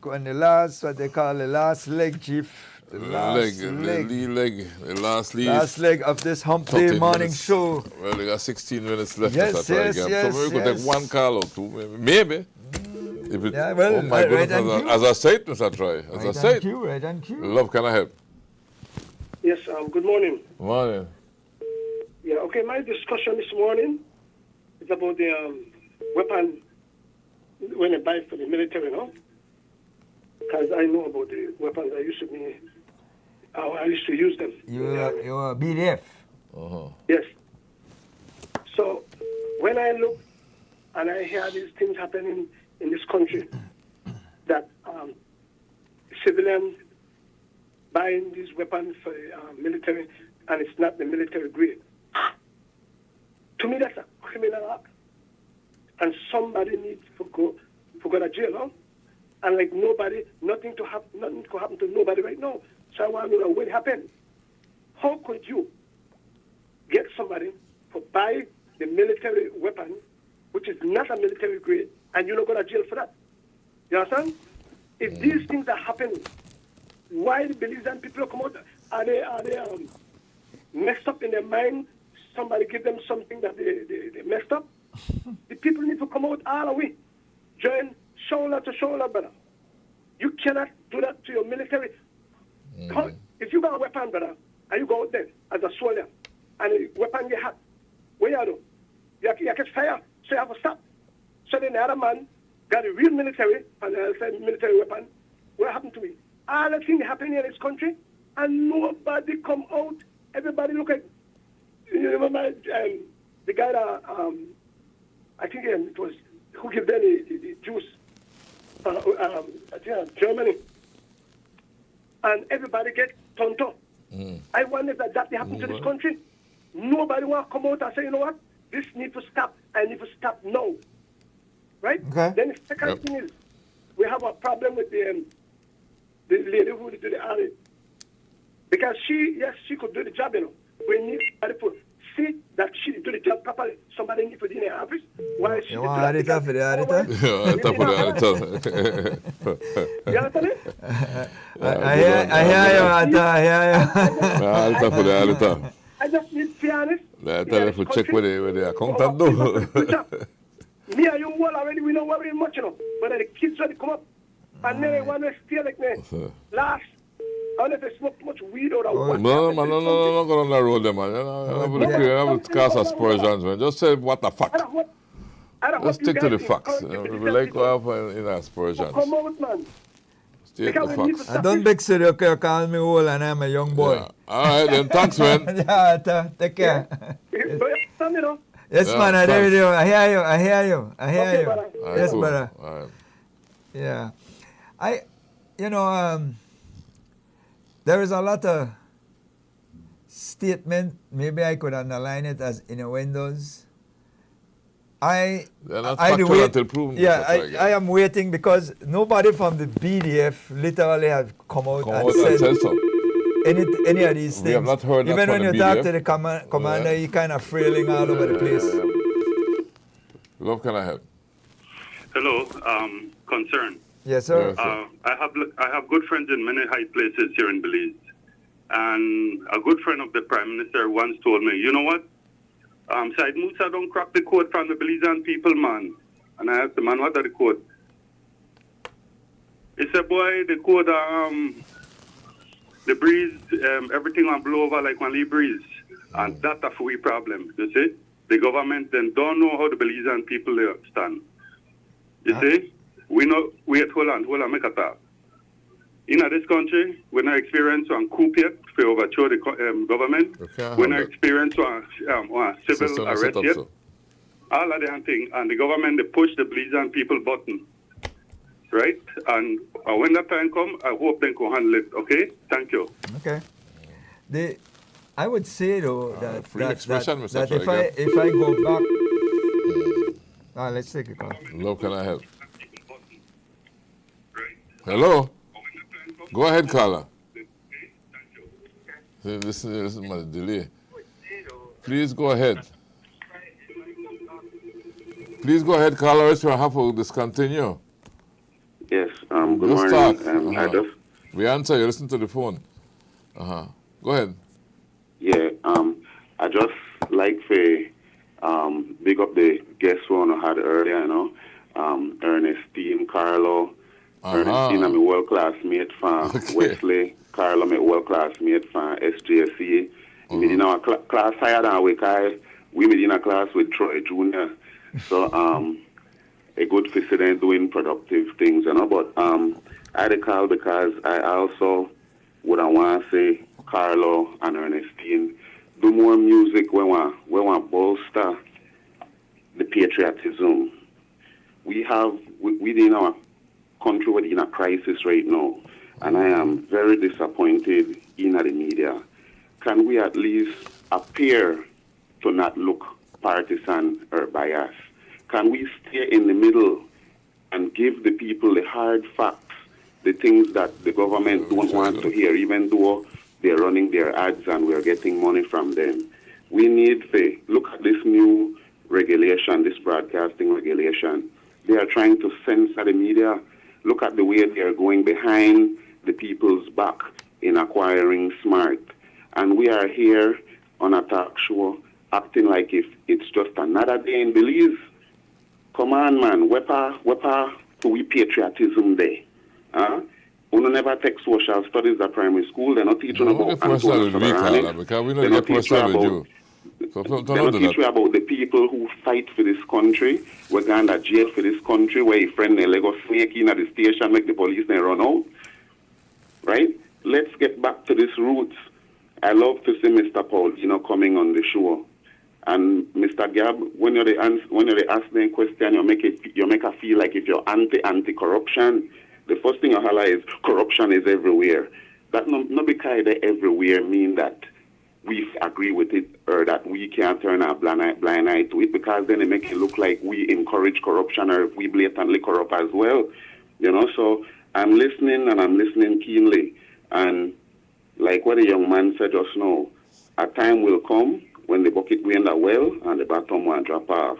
on the last, what they call the last leg, Chief. The last last leg of this Hump Day morning minutes. show. Well, we got 16 minutes left, Yes, Mr. Troy yes, Gabb. yes, So maybe we could yes. take one call or two, maybe. If it, Yeah, well, oh my right goodness, on cue. as I said, Mr. Troy, as I Right on said. cue, right on cue. Love, can I help? Yes, good morning. Morning. Yeah, okay, my discussion this morning is about the weapon when I buy it for the military, no? Because I know about the weapons. I used to use them. You're a BDF. Yes. So when I look and I hear these things happening in this country, that civilians buying these weapons for the military, and it's not the military grade. To me, that's a criminal act, and somebody needs to go to jail, huh? And like nothing could happen to nobody right now. So I want to know what happened. How could you get somebody to buy the military weapon, which is not a military grade, and you're not going to jail for that? You understand? If these things are happening, why the Belizean people come out? Are they messed up in their mind? Somebody give them something that they messed up? The people need to come out all the way. Join shoulder to shoulder, brother. You cannot do that to your military. If you got a weapon, brother, and you go out there as a soldier, and a weapon you have, what you do? You catch fire, so you have to stop. So then the other man got a real military, and a military weapon. What happened to me? All the things happening in this country, and nobody come out. Everybody look at, you remember the guy that, I think it was, who gave them the juice, I think Germany. And everybody get turned up. I wonder if that happened to this country. Nobody want to come out and say, you know what, this needs to stop. I need to stop now. Right? Okay. Then the second thing is, we have a problem with the lady who did the army. Because she could do the job, you know. We need somebody to see that she do the job properly. Somebody need to do in the office. Why she You want auditor for the auditor? Yeah, auditor for the auditor. You understand it? I hear you, auditor, I hear you. Auditor for the auditor. I just need fairness. The auditor for check with the accountant do. Me and you all already, we don't worry much, you know. But the kids already come up, and then they want to steal like me. Last, I don't know if they smoke much weed or what. No, man, no, go on the road, man. You have to cast aspersions, man. Just say what the fuck. Just stick to the facts. We like to have in aspersions. Come out, man. State the facts. I don't big city, okay, call me old and I'm a young boy. Yeah. All right, then, thanks, man. Yeah, take care. Yes, Yeah, man, I thanks. hear you. I hear you. Okay, brother. All right, Yes, cool. brother. All right. Yeah. There is a lot of statement, maybe I could underline it as innuendos. They're not I factual wait- until proven. Yeah, Mr. Tiger. I am waiting because nobody from the BDF literally have come out Come and out and said said so. any of these things. We have not heard that Even from when the you talk BDF. to the commander, he kind of frailing all over the place. Love, can I help? Hello, concern. Yes, sir. I have good friends in many high places here in Belize, and a good friend of the Prime Minister once told me, you know what? Said Musa don't crack the code from the Belizean people, man. And I asked the man, what are the code? He said, boy, the code, the breeze, everything will blow over like one leaf breeze, and that's a free problem. You see, the government then don't know how the Belizean people they stand. You see. We know, hold on, make a talk. In this country, we not experience one coup yet for overthrow the government. We not experience one civil arrest yet. All of them things, and the government, they push the Belizean people button. Right? And when that time comes, I hope they can handle it. Okay? Thank you. Okay. I would say, though, that if I go back... let's take a call. Hello, can I help? Hello? Go ahead, caller. This is my delay. Please go ahead. Please go ahead, Carlos. We'll have to discontinue. Yes, good Just morning. talk. We answer you. Listen to the phone. Go ahead. Yeah, I just like to big up the guest one I had earlier, Ernestine, Carlo. Ernestine, I'm a world-class mate from Wesley. Carlo, I'm a world-class mate from SJSC. We in our class higher than we in a class with Troy Jr. So, a good fiscal doing productive things, But I had a call because I also would want to say Carlo and Ernestine do more music when we bolster the patriotism. We in our country we're in a crisis right now, and I am very disappointed in the media. Can we at least appear to not look partisan or biased? Can we stay in the middle and give the people the hard facts, the things that the government don't want to hear, even though they're running their ads and we're getting money from them? We need to look at this new regulation, this broadcasting regulation. They are trying to censor the media. Look at the way they are going behind the people's back in acquiring smart. And we are here on a talk show acting like if it's just another day in Belize. Come on, man. Wepa we patriotism day. We never take social studies at primary school. They're not teaching about Antonio Soberani. They're not teaching about the people who fight for this country. We're going to jail for this country where a friend they go snake in at the station, make the police they run out. Right? Let's get back to these roots. I love to see Mr. Paul, coming on the show. And Mr. Gab, when you're asking a question, you make her feel like if you're anti-corruption, the first thing you holler is corruption is everywhere. That not because they everywhere mean that we agree with it or that we can't turn our blind eye to it, because then it makes it look like we encourage corruption or we blatantly corrupt as well. So I'm listening and I'm listening keenly. And like what the young man said just now, a time will come when the bucket will end up well and the bottom will drop off.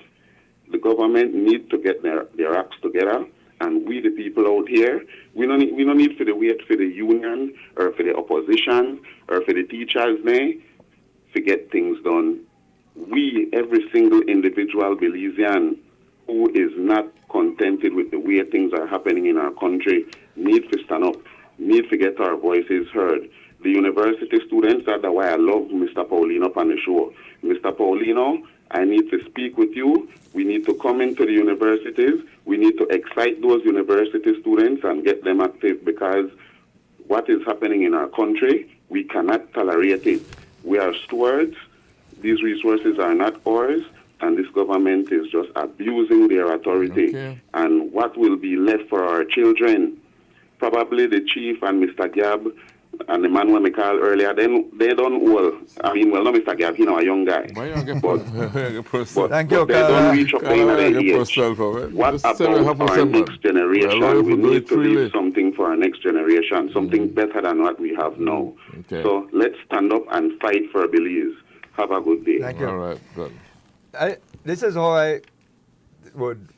The government need to get their acts together, and we, the people out here, we don't need to wait for the union or for the opposition or for the teachers to get things done. We, every single individual Belizean who is not contented with the way things are happening in our country, need to stand up, need to get our voices heard. The university students, that's why I love Mr. Paulino up on the show. Mr. Paulino, I need to speak with you. We need to come into the universities. We need to excite those university students and get them active, because what is happening in our country, we cannot tolerate it. We are stewards. These resources are not ours, and this government is just abusing their authority. Okay. And what will be left for our children? Probably the chief and Mr. Gab and the man when we called earlier, they don't, not Mr. Gab, a young guy. But Thank you, they don't reach up in their age. What about our next generation? We need to leave something for our next generation, something better than what we have now. Okay. So let's stand up and fight for Belize. Have a good day. Thank you. All right, good. This is how I would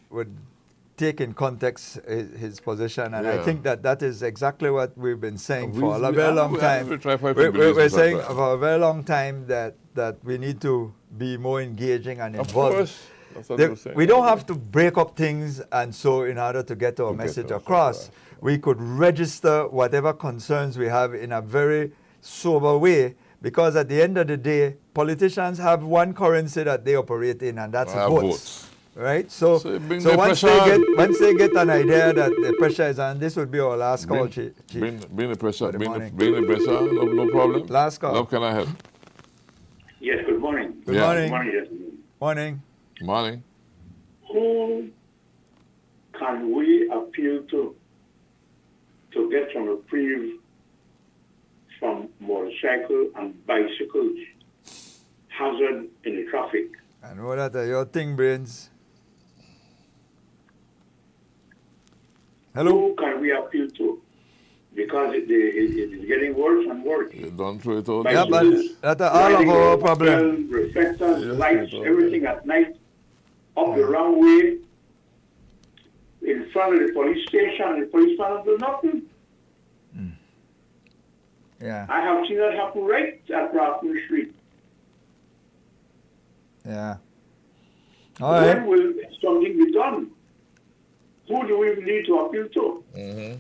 take in context his position, and I think that is exactly what we've been saying for a very long time. We're saying for a very long time that we need to be more engaging and involved. Of course. We don't have to break up things and so in order to get our message across. We could register whatever concerns we have in a very sober way, because at the end of the day, politicians have one currency that they operate in, and that's votes. Right? So once they get an idea that the pressure is on, this would be our last call, Chief. Bring the pressure, no problem. Last call. How can I help? Yes, good morning. Good morning. Morning. Morning. Who can we appeal to get some reprieve from motorcycle and bicycles hazard in the traffic? I know that your thing, Brains. Hello? Who can we appeal to because it is getting worse and worse. You don't throw it out. Yeah, but that's all of our problem. Reflectors, lights, everything at night, up the wrong way, in front of the police station, the policeman will do nothing. Yeah. I have seen that happen right at Rockland Street. Yeah. All right. When will something be done? Who do we need to appeal to?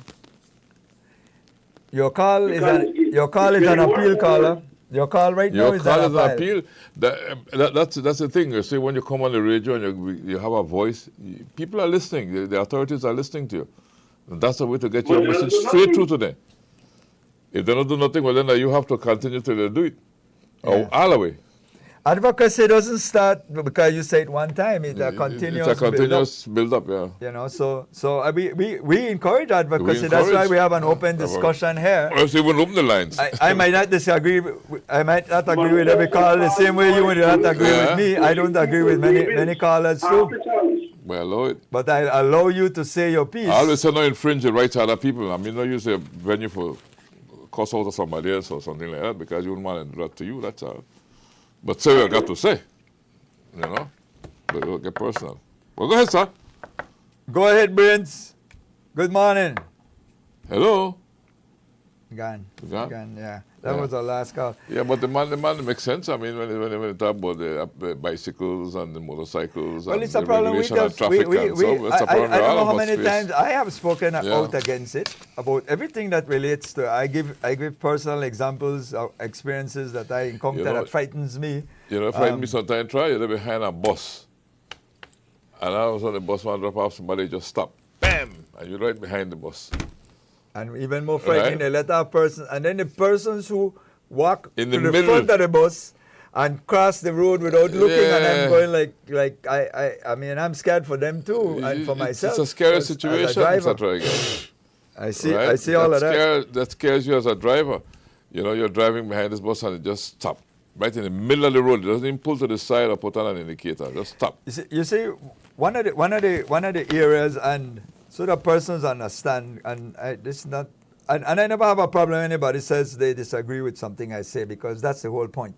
Your call is Because an appeal caller. Your call right now Your is call an is an appeal. appeal. That's the thing. You see, when you come on the radio and you have a voice, people are listening. The authorities are listening to you. And that's the way to get your message straight through to them. If they don't do nothing, well, then you have to continue till they do it. Or all the way. Advocacy doesn't start because you say it one time. It's a continuous It's a continuous build-up, yeah. You know, so we encourage advocacy. We That's why encourage. we have an open discussion here. Or else even open the lines. I might not disagree. I might not agree with every call the same way you would not agree with me. I don't agree with many callers too. Well, allow it. But I allow you to say your piece. I always say not infringe the rights of other people. I mean, not use a venue for cuss out of somebody else or something like that because you wouldn't want to do that to you. That's all. But say what I got to say. You know? But it'll get personal. Well, go ahead, sir. Go ahead, Prince. Good morning. Hello. Gone. Gone? Yeah. That was our last call. Yeah, but the man makes sense. I mean, when you talk about the bicycles and the motorcycles Well, and it's a the problem. regulation of traffic and so, it's a problem I don't know all how of us many face. times I have spoken out against it, about everything that relates to. I give personal examples of experiences that I encounter that frightens me. You know, frighten me sometimes. Try you're behind a bus, and all of a sudden the bus want to drop off, somebody just stop, bam, and you're right behind the bus. And even more frightening, they let a person, and then the persons who walk In to the the middle. front of the bus and cross the road without looking, and I'm going I mean, I'm scared for them too, and for myself. It's a scary as a situation, driver. Mr. Trigan. I see all of that. That scares you as a driver. You know, you're driving behind this bus and it just stop. Right in the middle of the road. It doesn't even pull to the side or put on an indicator. Just stop. You see, one of the areas, and so that persons understand, and this is not, and I never have a problem when anybody says they disagree with something I say, because that's the whole point.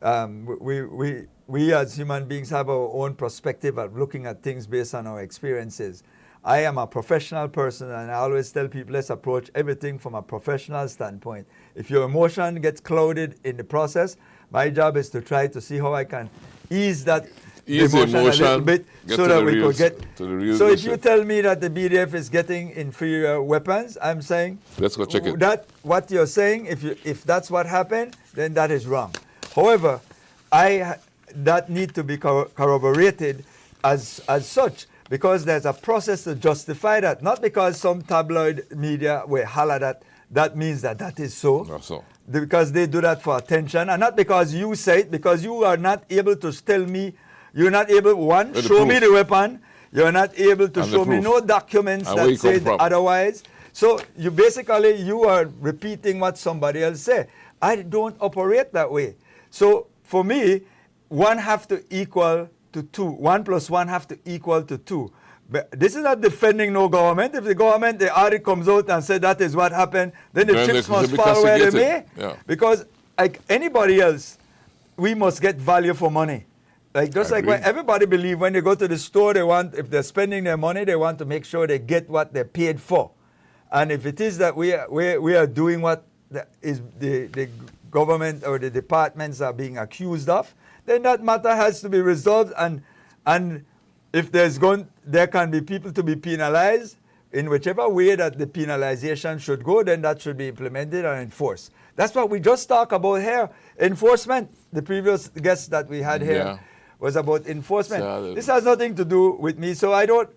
We as human beings have our own perspective of looking at things based on our experiences. I am a professional person, and I always tell people, let's approach everything from a professional standpoint. If your emotion gets clouded in the process, my job is to try to see how I can ease that emotion a little bit so that we could get. So if you tell me that the BDF is getting inferior weapons, I'm saying, let's go check it. That what you're saying, if that's what happened, then that is wrong. However, that need to be corroborated as such, because there's a process to justify that. Not because some tabloid media will holler that means that is so. Not so. Because they do that for attention, and not because you say it, because you are not able to tell me, you're not able, show me the weapon, you're not able to show me no documents that say otherwise. So you are repeating what somebody else said. I don't operate that way. So for me, 1 have to equal to 2. 1 + 1 have to equal to 2. But this is not defending no government. If the government, the audit comes out and says that is what happened, then the chips must fall where they may. Yeah. Because like anybody else, we must get value for money. Like just like when everybody believe when they go to the store, if they're spending their money, they want to make sure they get what they're paid for. And if it is that we are doing what the government or the departments are being accused of, then that matter has to be resolved, and if there can be people to be penalized in whichever way that the penalization should go, then that should be implemented and enforced. That's what we just talked about here. Enforcement. The previous guest that we had here was about enforcement. This has nothing to do with me. So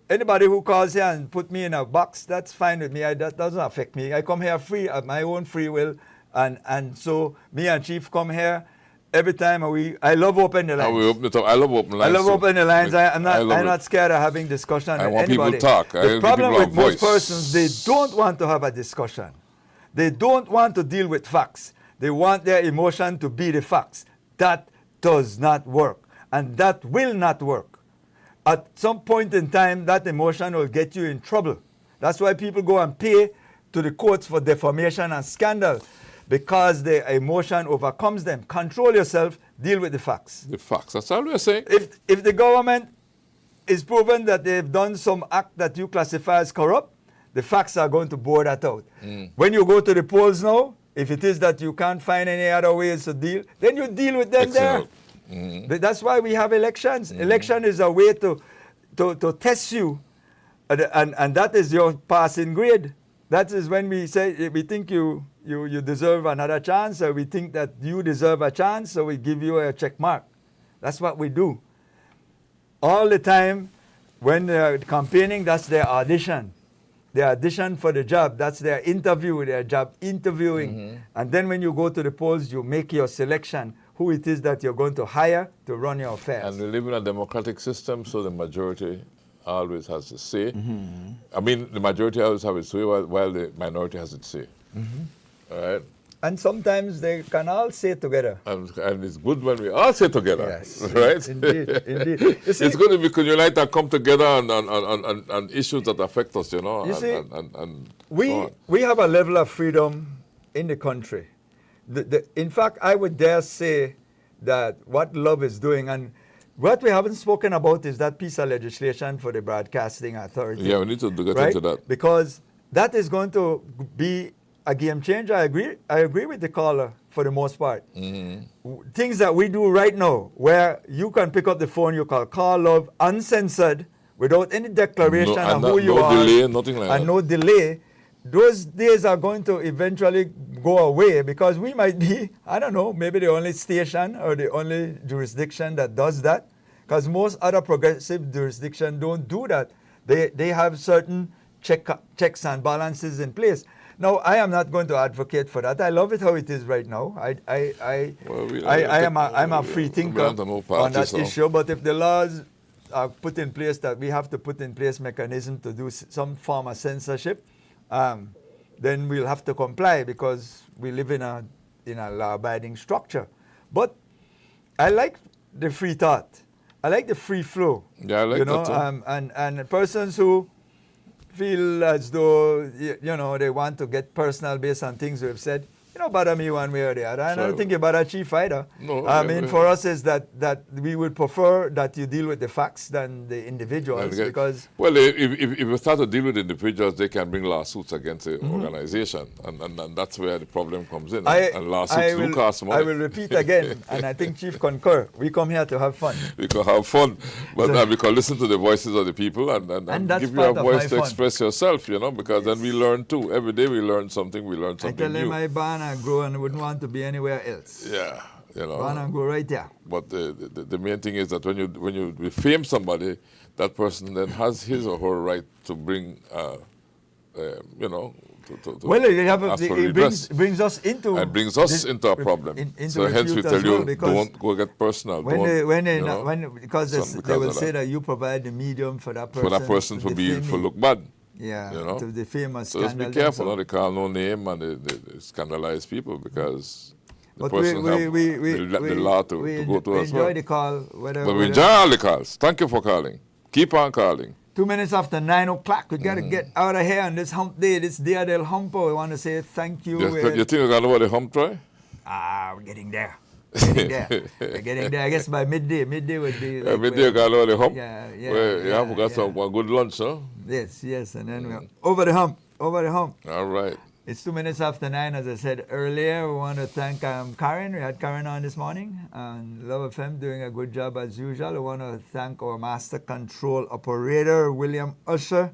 anybody who calls here and put me in a box, that's fine with me. That doesn't affect me. I come here free at my own free will. And so me and Chief come here every time. I love open the lines. I love open lines. I love open the lines. I'm not scared of having discussion with anybody. People talk. The problem with most persons, they don't want to have a discussion. They don't want to deal with facts. They want their emotion to be the facts. That does not work. And that will not work. At some point in time, that emotion will get you in trouble. That's why people go and pay to the courts for defamation and scandal because the emotion overcomes them. Control yourself, deal with the facts. The facts, that's all we're saying. If the government is proven that they've done some act that you classify as corrupt, the facts are going to bore that out. When you go to the polls now, if it is that you can't find any other ways to deal, then you deal with them there. But that's why we have elections. Election is a way to test you, and that is your passing grade. That is when we say we think you deserve another chance, or we think that you deserve a chance, so we give you a check mark. That's what we do. All the time when they're campaigning, that's their audition. They audition for the job. That's their interview, their job interviewing. And then when you go to the polls, you make your selection, who it is that you're going to hire to run your affairs. And we live in a democratic system, so the majority always has a say. I mean, the majority always have its say while the minority has its say. All right? And sometimes they can all say together. And it's good when we all say together. Yes, right? Indeed. It's good if we can unite and come together on issues that affect us, you know. You see, and we have a level of freedom in the country. In fact, I would dare say that what Love is doing, and what we haven't spoken about is that piece of legislation for the Broadcasting Authority. Yeah, we need to get right? into that. Because that is going to be a game changer. I agree with the caller for the most part. Things that we do right now, where you can pick up the phone, you call Love uncensored, without any declaration of who you are. No delay, nothing like that. And no delay. Those days are going to eventually go away because we might be, I don't know, maybe the only station or the only jurisdiction that does that. Because most other progressive jurisdictions don't do that. They have certain checks and balances in place. Now, I am not going to advocate for that. I love it how it is right now. I'm a free thinker on that issue. But if the laws are put in place, that we have to put in place mechanism to do some form of censorship, then we'll have to comply because we live in a law-abiding structure. But I like the free thought. I like the free flow. Yeah, I like that too. And persons who feel as though they want to get personal based on things we've said, bother me one way or the other. And I don't think you bother Chief either. No, for us is that we would prefer that you deal with the facts than the individuals because... Well, if we start to deal with individuals, they can bring lawsuits against the organization. And that's where the problem comes in. And lawsuits do cost money. I will repeat again, and I think Chief concur. We come here to have fun. We can have fun, but we can listen to the voices of the people and give you a voice to express yourself, because then we learn too. Every day we learn something, I tell them I born and grow and wouldn't want to be anywhere else. Yeah, Born and grow right there. But the main thing is that when you fame somebody, that person then has his or her right to bring, it brings us into... And brings us into a problem. So hence we tell you, don't go get personal. Because they will say that you provide the medium for that person. For that person to look bad. Yeah, to defame us. So just be careful, not to call no name and they scandalize people because the person have the law to go to as well. We enjoy the call. But we enjoy all the calls. Thank you for calling. Keep on calling. 2 minutes after 9 o'clock, we got to get out of here on this hump day, this Dia del Humpo. We want to say thank you. You think we're going to know what the hump try? We're getting there. We're getting there. I guess by midday would be like... midday, you got to know the hump? Yeah. You have got some good lunch, huh? Yes. And then we're over the hump. All right. It's 2 minutes after 9, as I said earlier. We want to thank Karen. We had Karen on this morning. And Love FM doing a good job as usual. We want to thank our master control operator, William Usher,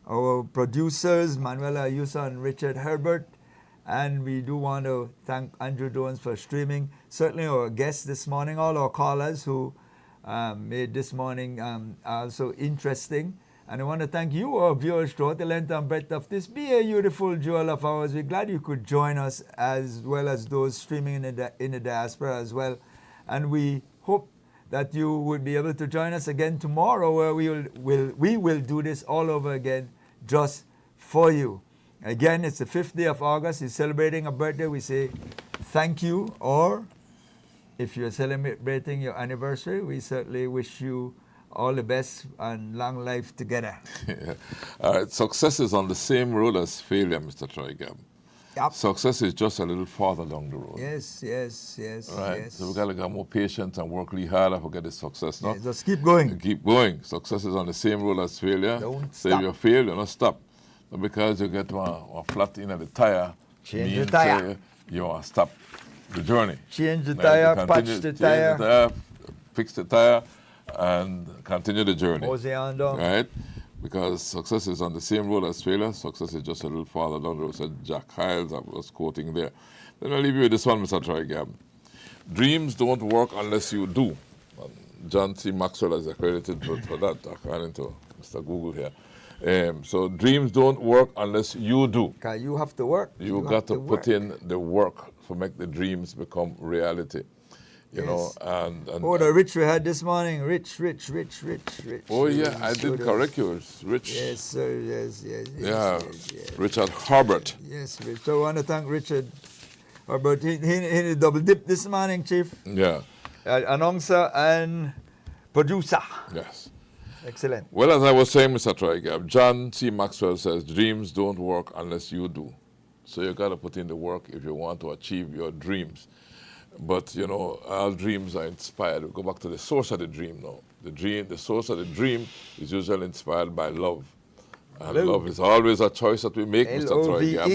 our producers, Manuela Ayuso and Richard Herbert. And we do want to thank Andrew Jones for streaming. Certainly our guests this morning, all our callers who made this morning also interesting. And I want to thank you, our viewers, throughout the length and breadth of this beautiful jewel of ours. We're glad you could join us, as well as those streaming in the diaspora as well. And we hope that you would be able to join us again tomorrow, where we will do this all over again just for you. Again, it's the 5th day of August. He's celebrating a birthday. We say thank you. Or if you're celebrating your anniversary, we certainly wish you all the best and long life together. Yeah. All right. Success is on the same road as failure, Mr. Troy Gab. Yep. Success is just a little farther down the road. Yes, yes, yes, Right. yes. So we gotta get more patient and work really harder to get the success. No? Yeah, just keep going. Keep going. Success is on the same road as failure. Don't So stop. if you fail, you don't stop. Not because you get one flat in at the tire. Change means, the tire. You want to stop the journey. Change the Right? tire, You patch continue- the change tire. fix the tire, and continue the journey. Mosey on down. Right? Because success is on the same road as failure. Success is just a little farther down the road. So Jack Hiles, I was quoting there. Then I'll leave you with this one, Mr. Troy Gab. Dreams don't work unless you do. John C. Maxwell is accredited for that, according to Mr. Google here. So dreams don't work unless you do. Because you have to work. You got to put in the work to make the dreams become reality. You know, and oh, the Rich we had this morning. Rich. Oh, yeah, I did correct you. It's Rich. Yes, sir. Yes. Yeah, yes. Richard Harbert. Yes, Rich. So I want to thank Richard Harbert. He double dipped this morning, Chief. Yeah. Announcer and producer. Yes. Excellent. Well, as I was saying, Mr. Troy Gab, John C. Maxwell says dreams don't work unless you do. So you got to put in the work if you want to achieve your dreams. But, you know, our dreams are inspired. We go back to the source of the dream now. The source of the dream is usually inspired by love. And love is always a choice that we make, Mr. Troy Gab.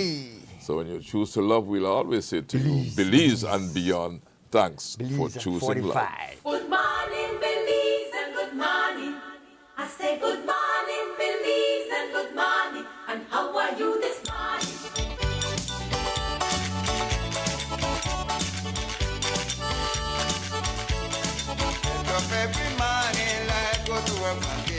So when you choose to love, we'll always say to you, Belize and beyond. Thanks for choosing love. Good morning, Belize, and good morning. I say good morning, Belize, and good morning. And how are you this morning? Every morning, life go to work again.